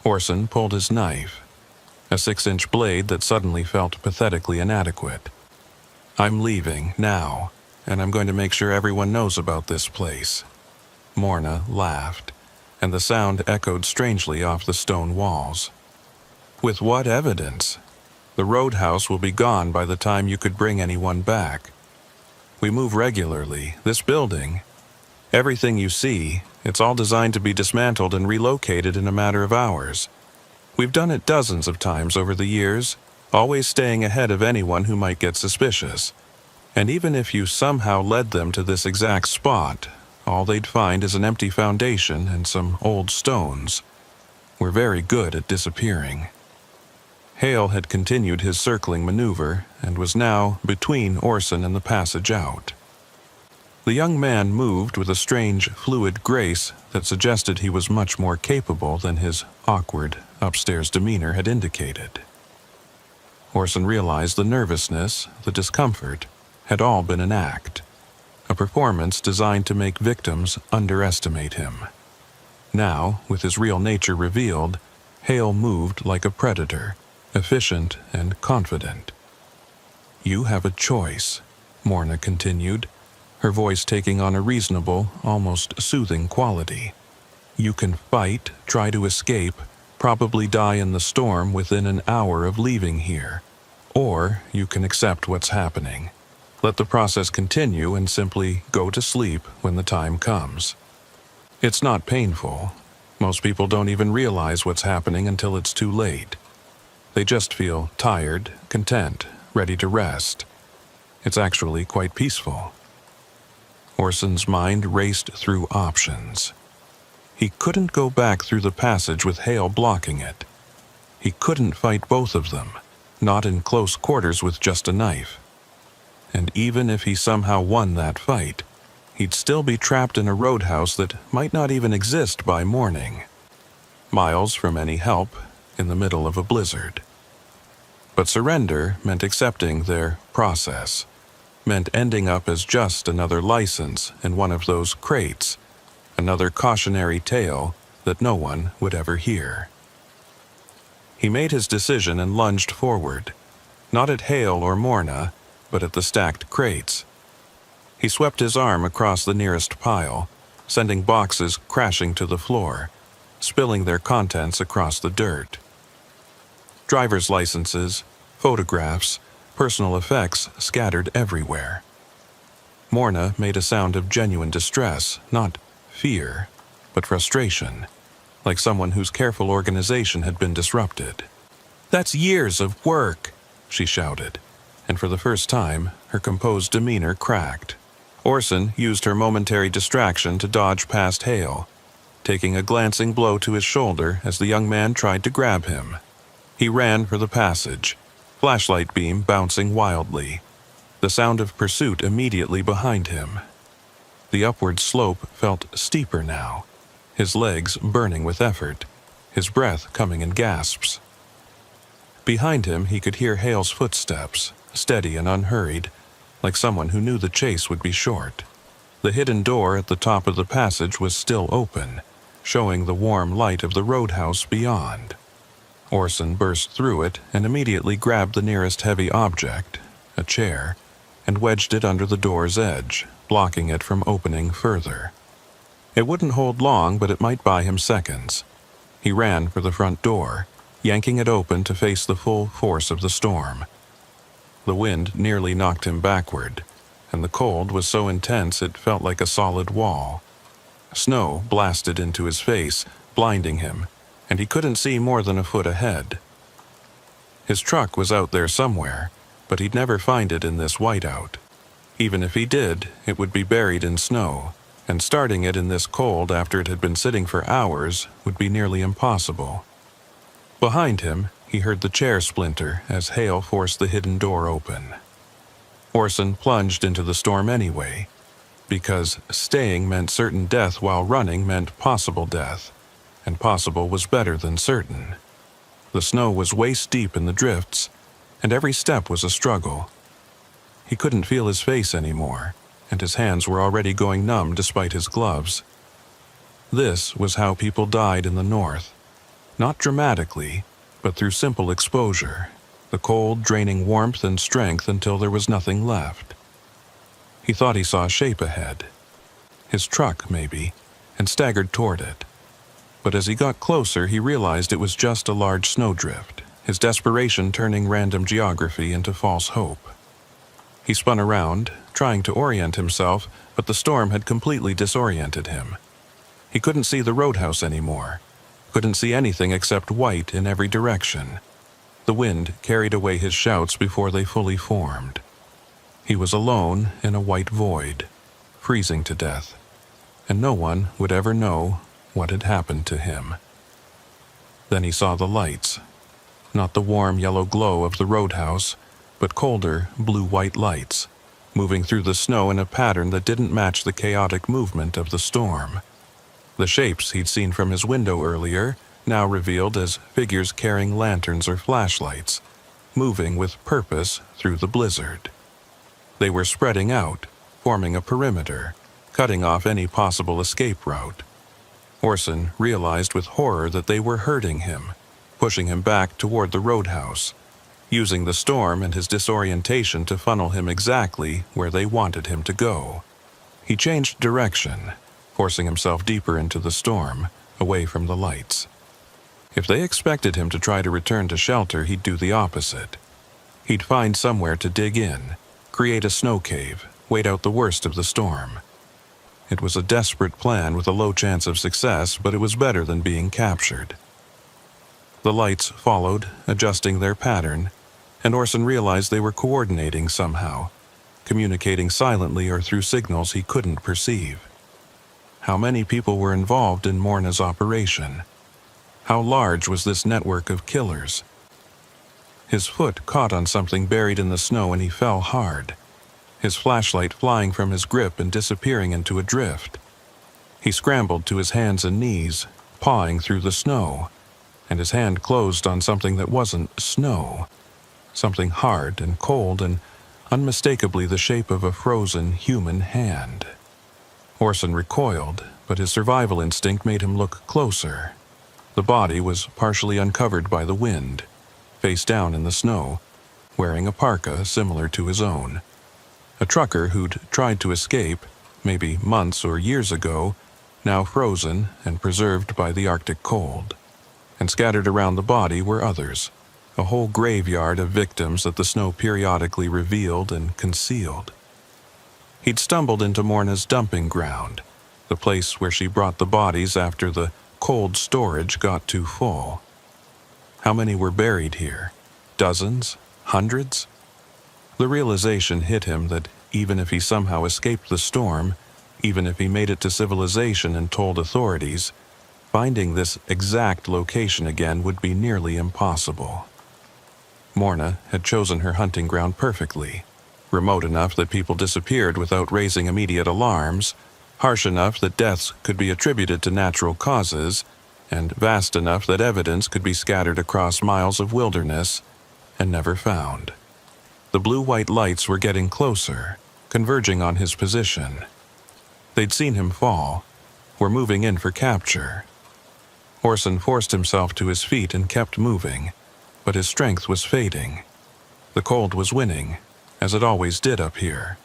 S1: Orson pulled his knife, a 6-inch blade that suddenly felt pathetically inadequate. I'm leaving, now, and I'm going to make sure everyone knows about this place. Morna laughed, and the sound echoed strangely off the stone walls. With what evidence? The roadhouse will be gone by the time you could bring anyone back. We move regularly, this building. Everything you see, it's all designed to be dismantled and relocated in a matter of hours. We've done it dozens of times over the years, always staying ahead of anyone who might get suspicious. And even if you somehow led them to this exact spot, all they'd find is an empty foundation and some old stones. We're very good at disappearing. Hale had continued his circling maneuver and was now between Orson and the passage out. The young man moved with a strange, fluid grace that suggested he was much more capable than his awkward, upstairs demeanor had indicated. Orson realized the nervousness, the discomfort, had all been an act, a performance designed to make victims underestimate him. Now, with his real nature revealed, Hale moved like a predator, efficient and confident. You have a choice, Morna continued, her voice taking on a reasonable, almost soothing quality. You can fight, try to escape, probably die in the storm within an hour of leaving here. Or you can accept what's happening. Let the process continue and simply go to sleep when the time comes. It's not painful. Most people don't even realize what's happening until it's too late. They just feel tired, content, ready to rest. It's actually quite peaceful. Orson's mind raced through options. He couldn't go back through the passage with Hale blocking it. He couldn't fight both of them, not in close quarters with just a knife. And even if he somehow won that fight, he'd still be trapped in a roadhouse that might not even exist by morning. Miles from any help, in the middle of a blizzard. But surrender meant accepting their process, meant ending up as just another license in one of those crates, another cautionary tale that no one would ever hear. He made his decision and lunged forward, not at Hale or Morna, but at the stacked crates. He swept his arm across the nearest pile, sending boxes crashing to the floor, spilling their contents across the dirt. Driver's licenses, photographs, personal effects scattered everywhere. Morna made a sound of genuine distress, not fear, but frustration, like someone whose careful organization had been disrupted. "That's years of work," she shouted, and for the first time, her composed demeanor cracked. Orson used her momentary distraction to dodge past Hale, taking a glancing blow to his shoulder as the young man tried to grab him. He ran for the passage, flashlight beam bouncing wildly, the sound of pursuit immediately behind him. The upward slope felt steeper now, his legs burning with effort, his breath coming in gasps. Behind him he could hear Hale's footsteps, steady and unhurried, like someone who knew the chase would be short. The hidden door at the top of the passage was still open, showing the warm light of the roadhouse beyond. Orson burst through it and immediately grabbed the nearest heavy object, a chair, and wedged it under the door's edge, blocking it from opening further. It wouldn't hold long, but it might buy him seconds. He ran for the front door, yanking it open to face the full force of the storm. The wind nearly knocked him backward, and the cold was so intense it felt like a solid wall. Snow blasted into his face, blinding him, and he couldn't see more than a foot ahead. His truck was out there somewhere, but he'd never find it in this whiteout. Even if he did, it would be buried in snow, and starting it in this cold after it had been sitting for hours would be nearly impossible. Behind him, he heard the chair splinter as hail forced the hidden door open. Orson plunged into the storm anyway, because staying meant certain death while running meant possible death, and possible was better than certain. The snow was waist-deep in the drifts, and every step was a struggle. He couldn't feel his face anymore, and his hands were already going numb despite his gloves. This was how people died in the north. Not dramatically, but through simple exposure, the cold draining warmth and strength until there was nothing left. He thought he saw a shape ahead. His truck, maybe, and staggered toward it. But as he got closer, he realized it was just a large snowdrift, his desperation turning random geography into false hope. He spun around, trying to orient himself, but the storm had completely disoriented him. He couldn't see the roadhouse anymore, couldn't see anything except white in every direction. The wind carried away his shouts before they fully formed. He was alone in a white void, freezing to death, and no one would ever know what had happened to him. Then he saw the lights, not the warm yellow glow of the roadhouse, but colder blue-white lights, moving through the snow in a pattern that didn't match the chaotic movement of the storm. The shapes he'd seen from his window earlier, now revealed as figures carrying lanterns or flashlights, moving with purpose through the blizzard. They were spreading out, forming a perimeter, cutting off any possible escape route. Orson realized with horror that they were hurting him, pushing him back toward the roadhouse, using the storm and his disorientation to funnel him exactly where they wanted him to go. He changed direction, forcing himself deeper into the storm, away from the lights. If they expected him to try to return to shelter, he'd do the opposite. He'd find somewhere to dig in, create a snow cave, wait out the worst of the storm. It was a desperate plan with a low chance of success, but it was better than being captured. The lights followed, adjusting their pattern, and Orson realized they were coordinating somehow, communicating silently or through signals he couldn't perceive. How many people were involved in Morna's operation? How large was this network of killers? His foot caught on something buried in the snow and he fell hard, his flashlight flying from his grip and disappearing into a drift. He scrambled to his hands and knees, pawing through the snow, and his hand closed on something that wasn't snow, something hard and cold and unmistakably the shape of a frozen human hand. Orson recoiled, but his survival instinct made him look closer. The body was partially uncovered by the wind, face down in the snow, wearing a parka similar to his own. A trucker who'd tried to escape, maybe months or years ago, now frozen and preserved by the Arctic cold. And scattered around the body were others, a whole graveyard of victims that the snow periodically revealed and concealed. He'd stumbled into Morna's dumping ground, the place where she brought the bodies after the cold storage got too full. How many were buried here? Dozens? Hundreds? The realization hit him that even if he somehow escaped the storm, even if he made it to civilization and told authorities, finding this exact location again would be nearly impossible. Morna had chosen her hunting ground perfectly, remote enough that people disappeared without raising immediate alarms, harsh enough that deaths could be attributed to natural causes, and vast enough that evidence could be scattered across miles of wilderness and never found. The blue-white lights were getting closer, converging on his position. They'd seen him fall, were moving in for capture. Orson forced himself to his feet and kept moving, but his strength was fading. The cold was winning, as it always did up here.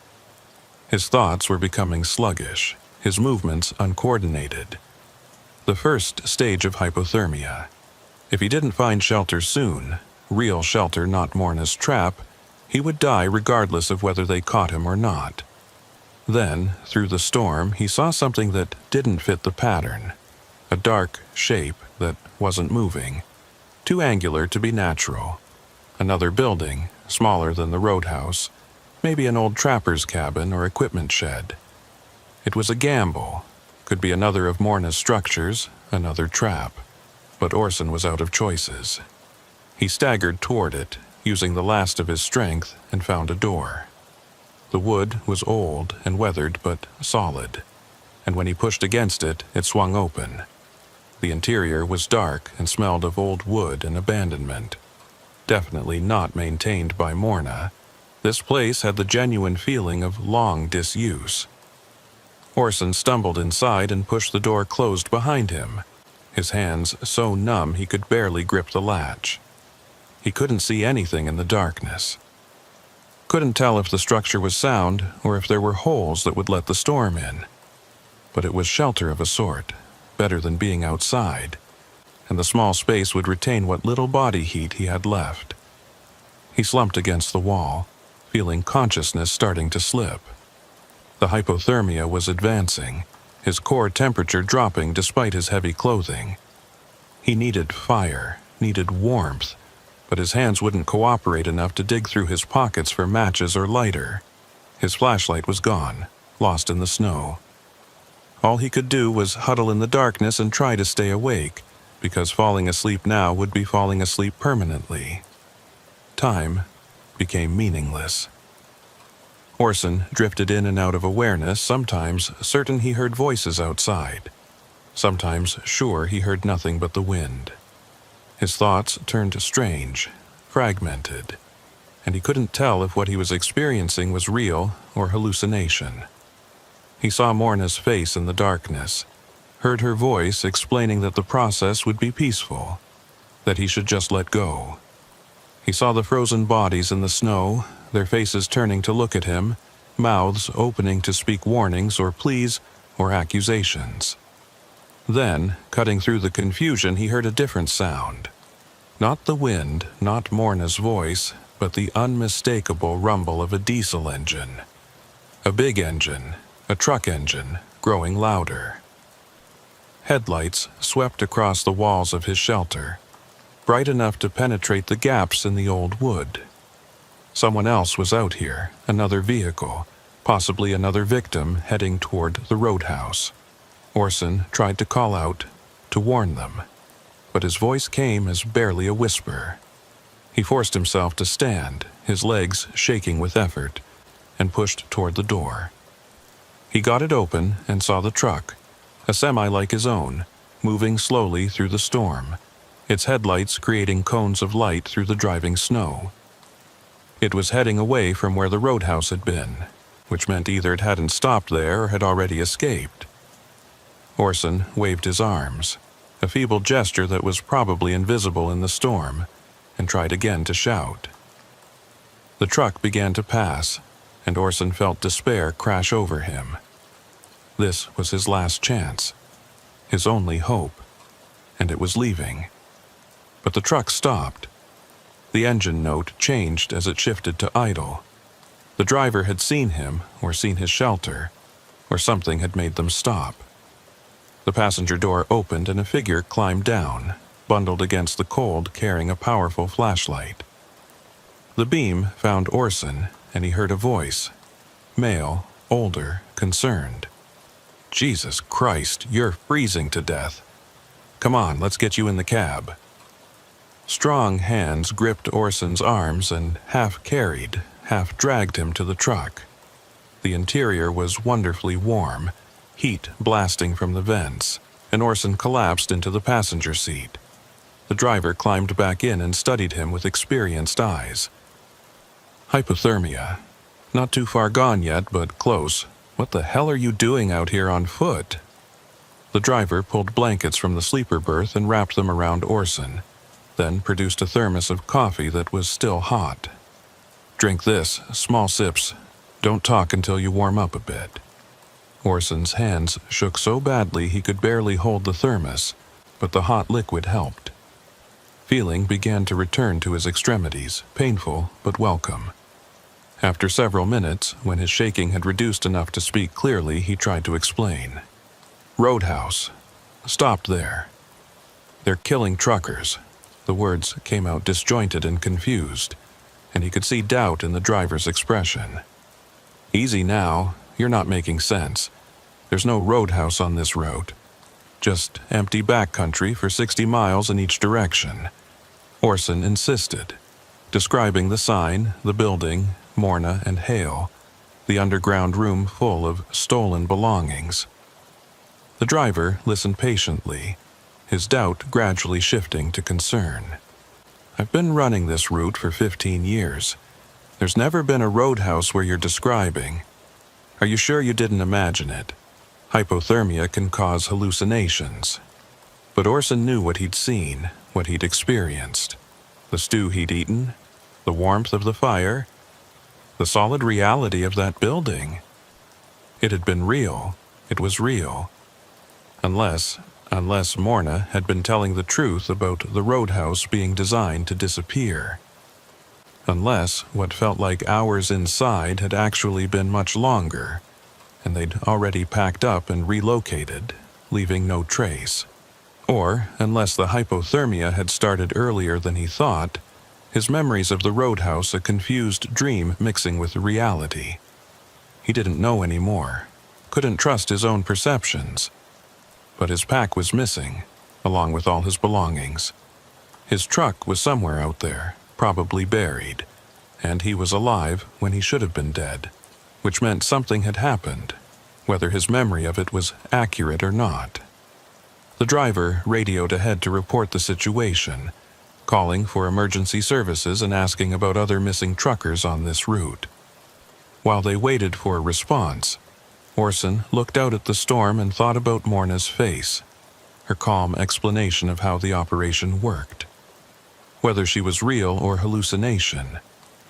S1: His thoughts were becoming sluggish, his movements uncoordinated. The first stage of hypothermia. If he didn't find shelter soon, real shelter, not Morna's trap, he would die regardless of whether they caught him or not. Then, through the storm, he saw something that didn't fit the pattern. A dark shape that wasn't moving, too angular to be natural. Another building, smaller than the roadhouse, maybe an old trapper's cabin or equipment shed. It was a gamble. Could be another of Morna's structures, another trap. But Orson was out of choices. He staggered toward it, using the last of his strength, and found a door. The wood was old and weathered but solid, and when he pushed against it, it swung open. The interior was dark and smelled of old wood and abandonment. Definitely not maintained by Morna. This place had the genuine feeling of long disuse. Orson stumbled inside and pushed the door closed behind him, his hands so numb he could barely grip the latch. He couldn't see anything in the darkness. Couldn't tell if the structure was sound or if there were holes that would let the storm in. But it was shelter of a sort, better than being outside, and the small space would retain what little body heat he had left. He slumped against the wall, feeling consciousness starting to slip. The hypothermia was advancing, his core temperature dropping despite his heavy clothing. He needed fire, needed warmth, but his hands wouldn't cooperate enough to dig through his pockets for matches or lighter. His flashlight was gone, lost in the snow. All he could do was huddle in the darkness and try to stay awake, because falling asleep now would be falling asleep permanently. Time became meaningless. Orson drifted in and out of awareness, sometimes certain he heard voices outside, sometimes sure he heard nothing but the wind. His thoughts turned strange, fragmented, and he couldn't tell if what he was experiencing was real or hallucination. He saw Morna's face in the darkness, heard her voice explaining that the process would be peaceful, that he should just let go. He saw the frozen bodies in the snow, their faces turning to look at him, mouths opening to speak warnings or pleas or accusations. Then, cutting through the confusion, he heard a different sound. Not the wind, not Morna's voice, but the unmistakable rumble of a diesel engine. A big engine, a truck engine, growing louder. Headlights swept across the walls of his shelter, bright enough to penetrate the gaps in the old wood. Someone else was out here, another vehicle, possibly another victim heading toward the roadhouse. Orson tried to call out, to warn them, but his voice came as barely a whisper. He forced himself to stand, his legs shaking with effort, and pushed toward the door. He got it open and saw the truck, a semi like his own, moving slowly through the storm, its headlights creating cones of light through the driving snow. It was heading away from where the roadhouse had been, which meant either it hadn't stopped there or had already escaped. Orson waved his arms, a feeble gesture that was probably invisible in the storm, and tried again to shout. The truck began to pass, and Orson felt despair crash over him. This was his last chance, his only hope, and it was leaving. But the truck stopped. The engine note changed as it shifted to idle. The driver had seen him, or seen his shelter, or something had made them stop. The passenger door opened and a figure climbed down, bundled against the cold, carrying a powerful flashlight. The beam found Orson, and he heard a voice. Male, older, concerned. "Jesus Christ, you're freezing to death. Come on, let's get you in the cab." Strong hands gripped Orson's arms and half-carried, half-dragged him to the truck. The interior was wonderfully warm, heat blasting from the vents, and Orson collapsed into the passenger seat. The driver climbed back in and studied him with experienced eyes. "Hypothermia. Not too far gone yet, but close. What the hell are you doing out here on foot?" The driver pulled blankets from the sleeper berth and wrapped them around Orson, then produced a thermos of coffee that was still hot. "Drink this, small sips. Don't talk until you warm up a bit." Orson's hands shook so badly he could barely hold the thermos, but the hot liquid helped. Feeling began to return to his extremities, painful but welcome. After several minutes, when his shaking had reduced enough to speak clearly, he tried to explain. "Roadhouse. Stopped there. They're killing truckers. The words came out disjointed and confused, and he could see doubt in the driver's expression. "Easy now, you're not making sense. There's no roadhouse on this road. Just empty backcountry for 60 miles in each direction," Orson insisted, describing the sign, the building, Morna and Hale, the underground room full of stolen belongings. The driver listened patiently, his doubt gradually shifting to concern. "I've been running this route for 15 years. There's never been a roadhouse where you're describing. Are you sure you didn't imagine it? Hypothermia can cause hallucinations." But Orson knew what he'd seen, what he'd experienced. The stew he'd eaten, the warmth of the fire, the solid reality of that building. It had been real. It was real. Unless Morna had been telling the truth about the roadhouse being designed to disappear. Unless what felt like hours inside had actually been much longer, and they'd already packed up and relocated, leaving no trace. Or unless the hypothermia had started earlier than he thought, his memories of the roadhouse a confused dream mixing with reality. He didn't know anymore, couldn't trust his own perceptions. But his pack was missing, along with all his belongings. His truck was somewhere out there, probably buried, and he was alive when he should have been dead, which meant something had happened, whether his memory of it was accurate or not. The driver radioed ahead to report the situation, calling for emergency services and asking about other missing truckers on this route. While they waited for a response, Orson looked out at the storm and thought about Morna's face, her calm explanation of how the operation worked. Whether she was real or hallucination,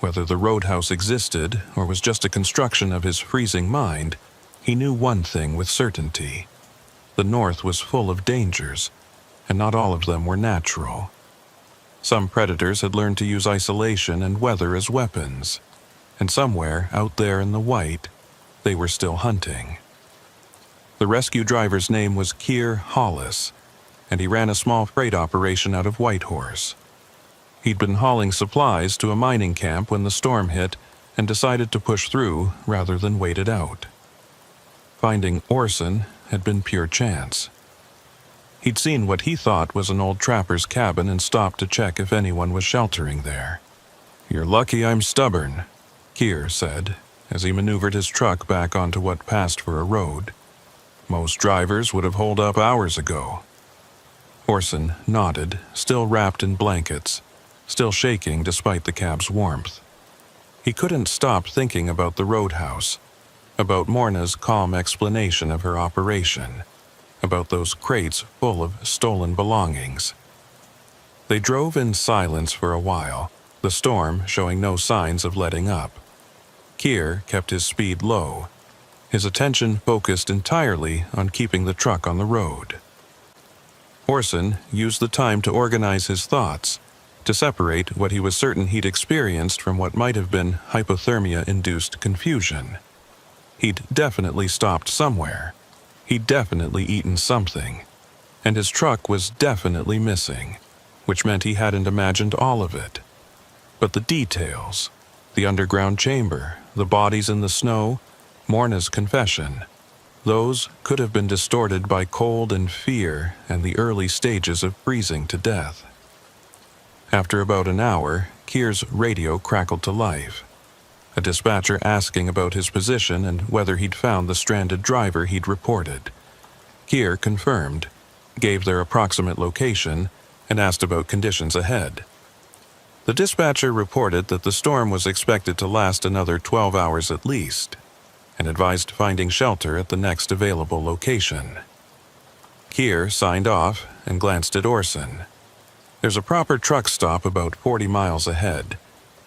S1: whether the roadhouse existed or was just a construction of his freezing mind, he knew one thing with certainty. The North was full of dangers, and not all of them were natural. Some predators had learned to use isolation and weather as weapons, and somewhere out there in the white, they were still hunting. The rescue driver's name was Keir Hollis, and he ran a small freight operation out of Whitehorse. He'd been hauling supplies to a mining camp when the storm hit and decided to push through rather than wait it out. Finding Orson had been pure chance. He'd seen what he thought was an old trapper's cabin and stopped to check if anyone was sheltering there. "You're lucky I'm stubborn," Keir said, as he maneuvered his truck back onto what passed for a road. "Most drivers would have holed up hours ago." Orson nodded, still wrapped in blankets, still shaking despite the cab's warmth. He couldn't stop thinking about the roadhouse, about Morna's calm explanation of her operation, about those crates full of stolen belongings. They drove in silence for a while, the storm showing no signs of letting up. Keir kept his speed low, his attention focused entirely on keeping the truck on the road. Orson used the time to organize his thoughts, to separate what he was certain he'd experienced from what might have been hypothermia-induced confusion. He'd definitely stopped somewhere. He'd definitely eaten something. And his truck was definitely missing, which meant he hadn't imagined all of it. But the details, the underground chamber, the bodies in the snow, Morna's confession, those could have been distorted by cold and fear and the early stages of freezing to death. After about an hour, Keir's radio crackled to life. A dispatcher asking about his position and whether he'd found the stranded driver he'd reported. Keir confirmed, gave their approximate location, and asked about conditions ahead. The dispatcher reported that the storm was expected to last another 12 hours at least, and advised finding shelter at the next available location. Keir signed off and glanced at Orson. "There's a proper truck stop about 40 miles ahead.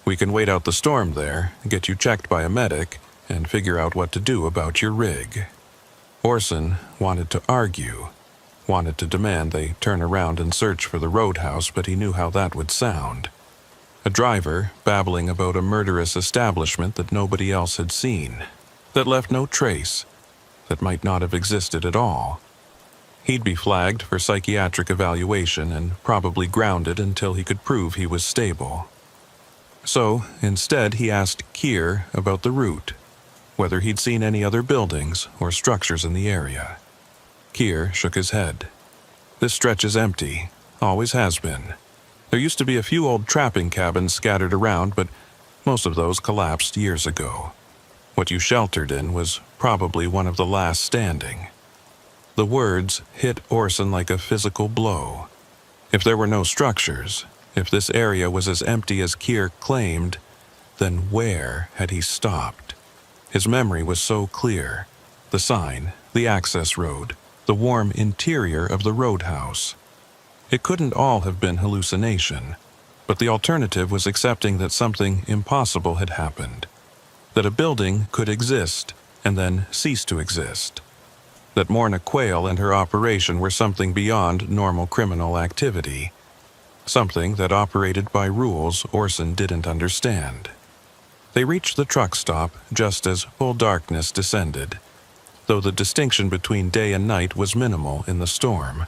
S1: We can wait out the storm there, get you checked by a medic, and figure out what to do about your rig." Orson wanted to argue, wanted to demand they turn around and search for the roadhouse, but he knew how that would sound. A driver babbling about a murderous establishment that nobody else had seen, that left no trace, that might not have existed at all. He'd be flagged for psychiatric evaluation and probably grounded until he could prove he was stable. So, instead, he asked Keir about the route, whether he'd seen any other buildings or structures in the area. Keir shook his head. This stretch is empty, always has been. There used to be a few old trapping cabins scattered around, but most of those collapsed years ago. What you sheltered in was probably one of the last standing. The words hit Orson like a physical blow. If there were no structures, if this area was as empty as Keir claimed, then where had he stopped? His memory was so clear. The sign, the access road, the warm interior of the roadhouse. It couldn't all have been hallucination, but the alternative was accepting that something impossible had happened. That a building could exist and then cease to exist. That Morna Quayle and her operation were something beyond normal criminal activity. Something that operated by rules Orson didn't understand. They reached the truck stop just as full darkness descended, though the distinction between day and night was minimal in the storm.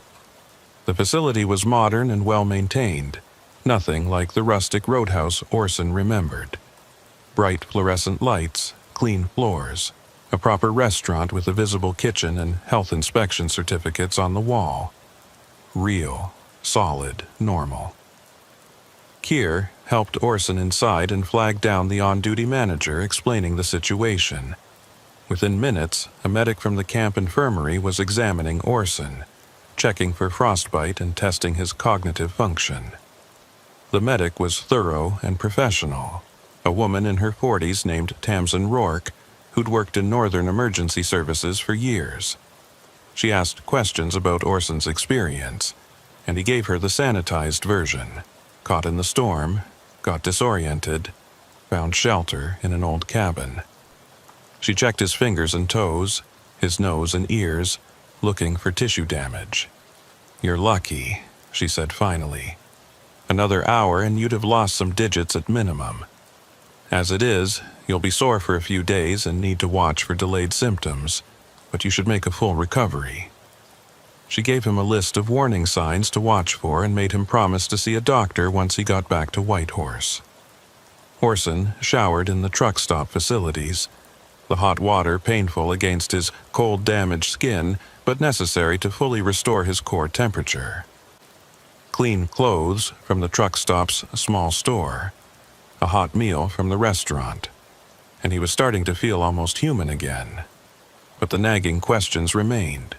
S1: The facility was modern and well-maintained, nothing like the rustic roadhouse Orson remembered. Bright fluorescent lights, clean floors, a proper restaurant with a visible kitchen and health inspection certificates on the wall. Real, solid, normal. Keir helped Orson inside and flagged down the on-duty manager explaining the situation. Within minutes, a medic from the camp infirmary was examining Orson, checking for frostbite and testing his cognitive function. The medic was thorough and professional, a woman in her 40s named Tamsin Rourke, who'd worked in Northern Emergency Services for years. She asked questions about Orson's experience, and he gave her the sanitized version. Caught in the storm, got disoriented, found shelter in an old cabin. She checked his fingers and toes, his nose and ears, looking for tissue damage. "You're lucky," she said finally. "Another hour and you'd have lost some digits at minimum. As it is, you'll be sore for a few days and need to watch for delayed symptoms, but you should make a full recovery." She gave him a list of warning signs to watch for and made him promise to see a doctor once he got back to Whitehorse. Orson showered in the truck stop facilities, the hot water painful against his cold, damaged skin, but necessary to fully restore his core temperature. Clean clothes from the truck stop's small store, a hot meal from the restaurant, and he was starting to feel almost human again. But the nagging questions remained.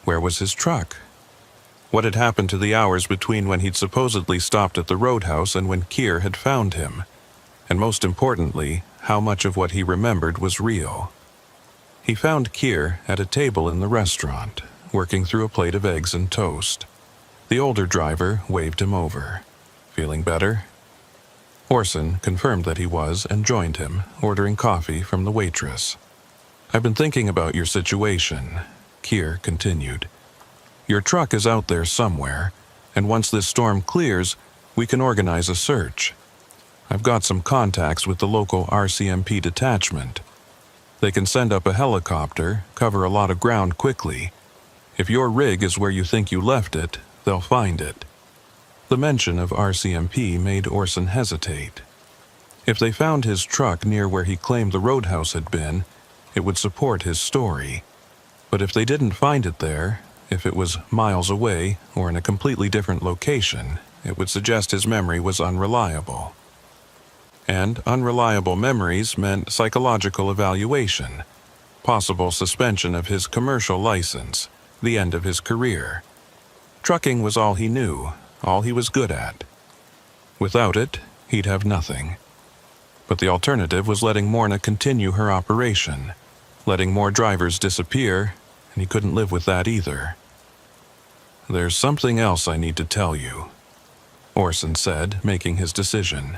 S1: Where was his truck? What had happened to the hours between when he'd supposedly stopped at the roadhouse and when Keir had found him? And most importantly, how much of what he remembered was real? He found Keir at a table in the restaurant, working through a plate of eggs and toast. The older driver waved him over. "Feeling better?" Orson confirmed that he was and joined him, ordering coffee from the waitress. "I've been thinking about your situation," Keir continued. "Your truck is out there somewhere, and once this storm clears, we can organize a search. I've got some contacts with the local RCMP detachment. They can send up a helicopter, cover a lot of ground quickly. If your rig is where you think you left it, they'll find it." The mention of RCMP made Orson hesitate. If they found his truck near where he claimed the roadhouse had been, it would support his story. But if they didn't find it there, if it was miles away or in a completely different location, it would suggest his memory was unreliable. And unreliable memories meant psychological evaluation, possible suspension of his commercial license, the end of his career. Trucking was all he knew, all he was good at. Without it, he'd have nothing. But the alternative was letting Morna continue her operation, letting more drivers disappear, and he couldn't live with that either. "There's something else I need to tell you," Orson said, making his decision.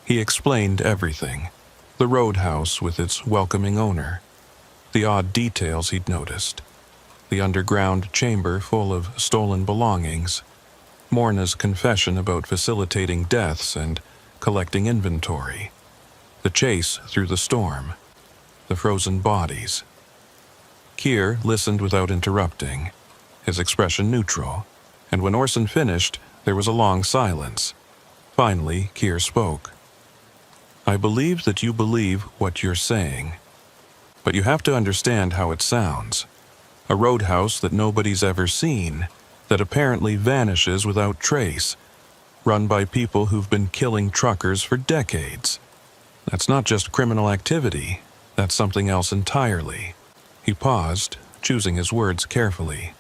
S1: He explained everything, the roadhouse with its welcoming owner, the odd details he'd noticed, the underground chamber full of stolen belongings, Morna's confession about facilitating deaths and collecting inventory, the chase through the storm, the frozen bodies. Keir listened without interrupting, his expression neutral, and when Orson finished, there was a long silence. Finally, Keir spoke. "I believe that you believe what you're saying, but you have to understand how it sounds. A roadhouse that nobody's ever seen, that apparently vanishes without trace, run by people who've been killing truckers for decades. That's not just criminal activity, that's something else entirely." He paused, choosing his words carefully.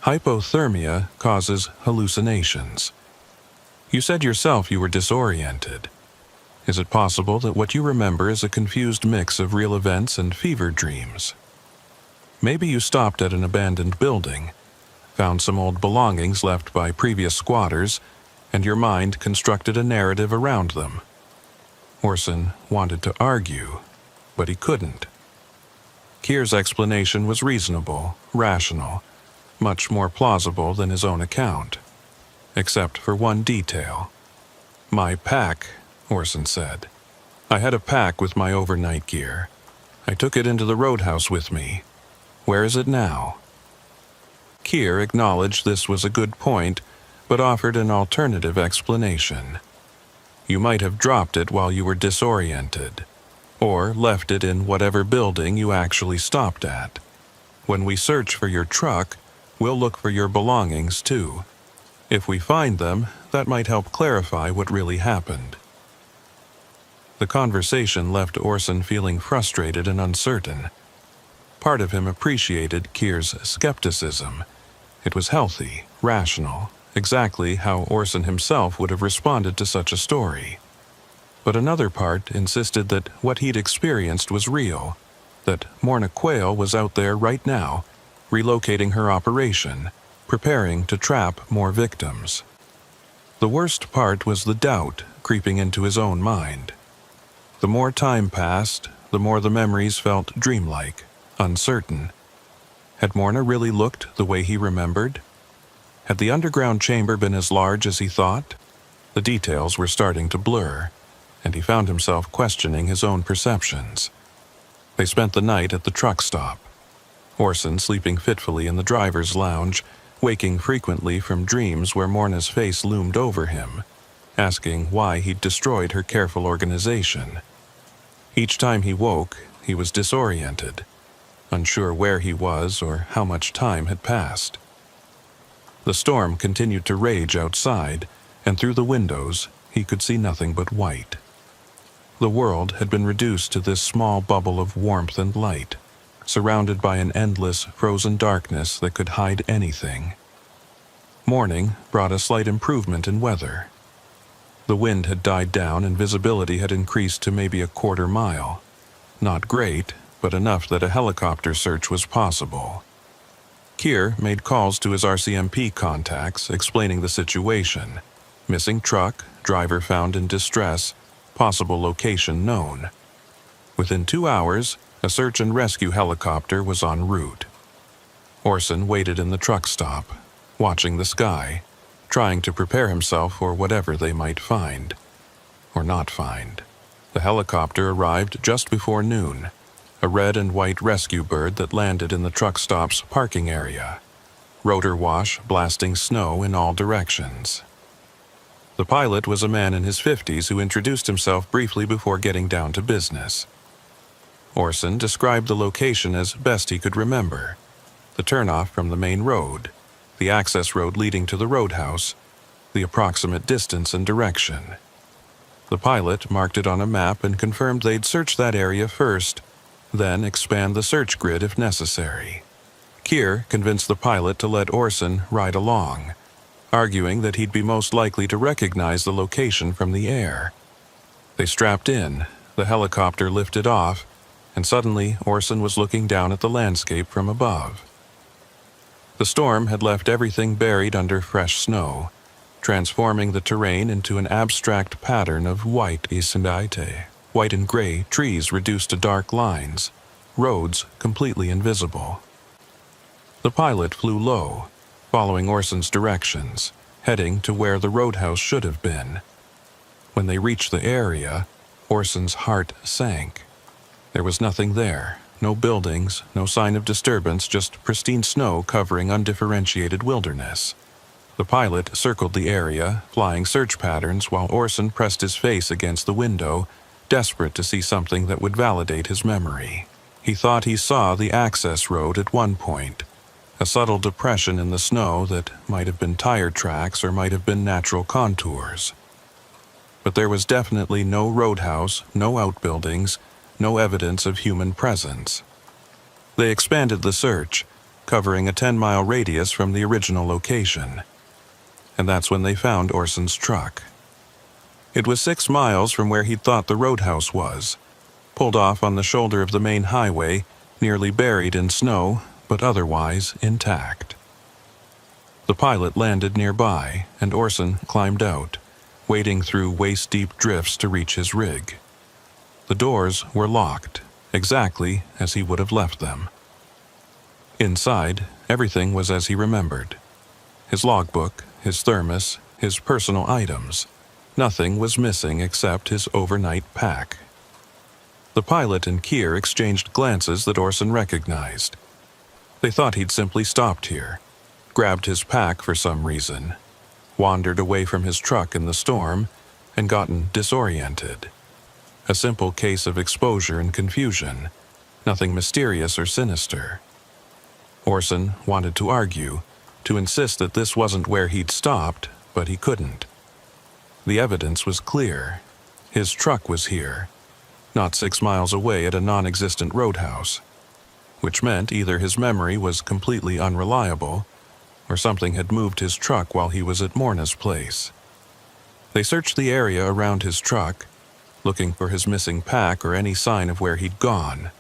S1: "Hypothermia causes hallucinations. You said yourself you were disoriented. Is it possible that what you remember is a confused mix of real events and fever dreams? Maybe you stopped at an abandoned building, found some old belongings left by previous squatters, and your mind constructed a narrative around them." Orson wanted to argue, but he couldn't. Keir's explanation was reasonable, rational, much more plausible than his own account. Except for one detail. "My pack," Orson said. "I had a pack with my overnight gear. I took it into the roadhouse with me. Where is it now?" Keir acknowledged this was a good point, but offered an alternative explanation. "You might have dropped it while you were disoriented, or left it in whatever building you actually stopped at. When we search for your truck, we'll look for your belongings too. If we find them, that might help clarify what really happened." The conversation left Orson feeling frustrated and uncertain. Part of him appreciated Keir's skepticism. It was healthy, rational, exactly how Orson himself would have responded to such a story. But another part insisted that what he'd experienced was real, that Morna Quayle was out there right now, relocating her operation, preparing to trap more victims. The worst part was the doubt creeping into his own mind. The more time passed, the more the memories felt dreamlike, uncertain. Had Morna really looked the way he remembered? Had the underground chamber been as large as he thought? The details were starting to blur, and he found himself questioning his own perceptions. They spent the night at the truck stop. Orson sleeping fitfully in the driver's lounge, waking frequently from dreams where Morna's face loomed over him, asking why he'd destroyed her careful organization. Each time he woke, he was disoriented, unsure where he was or how much time had passed. The storm continued to rage outside, and through the windows he could see nothing but white. The world had been reduced to this small bubble of warmth and light, surrounded by an endless, frozen darkness that could hide anything. Morning brought a slight improvement in weather. The wind had died down and visibility had increased to maybe a quarter mile. Not great, but enough that a helicopter search was possible. Keir made calls to his RCMP contacts explaining the situation. Missing truck, driver found in distress, possible location known. Within 2 hours, a search and rescue helicopter was en route. Orson waited in the truck stop, watching the sky, trying to prepare himself for whatever they might find. Or not find. The helicopter arrived just before noon, a red and white rescue bird that landed in the truck stop's parking area, rotor wash blasting snow in all directions. The pilot was a man in his 50s who introduced himself briefly before getting down to business. Orson described the location as best he could remember: the turnoff from the main road, the access road leading to the roadhouse, the approximate distance and direction. The pilot marked it on a map and confirmed they'd search that area first, then expand the search grid if necessary. Keir convinced the pilot to let Orson ride along, arguing that he'd be most likely to recognize the location from the air. They strapped in, the helicopter lifted off, and suddenly Orson was looking down at the landscape from above. The storm had left everything buried under fresh snow, transforming the terrain into an abstract pattern of white and gray trees reduced to dark lines, roads completely invisible. The pilot flew low, following Orson's directions, heading to where the roadhouse should have been. When they reached the area, Orson's heart sank. There was nothing there, No buildings, no sign of disturbance, just pristine snow covering undifferentiated wilderness. The pilot circled the area, flying search patterns while Orson pressed his face against the window, desperate to see something that would validate his memory. He thought he saw the access road at one point, a subtle depression in the snow that might have been tire tracks or might have been natural contours. But there was definitely no roadhouse, no outbuildings, no evidence of human presence. They expanded the search, covering a 10-mile radius from the original location. And that's when they found Orson's truck. It was 6 miles from where he'd thought the roadhouse was, pulled off on the shoulder of the main highway, nearly buried in snow, but otherwise intact. The pilot landed nearby, and Orson climbed out, wading through waist-deep drifts to reach his rig. The doors were locked, exactly as he would have left them. Inside, everything was as he remembered. His logbook, his thermos, his personal items. Nothing was missing except his overnight pack. The pilot and Keir exchanged glances that Orson recognized. They thought he'd simply stopped here, grabbed his pack for some reason, wandered away from his truck in the storm, and gotten disoriented. A simple case of exposure and confusion, nothing mysterious or sinister. Orson wanted to argue, to insist that this wasn't where he'd stopped, but he couldn't. The evidence was clear. His truck was here, not 6 miles away at a non-existent roadhouse, which meant either his memory was completely unreliable, or something had moved his truck while he was at Morna's place. They searched the area around his truck, looking for his missing pack or any sign of where he'd gone.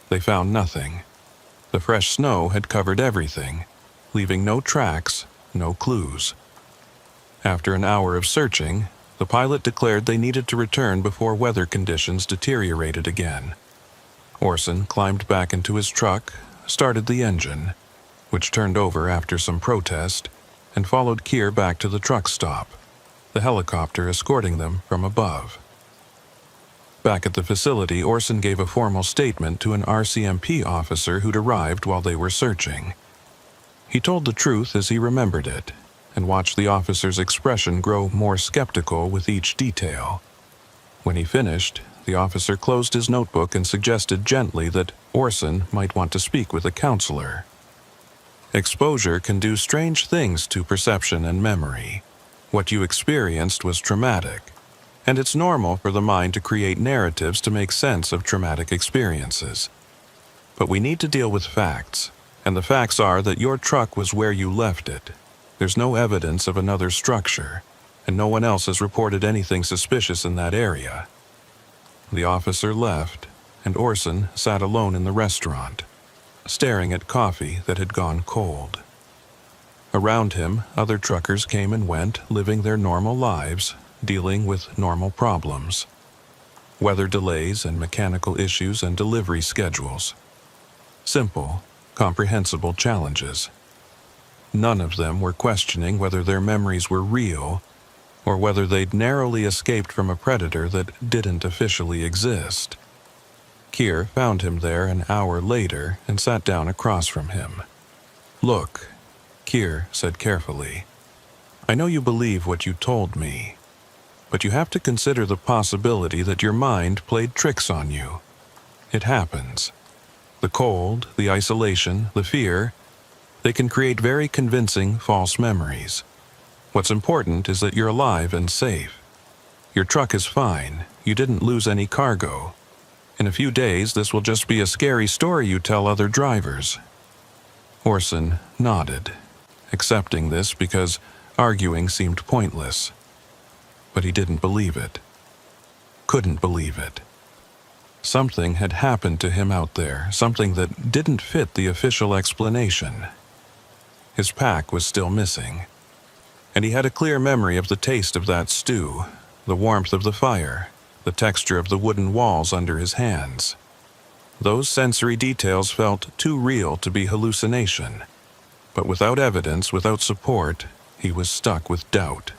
S1: They found nothing. The fresh snow had covered everything, leaving no tracks, no clues. After an hour of searching, the pilot declared they needed to return before weather conditions deteriorated again. Orson climbed back into his truck, started the engine, which turned over after some protest, and followed Keir back to the truck stop, the helicopter escorting them from above. Back at the facility, Orson gave a formal statement to an RCMP officer who'd arrived while they were searching. He told the truth as he remembered it, and watched the officer's expression grow more skeptical with each detail. When he finished, the officer closed his notebook and suggested gently that Orson might want to speak with a counselor. Exposure can do strange things to perception and memory. What you experienced was traumatic, and it's normal for the mind to create narratives to make sense of traumatic experiences. But we need to deal with facts, and the facts are that your truck was where you left it. There's no evidence of another structure, and no one else has reported anything suspicious in that area. The officer left, and Orson sat alone in the restaurant, staring at coffee that had gone cold. Around him, other truckers came and went, living their normal lives, dealing with normal problems. Weather delays and mechanical issues and delivery schedules. Simple, comprehensible challenges. None of them were questioning whether their memories were real, or whether they'd narrowly escaped from a predator that didn't officially exist. Keir found him there an hour later and sat down across from him. "Look," Keir said carefully, "I know you believe what you told me, but you have to consider the possibility that your mind played tricks on you. It happens. The cold, the isolation, the fear, they can create very convincing false memories. What's important is that you're alive and safe. Your truck is fine. You didn't lose any cargo. In a few days, this will just be a scary story you tell other drivers." Orson nodded, accepting this because arguing seemed pointless. But he didn't believe it. Couldn't believe it. Something had happened to him out there, something that didn't fit the official explanation. His pack was still missing, and he had a clear memory of the taste of that stew, the warmth of the fire, the texture of the wooden walls under his hands. Those sensory details felt too real to be hallucination, but without evidence, without support, he was stuck with doubt.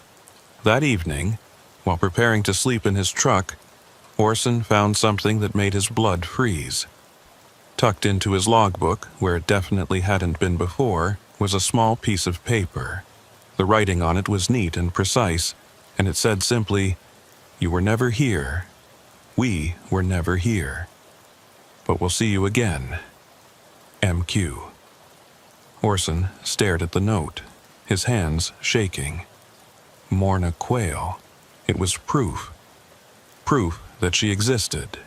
S1: That evening, while preparing to sleep in his truck, Orson found something that made his blood freeze. Tucked into his logbook, where it definitely hadn't been before, was a small piece of paper. The writing on it was neat and precise, and it said simply, "You were never here. We were never here. But we'll see you again. MQ." Orson stared at the note, his hands shaking. Morna Quayle. It was proof. Proof that she existed,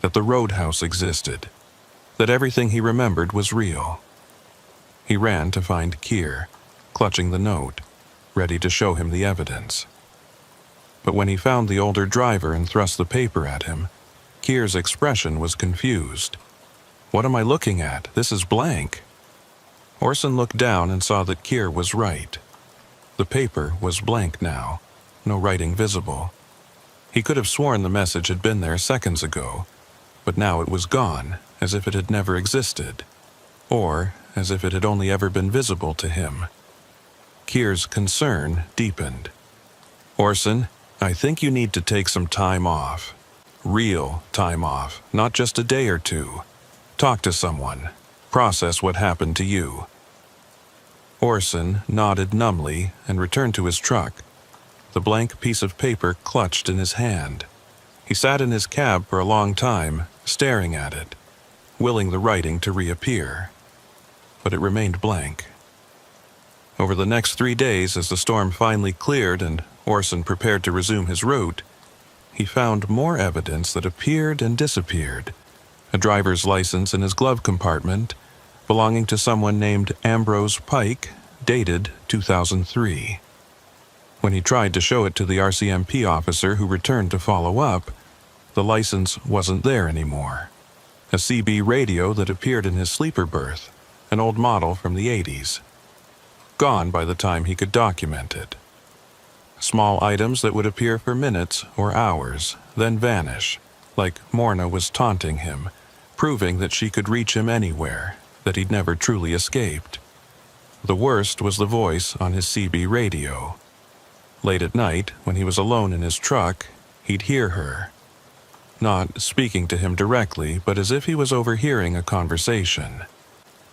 S1: that the roadhouse existed, that everything he remembered was real. He ran to find Keir, clutching the note, ready to show him the evidence. But when he found the older driver and thrust the paper at him, Keir's expression was confused. "What am I looking at? This is blank." Orson looked down and saw that Keir was right. The paper was blank now, no writing visible. He could have sworn the message had been there seconds ago, but now it was gone, as if it had never existed, or as if it had only ever been visible to him. Keir's concern deepened. "Orson, I think you need to take some time off. Real time off, not just a day or two. Talk to someone. Process what happened to you." Orson nodded numbly and returned to his truck, the blank piece of paper clutched in his hand. He sat in his cab for a long time, staring at it, willing the writing to reappear. But it remained blank. Over the next 3 days, as the storm finally cleared and Orson prepared to resume his route, he found more evidence that appeared and disappeared. A driver's license in his glove compartment, belonging to someone named Ambrose Pike, dated 2003. When he tried to show it to the RCMP officer who returned to follow up, the license wasn't there anymore. A CB radio that appeared in his sleeper berth, an old model from the 80s. Gone by the time he could document it. Small items that would appear for minutes or hours, then vanish, like Morna was taunting him, proving that she could reach him anywhere, that he'd never truly escaped. The worst was the voice on his CB radio. Late at night, when he was alone in his truck, he'd hear her. Not speaking to him directly, but as if he was overhearing a conversation.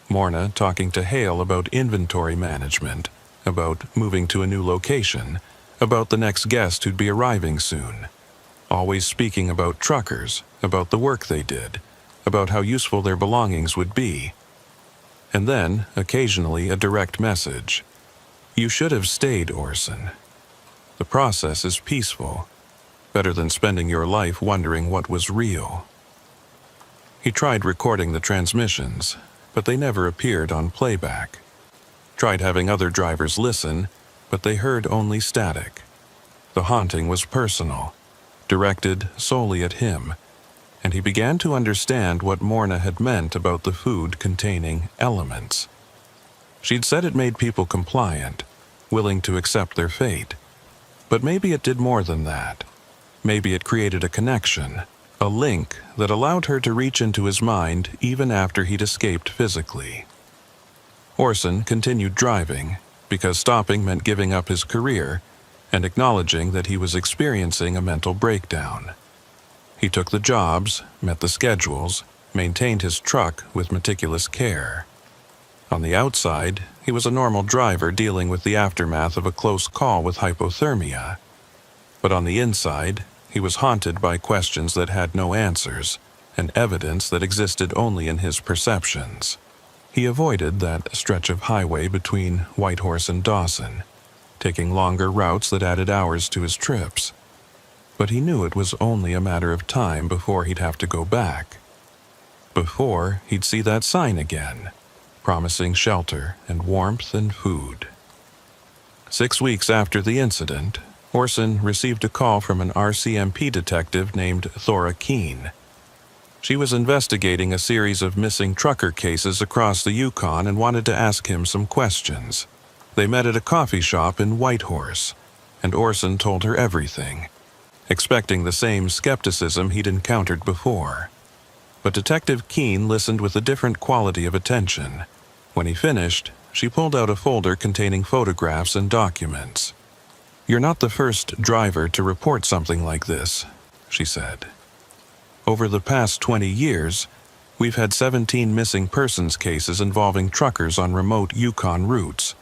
S1: Morna talking to Hale about inventory management, about moving to a new location, about the next guest who'd be arriving soon. Always speaking about truckers, about the work they did, about how useful their belongings would be. And then, occasionally, a direct message. "You should have stayed, Orson. The process is peaceful, better than spending your life wondering what was real." He tried recording the transmissions, but they never appeared on playback. Tried having other drivers listen, but they heard only static. The haunting was personal, directed solely at him, and he began to understand what Morna had meant about the food containing elements. She'd said it made people compliant, willing to accept their fate. But maybe it did more than that. Maybe it created a connection, a link that allowed her to reach into his mind even after he'd escaped physically. Orson continued driving, because stopping meant giving up his career and acknowledging that he was experiencing a mental breakdown. He took the jobs, met the schedules, maintained his truck with meticulous care. On the outside, he was a normal driver dealing with the aftermath of a close call with hypothermia. But on the inside, he was haunted by questions that had no answers, and evidence that existed only in his perceptions. He avoided that stretch of highway between Whitehorse and Dawson, taking longer routes that added hours to his trips. But he knew it was only a matter of time before he'd have to go back. Before he'd see that sign again, promising shelter and warmth and food. 6 weeks after the incident, Orson received a call from an RCMP detective named Thora Keene. She was investigating a series of missing trucker cases across the Yukon and wanted to ask him some questions. They met at a coffee shop in Whitehorse, and Orson told her everything, expecting the same skepticism he'd encountered before. But Detective Keene listened with a different quality of attention. When he finished, she pulled out a folder containing photographs and documents. "You're not the first driver to report something like this," she said. "Over the past 20 years, We've had 17 missing persons cases involving truckers on remote Yukon routes.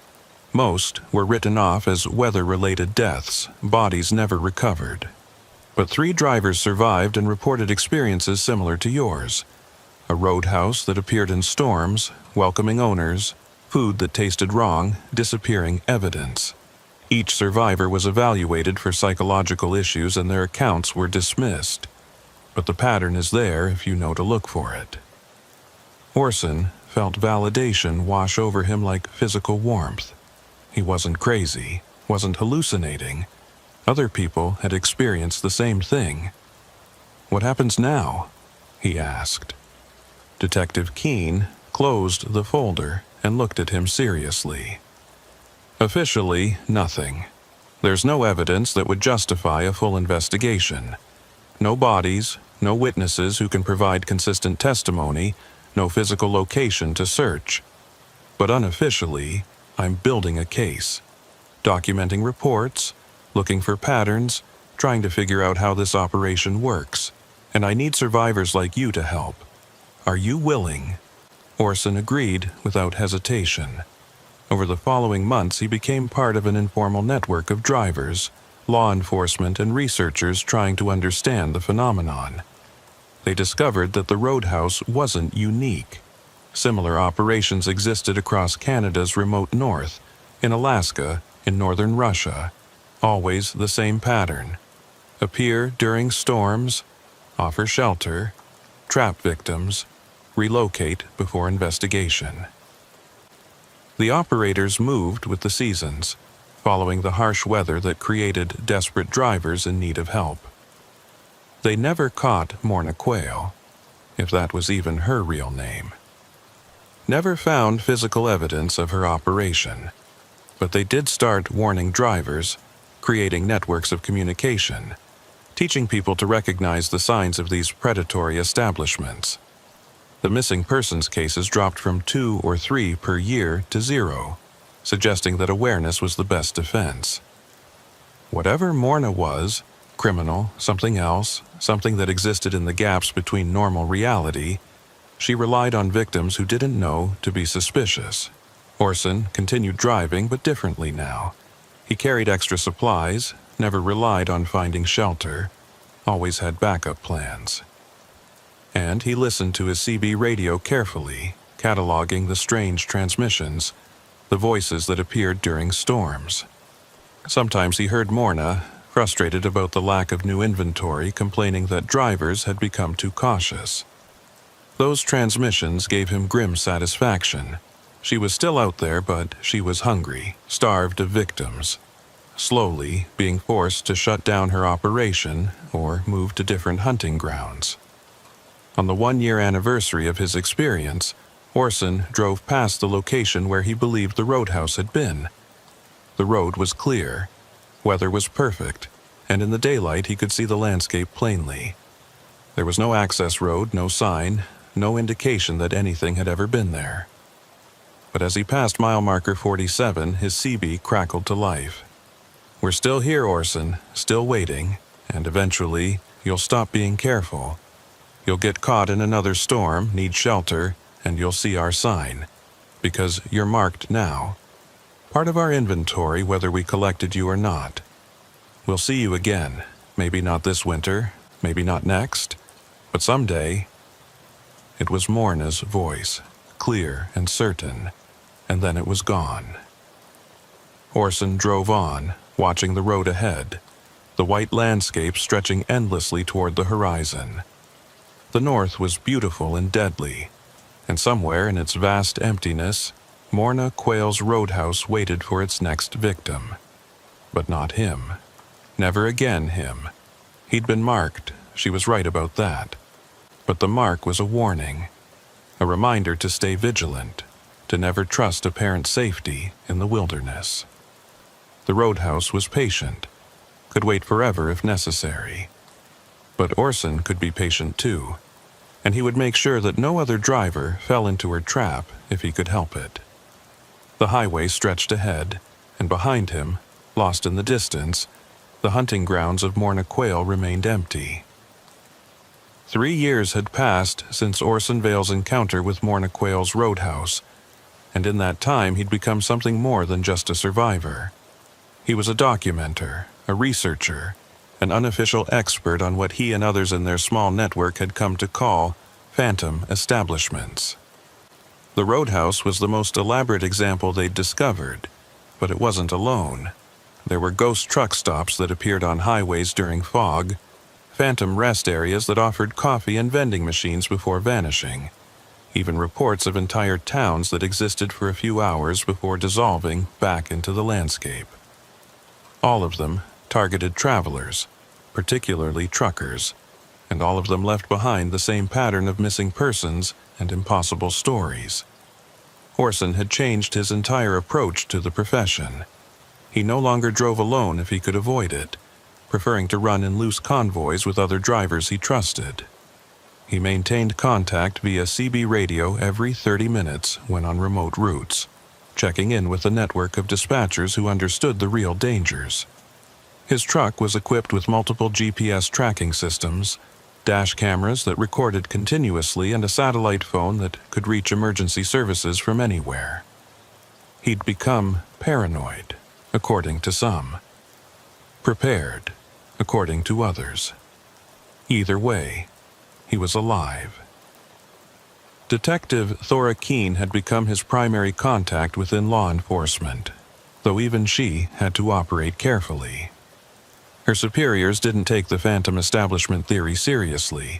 S1: Most were written off as weather-related deaths, bodies never recovered. But 3 drivers survived and reported experiences similar to yours. A roadhouse that appeared in storms, welcoming owners, food that tasted wrong, disappearing evidence. Each survivor was evaluated for psychological issues and their accounts were dismissed. But the pattern is there if you know to look for it. Orson felt validation wash over him like physical warmth. He wasn't crazy, wasn't hallucinating. Other people had experienced the same thing. "What happens now?" he asked. Detective Keene closed the folder and looked at him seriously. "Officially, nothing. There's no evidence that would justify a full investigation. No bodies, no witnesses who can provide consistent testimony, no physical location to search. But unofficially, I'm building a case, documenting reports, looking for patterns, trying to figure out how this operation works, and I need survivors like you to help. Are you willing?" Orson agreed without hesitation. Over the following months, he became part of an informal network of drivers, law enforcement, and researchers trying to understand the phenomenon. They discovered that the roadhouse wasn't unique. Similar operations existed across Canada's remote north, in Alaska, in northern Russia. Always the same pattern. Appear during storms, offer shelter, trap victims, relocate before investigation. The operators moved with the seasons, following the harsh weather that created desperate drivers in need of help. They never caught Morna Quayle, if that was even her real name. Never found physical evidence of her operation, but they did start warning drivers, creating networks of communication, teaching people to recognize the signs of these predatory establishments. The missing persons cases dropped from 2 or 3 per year to 0, suggesting that awareness was the best defense. Whatever Morna was, criminal, something else, something that existed in the gaps between normal reality, she relied on victims who didn't know to be suspicious. Orson continued driving, but differently now. He carried extra supplies, never relied on finding shelter, always had backup plans. And he listened to his CB radio carefully, cataloging the strange transmissions, the voices that appeared during storms. Sometimes he heard Morna, frustrated about the lack of new inventory, complaining that drivers had become too cautious. Those transmissions gave him grim satisfaction. She was still out there, but she was hungry, starved of victims. Slowly being forced to shut down her operation or move to different hunting grounds. On the 1-year anniversary of his experience, Orson drove past the location where he believed the roadhouse had been. The road was clear, weather was perfect, and in the daylight he could see the landscape plainly. There was no access road, no sign, no indication that anything had ever been there. But as he passed mile marker 47, his CB crackled to life. "We're still here, Orson, still waiting, and eventually you'll stop being careful. You'll get caught in another storm, need shelter, and you'll see our sign. Because you're marked now. Part of our inventory whether we collected you or not. We'll see you again, maybe not this winter, maybe not next, but someday." It was Morna's voice, clear and certain, and then it was gone. Orson drove on, watching the road ahead, the white landscape stretching endlessly toward the horizon. The north was beautiful and deadly, and somewhere in its vast emptiness, Morna Quayle's roadhouse waited for its next victim. But not him. Never again him. He'd been marked, she was right about that. But the mark was a warning, a reminder to stay vigilant, to never trust apparent safety in the wilderness. The roadhouse was patient, could wait forever if necessary. But Orson could be patient too, and he would make sure that no other driver fell into her trap if he could help it. The highway stretched ahead, and behind him, lost in the distance, the hunting grounds of Morna Quayle remained empty. 3 years had passed since Orson Vale's encounter with Morna Quayle's roadhouse, and in that time he'd become something more than just a survivor. He was a documenter, a researcher, an unofficial expert on what he and others in their small network had come to call phantom establishments. The roadhouse was the most elaborate example they'd discovered, but it wasn't alone. There were ghost truck stops that appeared on highways during fog, phantom rest areas that offered coffee and vending machines before vanishing, even reports of entire towns that existed for a few hours before dissolving back into the landscape. All of them targeted travelers, particularly truckers, and all of them left behind the same pattern of missing persons and impossible stories. Orson had changed his entire approach to the profession. He no longer drove alone if he could avoid it, preferring to run in loose convoys with other drivers he trusted. He maintained contact via CB radio every 30 minutes when on remote routes, checking in with a network of dispatchers who understood the real dangers. His truck was equipped with multiple GPS tracking systems, dash cameras that recorded continuously, and a satellite phone that could reach emergency services from anywhere. He'd become paranoid, according to some. Prepared, according to others. Either way, he was alive. Detective Thora Keene had become his primary contact within law enforcement, though even she had to operate carefully. Her superiors didn't take the phantom establishment theory seriously,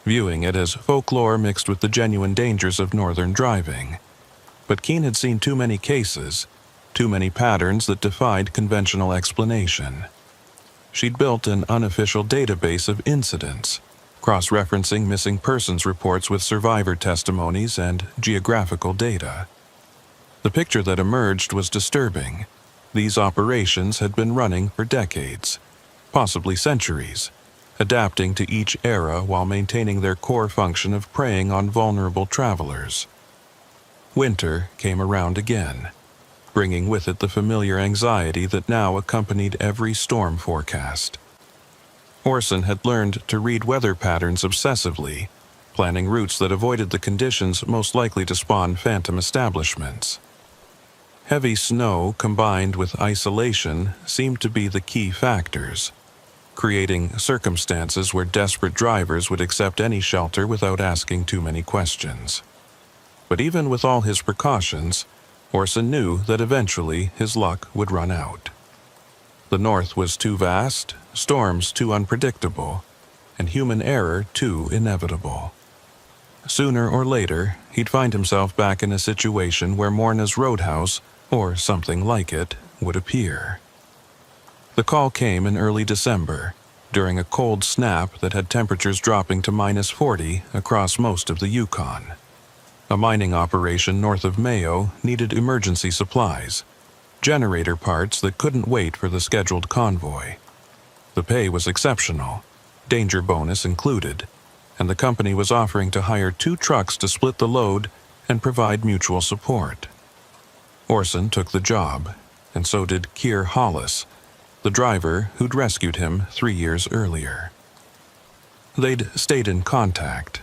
S1: viewing it as folklore mixed with the genuine dangers of northern driving. But Keene had seen too many cases, too many patterns that defied conventional explanation. She'd built an unofficial database of incidents, cross-referencing missing persons reports with survivor testimonies and geographical data. The picture that emerged was disturbing. These operations had been running for decades, possibly centuries, adapting to each era while maintaining their core function of preying on vulnerable travelers. Winter came around again, bringing with it the familiar anxiety that now accompanied every storm forecast. Orson had learned to read weather patterns obsessively, planning routes that avoided the conditions most likely to spawn phantom establishments. Heavy snow combined with isolation seemed to be the key factors, creating circumstances where desperate drivers would accept any shelter without asking too many questions. But even with all his precautions, Orson knew that eventually his luck would run out. The North was too vast, storms too unpredictable, and human error too inevitable. Sooner or later, he'd find himself back in a situation where Morna's roadhouse, or something like it, would appear. The call came in early December, during a cold snap that had temperatures dropping to -40 across most of the Yukon. A mining operation north of Mayo needed emergency supplies, generator parts that couldn't wait for the scheduled convoy. The pay was exceptional, danger bonus included, and the company was offering to hire 2 trucks to split the load and provide mutual support. Orson took the job, and so did Keir Hollis, the driver who'd rescued him 3 years earlier. They'd stayed in contact,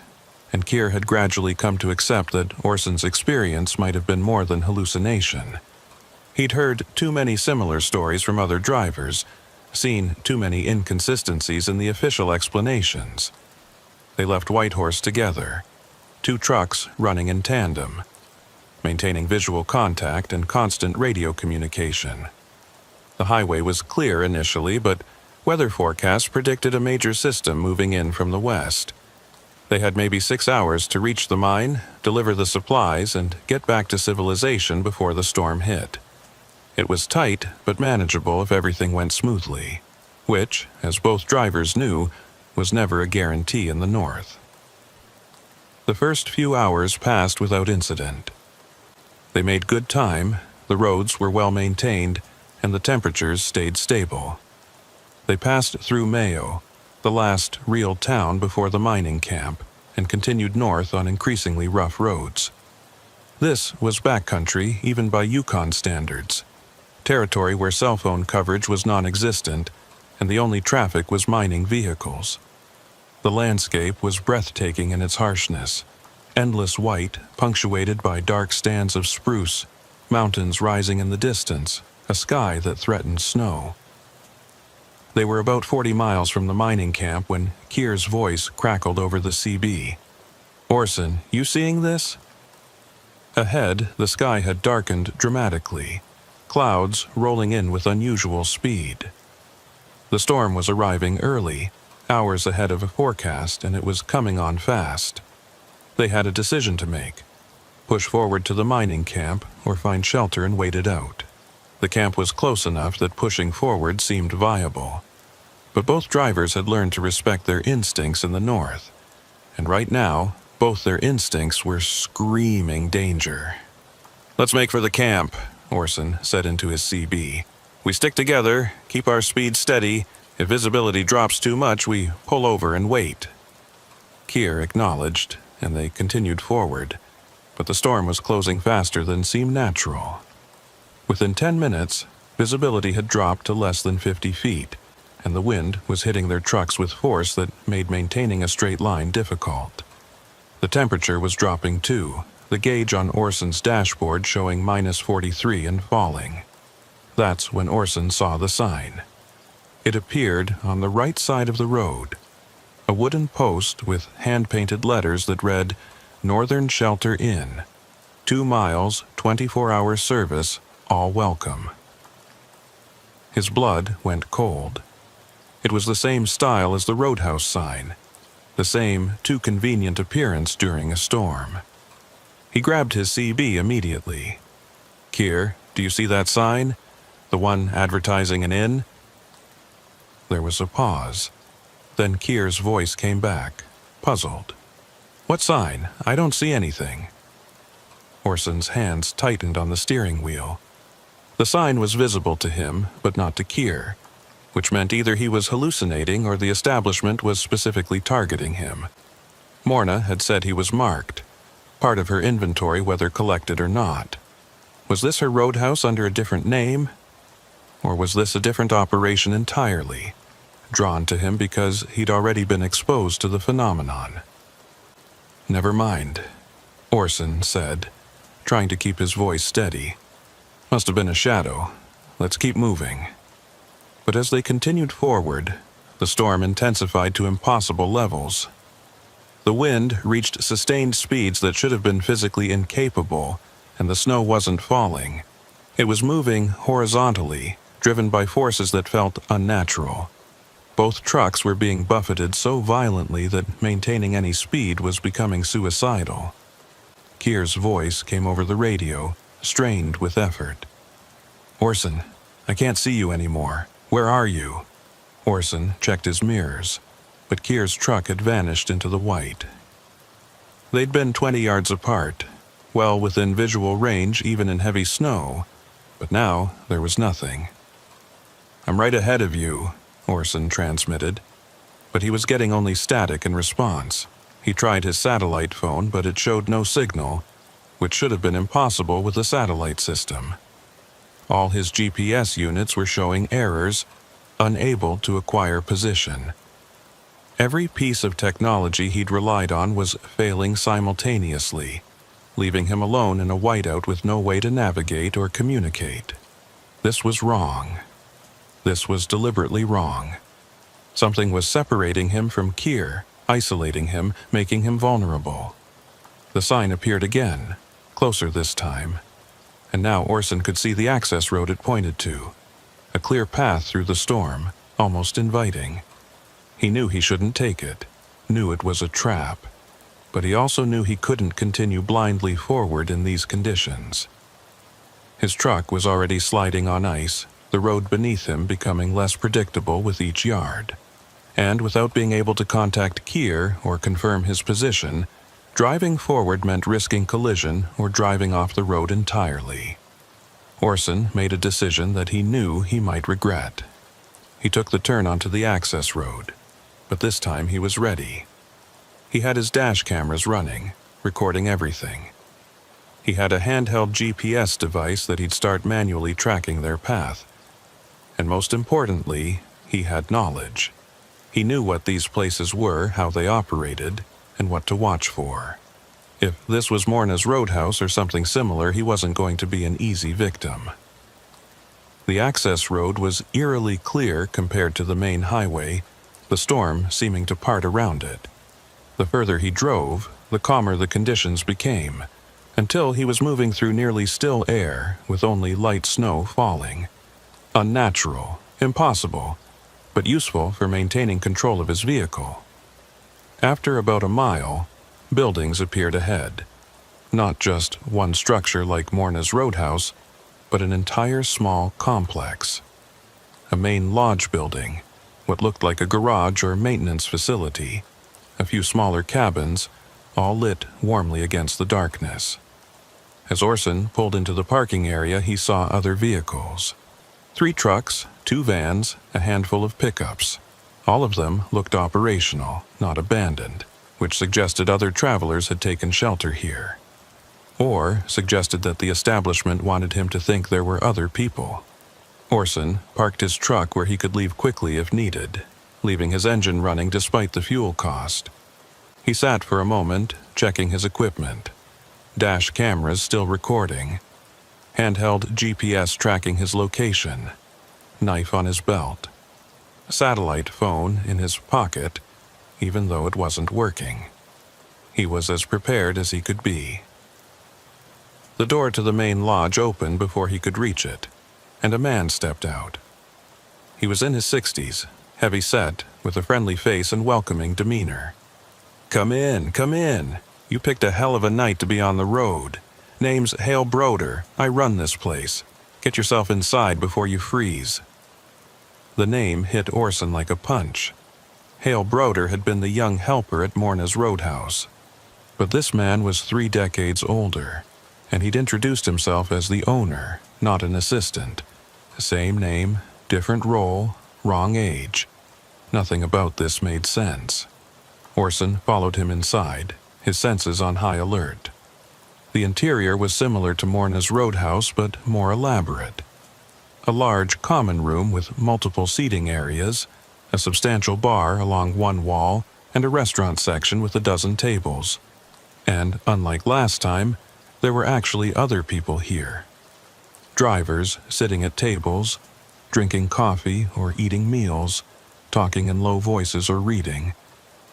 S1: and Keir had gradually come to accept that Orson's experience might have been more than hallucination. He'd heard too many similar stories from other drivers, seen too many inconsistencies in the official explanations. They left Whitehorse together, 2 trucks running in tandem, maintaining visual contact and constant radio communication. The highway was clear initially, but weather forecasts predicted a major system moving in from the west. They had maybe 6 hours to reach the mine, deliver the supplies, and get back to civilization before the storm hit. It was tight, but manageable if everything went smoothly, which, as both drivers knew, was never a guarantee in the north. The first few hours passed without incident. They made good time, the roads were well maintained, and the temperatures stayed stable. They passed through Mayo, the last real town before the mining camp, and continued north on increasingly rough roads. This was backcountry even by Yukon standards, territory where cell phone coverage was non-existent, and the only traffic was mining vehicles. The landscape was breathtaking in its harshness. Endless white, punctuated by dark stands of spruce, mountains rising in the distance, a sky that threatened snow. They were about 40 miles from the mining camp when Kier's voice crackled over the CB. "Orson, you seeing this?" Ahead, the sky had darkened dramatically, clouds rolling in with unusual speed. The storm was arriving early, hours ahead of a forecast, and it was coming on fast. They had a decision to make: push forward to the mining camp or find shelter and wait it out. The camp was close enough that pushing forward seemed viable. But both drivers had learned to respect their instincts in the north, and right now, both their instincts were screaming danger. "Let's make for the camp," Orson said into his CB. "We stick together, keep our speed steady. If visibility drops too much, we pull over and wait." Kier acknowledged, and they continued forward, but the storm was closing faster than seemed natural. Within 10 minutes, visibility had dropped to less than 50 feet, and the wind was hitting their trucks with force that made maintaining a straight line difficult. The temperature was dropping too, the gauge on Orson's dashboard showing -43 and falling. That's when Orson saw the sign. It appeared on the right side of the road, a wooden post with hand-painted letters that read, "Northern Shelter Inn, 2 miles, 24-hour service, all welcome." His blood went cold. It was the same style as the roadhouse sign, the same too convenient appearance during a storm. He grabbed his CB immediately. "Kier, do you see that sign? The one advertising an inn?" There was a pause. Then Kier's voice came back, puzzled. "What sign? I don't see anything." Orson's hands tightened on the steering wheel. The sign was visible to him, but not to Kier, which meant either he was hallucinating or the establishment was specifically targeting him. Morna had said he was marked, part of her inventory whether collected or not. Was this her roadhouse under a different name? Or was this a different operation entirely, drawn to him because he'd already been exposed to the phenomenon? "Never mind," Orson said, trying to keep his voice steady. "Must have been a shadow. Let's keep moving." But as they continued forward, the storm intensified to impossible levels. The wind reached sustained speeds that should have been physically incapable, and the snow wasn't falling. It was moving horizontally, driven by forces that felt unnatural. Both trucks were being buffeted so violently that maintaining any speed was becoming suicidal. Kier's voice came over the radio, strained with effort. "Orson, I can't see you anymore. Where are you?" Orson checked his mirrors, but Kier's truck had vanished into the white. They'd been 20 yards apart, well within visual range even in heavy snow, but now there was nothing. "I'm right ahead of you," Orson transmitted, but he was getting only static in response. He tried his satellite phone, but it showed no signal, which should have been impossible with a satellite system. All his GPS units were showing errors, unable to acquire position. Every piece of technology he'd relied on was failing simultaneously, leaving him alone in a whiteout with no way to navigate or communicate. This was wrong. This was deliberately wrong. Something was separating him from Kier, isolating him, making him vulnerable. The sign appeared again, closer this time, and now Orson could see the access road it pointed to, a clear path through the storm, almost inviting. He knew he shouldn't take it, knew it was a trap, but he also knew he couldn't continue blindly forward in these conditions. His truck was already sliding on ice, the road beneath him becoming less predictable with each yard. And without being able to contact Kier or confirm his position, driving forward meant risking collision or driving off the road entirely. Orson made a decision that he knew he might regret. He took the turn onto the access road, but this time he was ready. He had his dash cameras running, recording everything. He had a handheld GPS device that he'd start manually tracking their path. And most importantly, he had knowledge. He knew what these places were, how they operated, and what to watch for. If this was Morna's Roadhouse or something similar, he wasn't going to be an easy victim. The access road was eerily clear compared to the main highway, the storm seeming to part around it. The further he drove, the calmer the conditions became, until he was moving through nearly still air with only light snow falling. Unnatural, impossible, but useful for maintaining control of his vehicle. After about a mile, buildings appeared ahead. Not just one structure like Morna's Roadhouse, but an entire small complex. A main lodge building, what looked like a garage or maintenance facility, a few smaller cabins, all lit warmly against the darkness. As Orson pulled into the parking area, he saw other vehicles. 3 trucks, 2 vans, a handful of pickups. All of them looked operational, not abandoned, which suggested other travelers had taken shelter here. Or suggested that the establishment wanted him to think there were other people. Orson parked his truck where he could leave quickly if needed, leaving his engine running despite the fuel cost. He sat for a moment, checking his equipment. Dash cameras still recording. Handheld GPS tracking his location. Knife on his belt. Satellite phone in his pocket, even though it wasn't working. He was as prepared as he could be. The door to the main lodge opened before he could reach it, and a man stepped out. He was in his 60s, heavy-set, with a friendly face and welcoming demeanor. Come in, come in. You picked a hell of a night to be on the road. Name's Hale Broder. I run this place. Get yourself inside before you freeze." The name hit Orson like a punch. Hale Broder had been the young helper at Morna's Roadhouse. But this man was 3 decades older, and he'd introduced himself as the owner, not an assistant. Same name, different role, wrong age. Nothing about this made sense. Orson followed him inside, his senses on high alert. The interior was similar to Morna's Roadhouse, but more elaborate. A large common room with multiple seating areas, a substantial bar along one wall, and a restaurant section with a dozen tables. And, unlike last time, there were actually other people here. Drivers sitting at tables, drinking coffee or eating meals, talking in low voices or reading.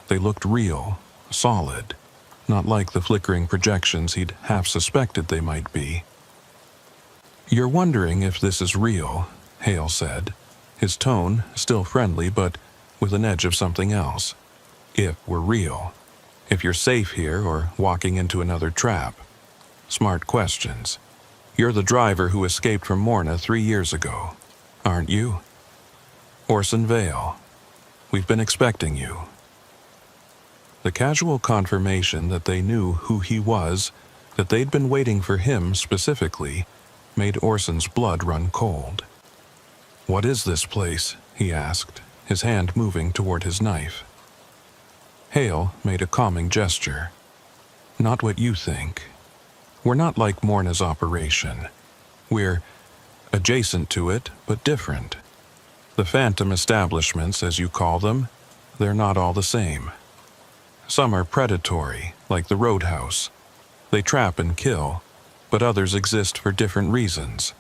S1: They looked real, solid, not like the flickering projections he'd half suspected they might be. "You're wondering if this is real," Hale said, his tone still friendly but with an edge of something else. "If we're real. If you're safe here or walking into another trap. Smart questions. You're the driver who escaped from Morna 3 years ago, aren't you?" "Orson Vale. We've been expecting you." The casual confirmation that they knew who he was, that they'd been waiting for him specifically, made Orson's blood run cold. "What is this place?" he asked, his hand moving toward his knife. Hale made a calming gesture. "Not what you think. We're not like Morna's operation. We're adjacent to it, but different. The phantom establishments, as you call them, they're not all the same. Some are predatory, like the Roadhouse. They trap and kill, but others exist for different reasons.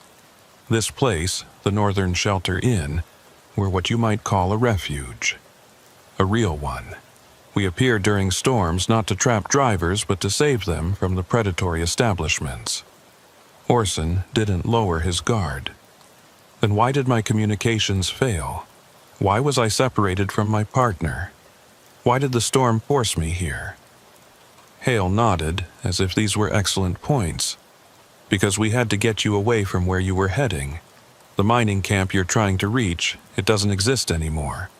S1: This place, the Northern Shelter Inn, we're what you might call a refuge. A real one. We appear during storms not to trap drivers but to save them from the predatory establishments." Orson didn't lower his guard. "Then why did my communications fail? Why was I separated from my partner? Why did the storm force me here?" Hale nodded, as if these were excellent points. "Because we had to get you away from where you were heading. The mining camp you're trying to reach, it doesn't exist anymore.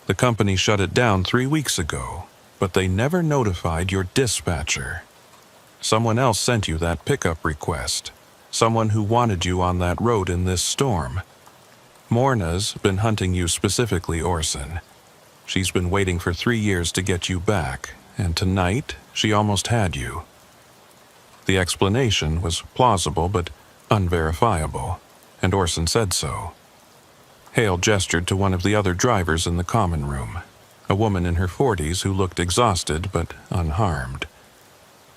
S1: The company shut it down 3 weeks ago, but they never notified your dispatcher. Someone else sent you that pickup request. Someone who wanted you on that road in this storm. Morna's been hunting you specifically, Orson. She's been waiting for 3 years to get you back, and tonight she almost had you." The explanation was plausible but unverifiable, and Orson said so. Hale gestured to one of the other drivers in the common room. a woman in her 40s who looked exhausted but unharmed.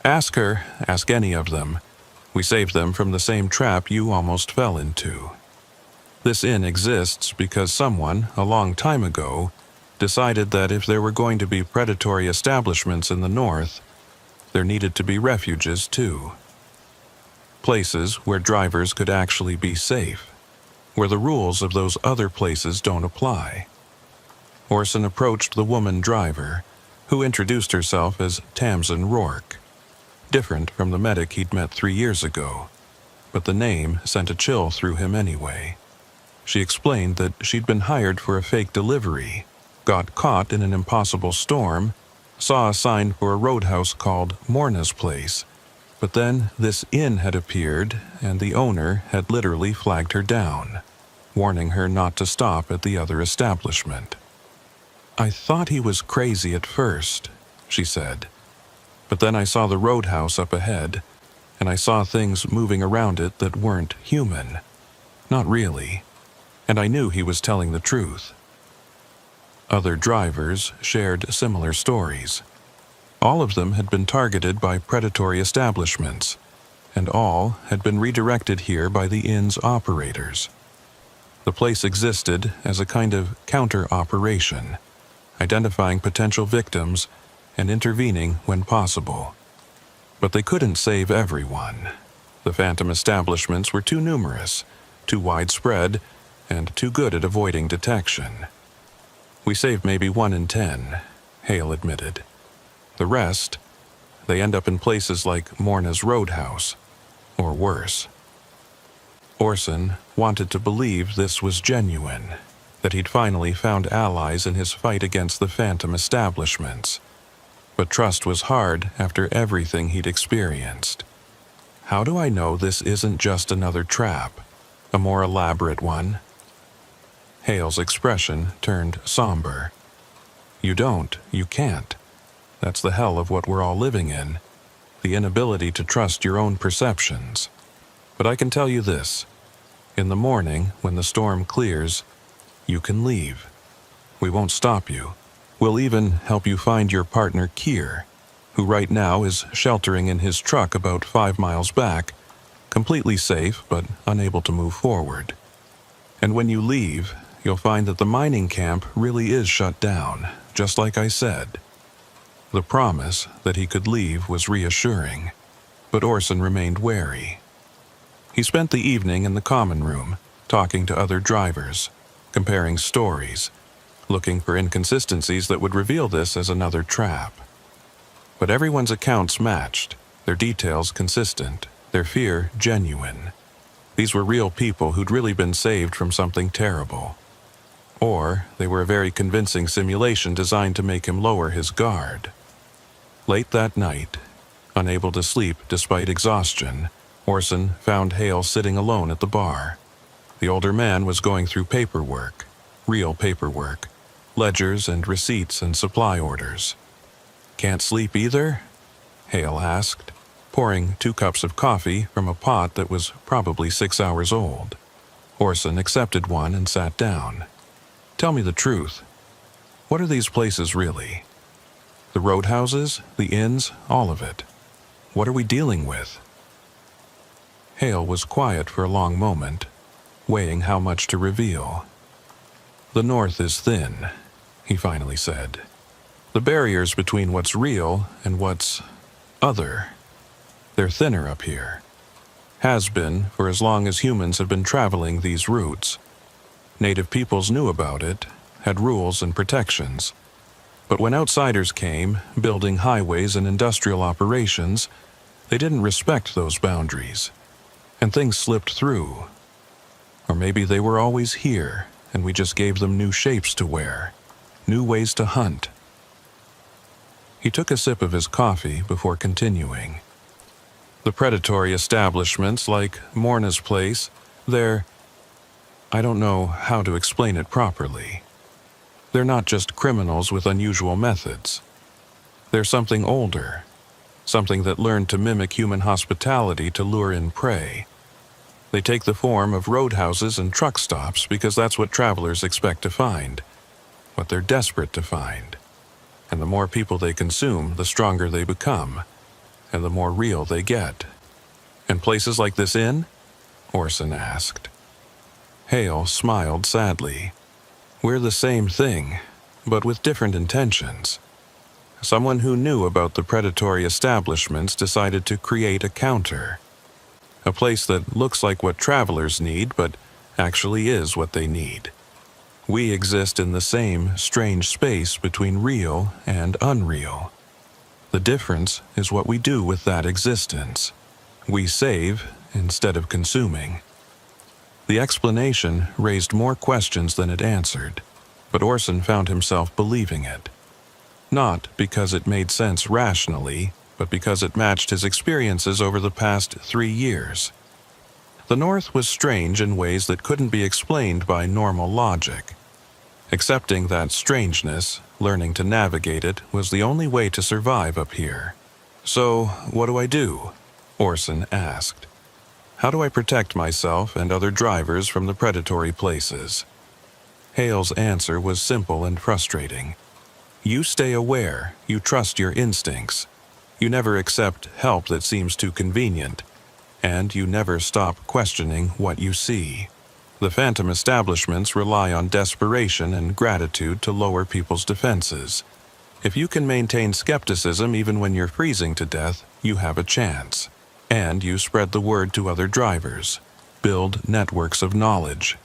S1: Ask her, ask any of them. We saved them from the same trap you almost fell into. This inn exists because someone, a long time ago, decided that if there were going to be predatory establishments in the north, there needed to be refuges too. Places where drivers could actually be safe, where the rules of those other places don't apply. Orson approached the woman driver, who introduced herself as Tamsin Rourke, different from the medic he'd met 3 years ago, but the name sent a chill through him anyway. She explained that she'd been hired for a fake delivery, got caught in an impossible storm, saw a sign for a roadhouse called Morna's Place, but then this inn had appeared and the owner had literally flagged her down, warning her not to stop at the other establishment. I thought he was crazy at first, she said, but then I saw the roadhouse up ahead, and I saw things moving around it that weren't human. Not really. And I knew he was telling the truth. Other drivers shared similar stories. All of them had been targeted by predatory establishments, and all had been redirected here by the inn's operators. The place existed as a kind of counter-operation, identifying potential victims and intervening when possible. But they couldn't save everyone. The phantom establishments were too numerous, too widespread, and too good at avoiding detection. We saved maybe 1 in 10, Hale admitted. The rest, they end up in places like Morna's Roadhouse, or worse. Orson wanted to believe this was genuine, that he'd finally found allies in his fight against the phantom establishments. But trust was hard after everything he'd experienced. How do I know this isn't just another trap, a more elaborate one? Hale's expression turned somber. You don't, you can't. That's the hell of what we're all living in, the inability to trust your own perceptions. But I can tell you this, in the morning, when the storm clears, you can leave. We won't stop you. We'll even help you find your partner Keir, who right now is sheltering in his truck about 5 miles back, completely safe but unable to move forward. And when you leave, you'll find that the mining camp really is shut down, just like I said. The promise that he could leave was reassuring, but Orson remained wary. He spent the evening in the common room, talking to other drivers, comparing stories, looking for inconsistencies that would reveal this as another trap. But everyone's accounts matched, their details consistent, their fear genuine. These were real people who'd really been saved from something terrible. Or they were a very convincing simulation designed to make him lower his guard. Late that night, unable to sleep despite exhaustion, Orson found Hale sitting alone at the bar. The older man was going through paperwork, real paperwork, ledgers and receipts and supply orders. Can't sleep either? Hale asked, pouring 2 cups of coffee from a pot that was probably 6 hours old. Orson accepted one and sat down. Tell me the truth. What are these places really? The roadhouses, the inns, all of it. What are we dealing with? Hale was quiet for a long moment, weighing how much to reveal. The north is thin, he finally said. The barriers between what's real and what's other, they're thinner up here. Has been for as long as humans have been traveling these routes. Native peoples knew about it, had rules and protections. But when outsiders came, building highways and industrial operations, they didn't respect those boundaries. And things slipped through. Or maybe they were always here, and we just gave them new shapes to wear, new ways to hunt. He took a sip of his coffee before continuing. The predatory establishments like Morna's Place, I don't know how to explain it properly. They're not just criminals with unusual methods. They're something older, something that learned to mimic human hospitality to lure in prey. They take the form of roadhouses and truck stops because that's what travelers expect to find, what they're desperate to find. And the more people they consume, the stronger they become, and the more real they get. And places like this inn? Orson asked. Hale smiled sadly. We're the same thing, but with different intentions. Someone who knew about the predatory establishments decided to create a counter. A place that looks like what travelers need, but actually is what they need. We exist in the same strange space between real and unreal. The difference is what we do with that existence. We save instead of consuming. The explanation raised more questions than it answered, but Orson found himself believing it. Not because it made sense rationally, but because it matched his experiences over the past 3 years. The North was strange in ways that couldn't be explained by normal logic. Accepting that strangeness, learning to navigate it, was the only way to survive up here. So, what do I do? Orson asked. How do I protect myself and other drivers from the predatory places? Hale's answer was simple and frustrating. You stay aware, you trust your instincts. You never accept help that seems too convenient, and you never stop questioning what you see. The phantom establishments rely on desperation and gratitude to lower people's defenses. If you can maintain skepticism even when you're freezing to death, you have a chance. And you spread the word to other drivers. Build networks of knowledge.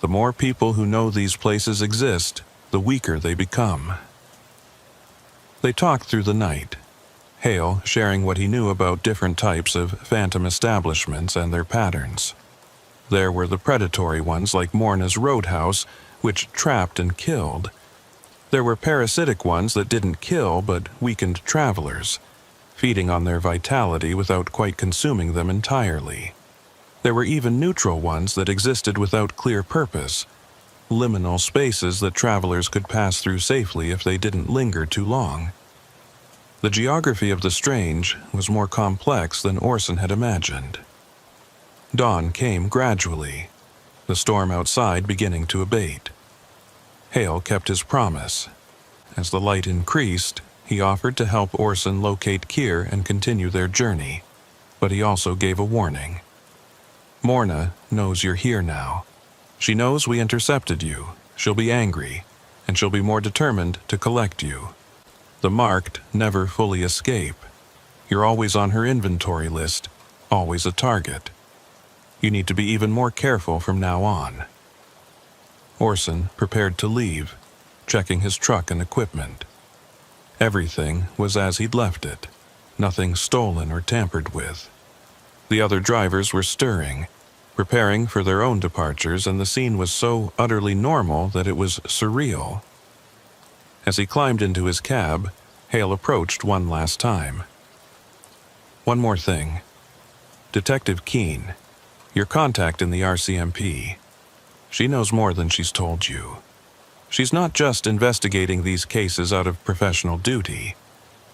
S1: The more people who know these places exist, the weaker they become. They talked through the night, Hale sharing what he knew about different types of phantom establishments and their patterns. There were the predatory ones like Morna's Roadhouse, which trapped and killed. There were parasitic ones that didn't kill but weakened travelers, feeding on their vitality without quite consuming them entirely. There were even neutral ones that existed without clear purpose, liminal spaces that travelers could pass through safely if they didn't linger too long. The geography of the strange was more complex than Orson had imagined. Dawn came gradually, the storm outside beginning to abate. Hale kept his promise. As the light increased, he offered to help Orson locate Keir and continue their journey, but he also gave a warning. Morna knows you're here now. She knows we intercepted you. She'll be angry, and she'll be more determined to collect you. The marked never fully escape. You're always on her inventory list, always a target. You need to be even more careful from now on. Orson prepared to leave, checking his truck and equipment. Everything was as he'd left it, nothing stolen or tampered with. The other drivers were stirring, preparing for their own departures, and the scene was so utterly normal that it was surreal. As he climbed into his cab, Hale approached one last time. One more thing. Detective Keene, your contact in the RCMP. She knows more than she's told you. She's not just investigating these cases out of professional duty.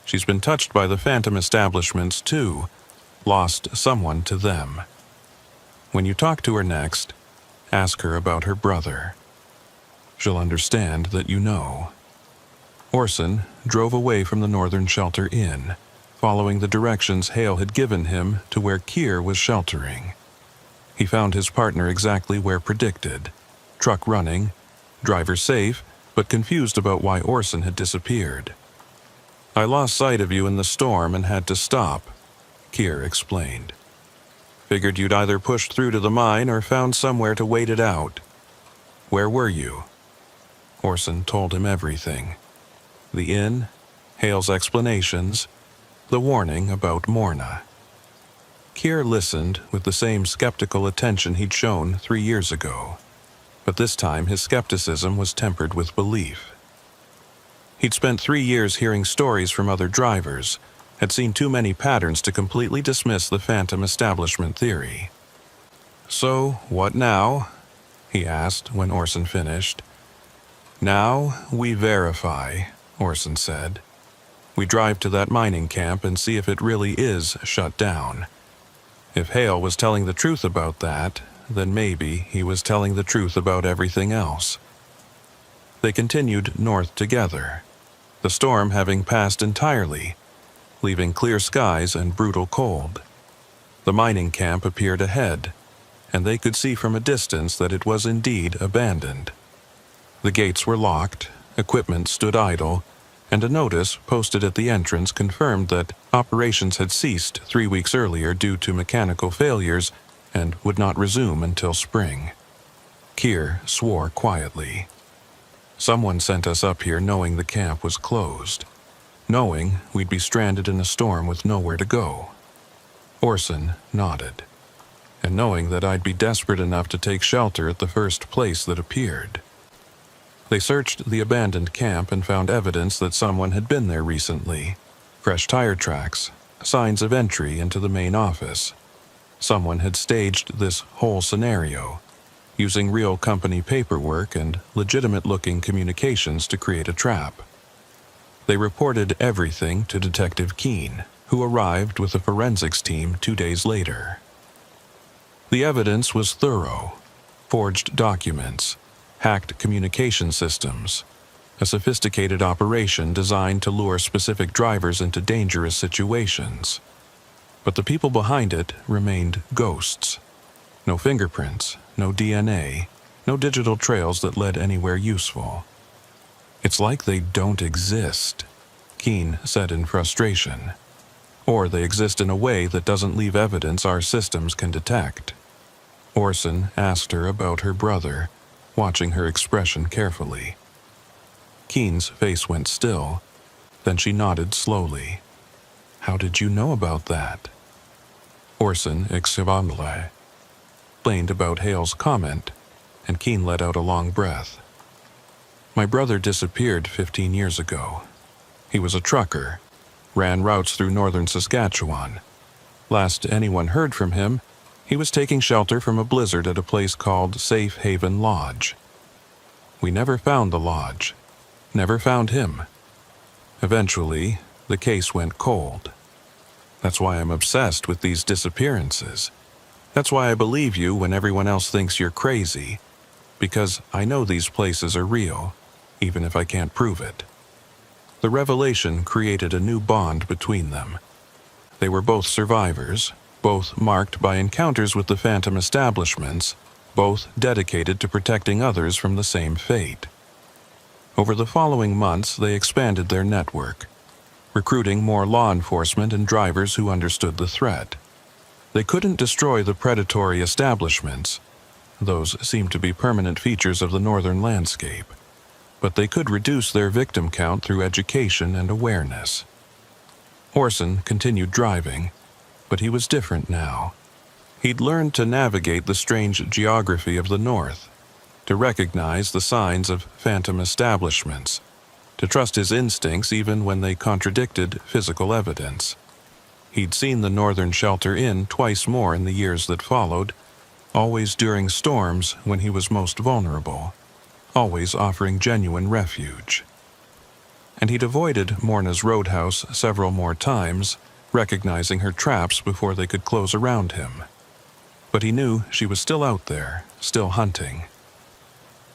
S1: She's been touched by the phantom establishments too, lost someone to them. When you talk to her next, ask her about her brother. She'll understand that you know. Orson drove away from the Northern Shelter Inn, following the directions Hale had given him to where Keir was sheltering. He found his partner exactly where predicted, truck running, driver safe, but confused about why Orson had disappeared. I lost sight of you in the storm and had to stop, Keir explained. Figured you'd either pushed through to the mine or found somewhere to wait it out. Where were you? Orson told him everything. The inn, Hale's explanations, the warning about Morna. Keir listened with the same skeptical attention he'd shown 3 years ago, but this time his skepticism was tempered with belief. He'd spent 3 years hearing stories from other drivers, had seen too many patterns to completely dismiss the phantom establishment theory. So, what now? He asked when Orson finished. Now we verify, Orson said. We drive to that mining camp and see if it really is shut down. If Hale was telling the truth about that, then maybe he was telling the truth about everything else. They continued north together. the storm having passed entirely, leaving clear skies and brutal cold. The mining camp appeared ahead, and they could see from a distance that it was indeed abandoned. The gates were locked, equipment stood idle, and a notice posted at the entrance confirmed that operations had ceased 3 weeks earlier due to mechanical failures and would not resume until spring. Keir swore quietly. Someone sent us up here knowing the camp was closed, knowing we'd be stranded in a storm with nowhere to go. Orson nodded, and knowing that I'd be desperate enough to take shelter at the first place that appeared. They searched the abandoned camp and found evidence that someone had been there recently. Fresh tire tracks, signs of entry into the main office. Someone had staged this whole scenario, using real company paperwork and legitimate-looking communications to create a trap. They reported everything to Detective Keene, who arrived with a forensics team 2 days later. The evidence was thorough: forged documents, hacked communication systems, a sophisticated operation designed to lure specific drivers into dangerous situations. But the people behind it remained ghosts. No fingerprints, no DNA, no digital trails that led anywhere useful. "It's like they don't exist," Keene said in frustration. "Or they exist in a way that doesn't leave evidence our systems can detect." Orson asked her about her brother, watching her expression carefully. Keene's face went still, then she nodded slowly. "How did you know about that?" Orson explained about Hale's comment, and Keene let out a long breath. "My brother disappeared 15 years ago. He was a trucker, ran routes through northern Saskatchewan. Last anyone heard from him, he was taking shelter from a blizzard at a place called Safe Haven Lodge. We never found the lodge, never found him. Eventually, the case went cold. That's why I'm obsessed with these disappearances. That's why I believe you when everyone else thinks you're crazy, because I know these places are real, even if I can't prove it." The revelation created a new bond between them. They were both survivors, both marked by encounters with the phantom establishments, both dedicated to protecting others from the same fate. Over the following months, they expanded their network, recruiting more law enforcement and drivers who understood the threat. They couldn't destroy the predatory establishments. Those seemed to be permanent features of the northern landscape. But they could reduce their victim count through education and awareness. Orson continued driving, but he was different now. He'd learned to navigate the strange geography of the north, to recognize the signs of phantom establishments, to trust his instincts even when they contradicted physical evidence. He'd seen the Northern Shelter Inn twice more in the years that followed, always during storms when he was most vulnerable, always offering genuine refuge. And he'd avoided Morna's roadhouse several more times, recognizing her traps before they could close around him. But he knew she was still out there, still hunting.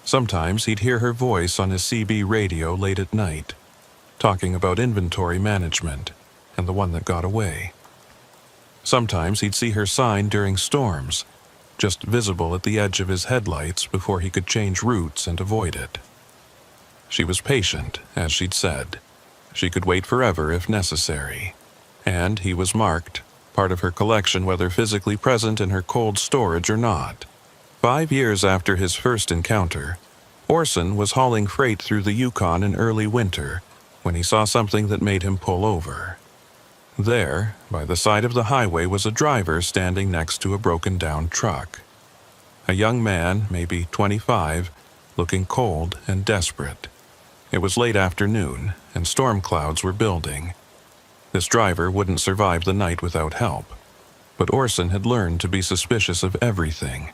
S1: Sometimes he'd hear her voice on his CB radio late at night, talking about inventory management and the one that got away. Sometimes he'd see her sign during storms, just visible at the edge of his headlights before he could change routes and avoid it. She was patient, as she'd said. She could wait forever if necessary. And he was marked, part of her collection whether physically present in her cold storage or not. 5 years after his first encounter, Orson was hauling freight through the Yukon in early winter when he saw something that made him pull over. There, by the side of the highway, was a driver standing next to a broken-down truck. A young man, maybe 25, looking cold and desperate. It was late afternoon, and storm clouds were building. This driver wouldn't survive the night without help, but Orson had learned to be suspicious of everything,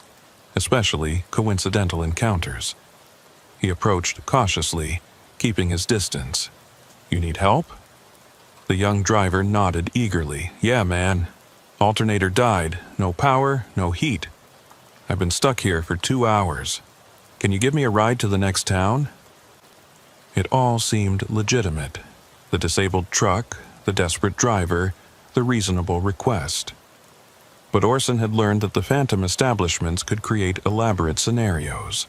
S1: especially coincidental encounters. He approached cautiously, keeping his distance. "You need help?" The young driver nodded eagerly. "Yeah, man. Alternator died. No power, no heat. I've been stuck here for 2 hours. Can you give me a ride to the next town?" It all seemed legitimate. The disabled truck, the desperate driver, the reasonable request. But Orson had learned that the phantom establishments could create elaborate scenarios.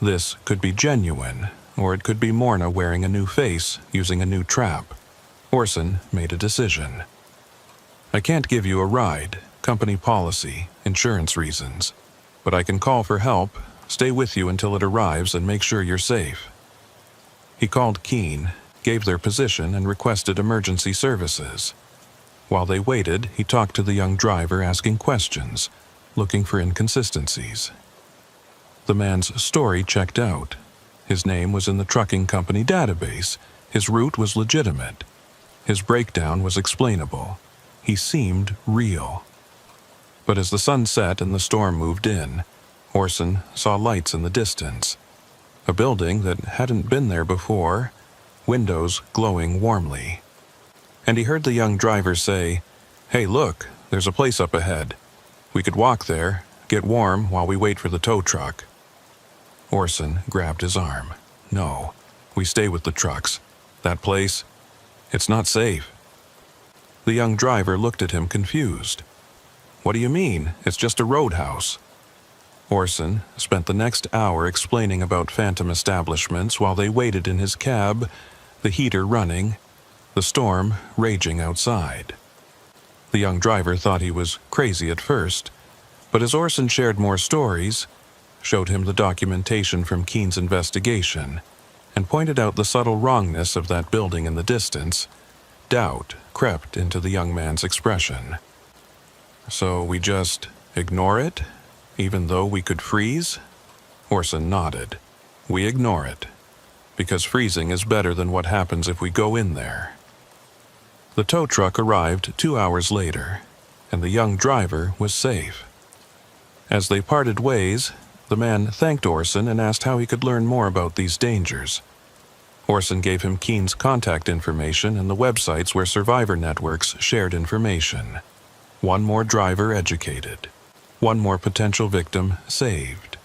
S1: This could be genuine, or it could be Morna wearing a new face, using a new trap. Orson made a decision. I can't give you a ride, company policy, insurance reasons, but I can call for help, stay with you until it arrives, and make sure you're safe. He called Keene, gave their position, and requested emergency services. While they waited, he talked to the young driver, asking questions, looking for inconsistencies. The man's story checked out. His name was in the trucking company database. His route was legitimate. His breakdown was explainable. He seemed real. But as the sun set and the storm moved in, Orson saw lights in the distance. A building that hadn't been there before, windows glowing warmly. And he heard the young driver say, "Hey, look, there's a place up ahead. We could walk there, get warm while we wait for the tow truck." Orson grabbed his arm. "No, we stay with the trucks. That place, it's not safe." The young driver looked at him confused. "What do you mean? It's just a roadhouse." Orson spent the next hour explaining about phantom establishments while they waited in his cab, the heater running, the storm raging outside. The young driver thought he was crazy at first, but as Orson shared more stories, showed him the documentation from Keene's investigation, and pointed out the subtle wrongness of that building in the distance, doubt crept into the young man's expression. "So we just ignore it, even though we could freeze?" Orson nodded. "We ignore it, because freezing is better than what happens if we go in there." The tow truck arrived 2 hours later, and the young driver was safe. As they parted ways, the man thanked Orson and asked how he could learn more about these dangers. Orson gave him Keene's contact information and the websites where survivor networks shared information. One more driver educated. One more potential victim saved.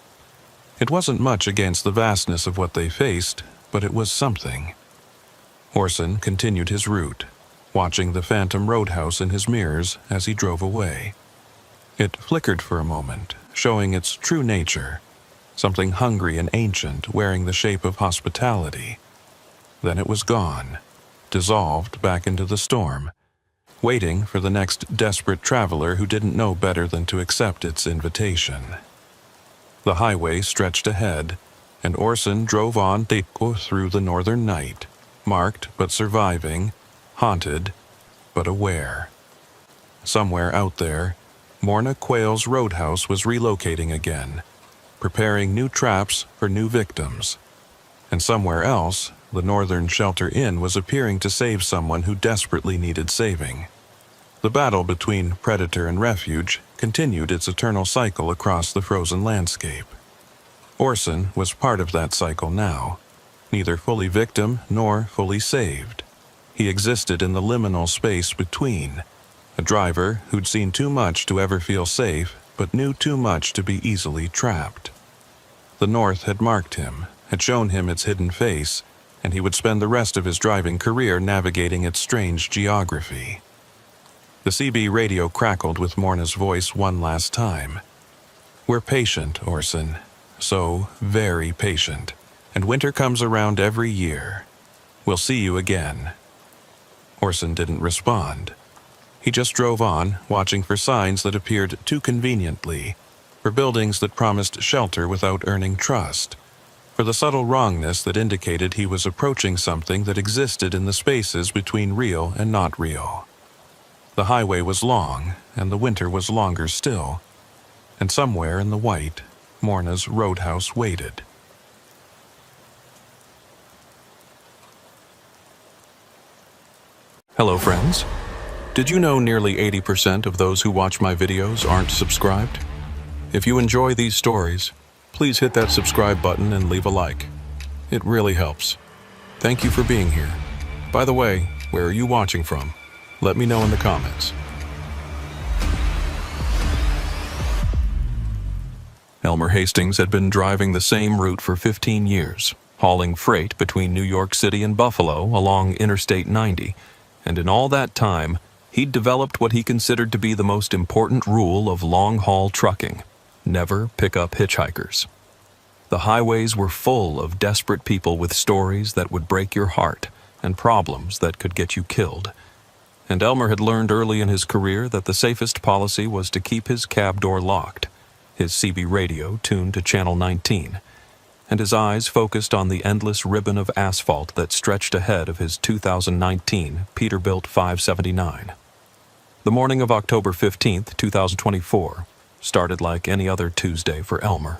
S1: It wasn't much against the vastness of what they faced, but it was something. Orson continued his route, watching the phantom roadhouse in his mirrors as he drove away. It flickered for a moment, showing its true nature, something hungry and ancient wearing the shape of hospitality. Then it was gone, dissolved back into the storm, waiting for the next desperate traveler who didn't know better than to accept its invitation. The highway stretched ahead, and Orson drove on through the northern night, marked but surviving, haunted but aware. Somewhere out there, Morna Quayle's roadhouse was relocating again, preparing new traps for new victims. And somewhere else, the Northern Shelter Inn was appearing to save someone who desperately needed saving. The battle between predator and refuge continued its eternal cycle across the frozen landscape. Orson was part of that cycle now, neither fully victim nor fully saved. He existed in the liminal space between, a driver who'd seen too much to ever feel safe, but knew too much to be easily trapped. The North had marked him, had shown him its hidden face, and he would spend the rest of his driving career navigating its strange geography. The CB radio crackled with Morna's voice one last time. "We're patient, Orson. So very patient. And winter comes around every year. We'll see you again." Orson didn't respond. He just drove on, watching for signs that appeared too conveniently, for buildings that promised shelter without earning trust, for the subtle wrongness that indicated he was approaching something that existed in the spaces between real and not real. The highway was long, and the winter was longer still, and somewhere in the white, Morna's roadhouse waited. Hello, friends. Did you know nearly 80% of those who watch my videos aren't subscribed? If you enjoy these stories, please hit that subscribe button and leave a like. It really helps. Thank you for being here. By the way, where are you watching from? Let me know in the comments. Elmer Hastings had been driving the same route for 15 years, hauling freight between New York City and Buffalo along Interstate 90, and in all that time, he'd developed what he considered to be the most important rule of long-haul trucking: never pick up hitchhikers. The highways were full of desperate people with stories that would break your heart and problems that could get you killed. And Elmer had learned early in his career that the safest policy was to keep his cab door locked, his CB radio tuned to Channel 19, and his eyes focused on the endless ribbon of asphalt that stretched ahead of his 2019 Peterbilt 579. The morning of October 15, 2024, started like any other Tuesday for Elmer.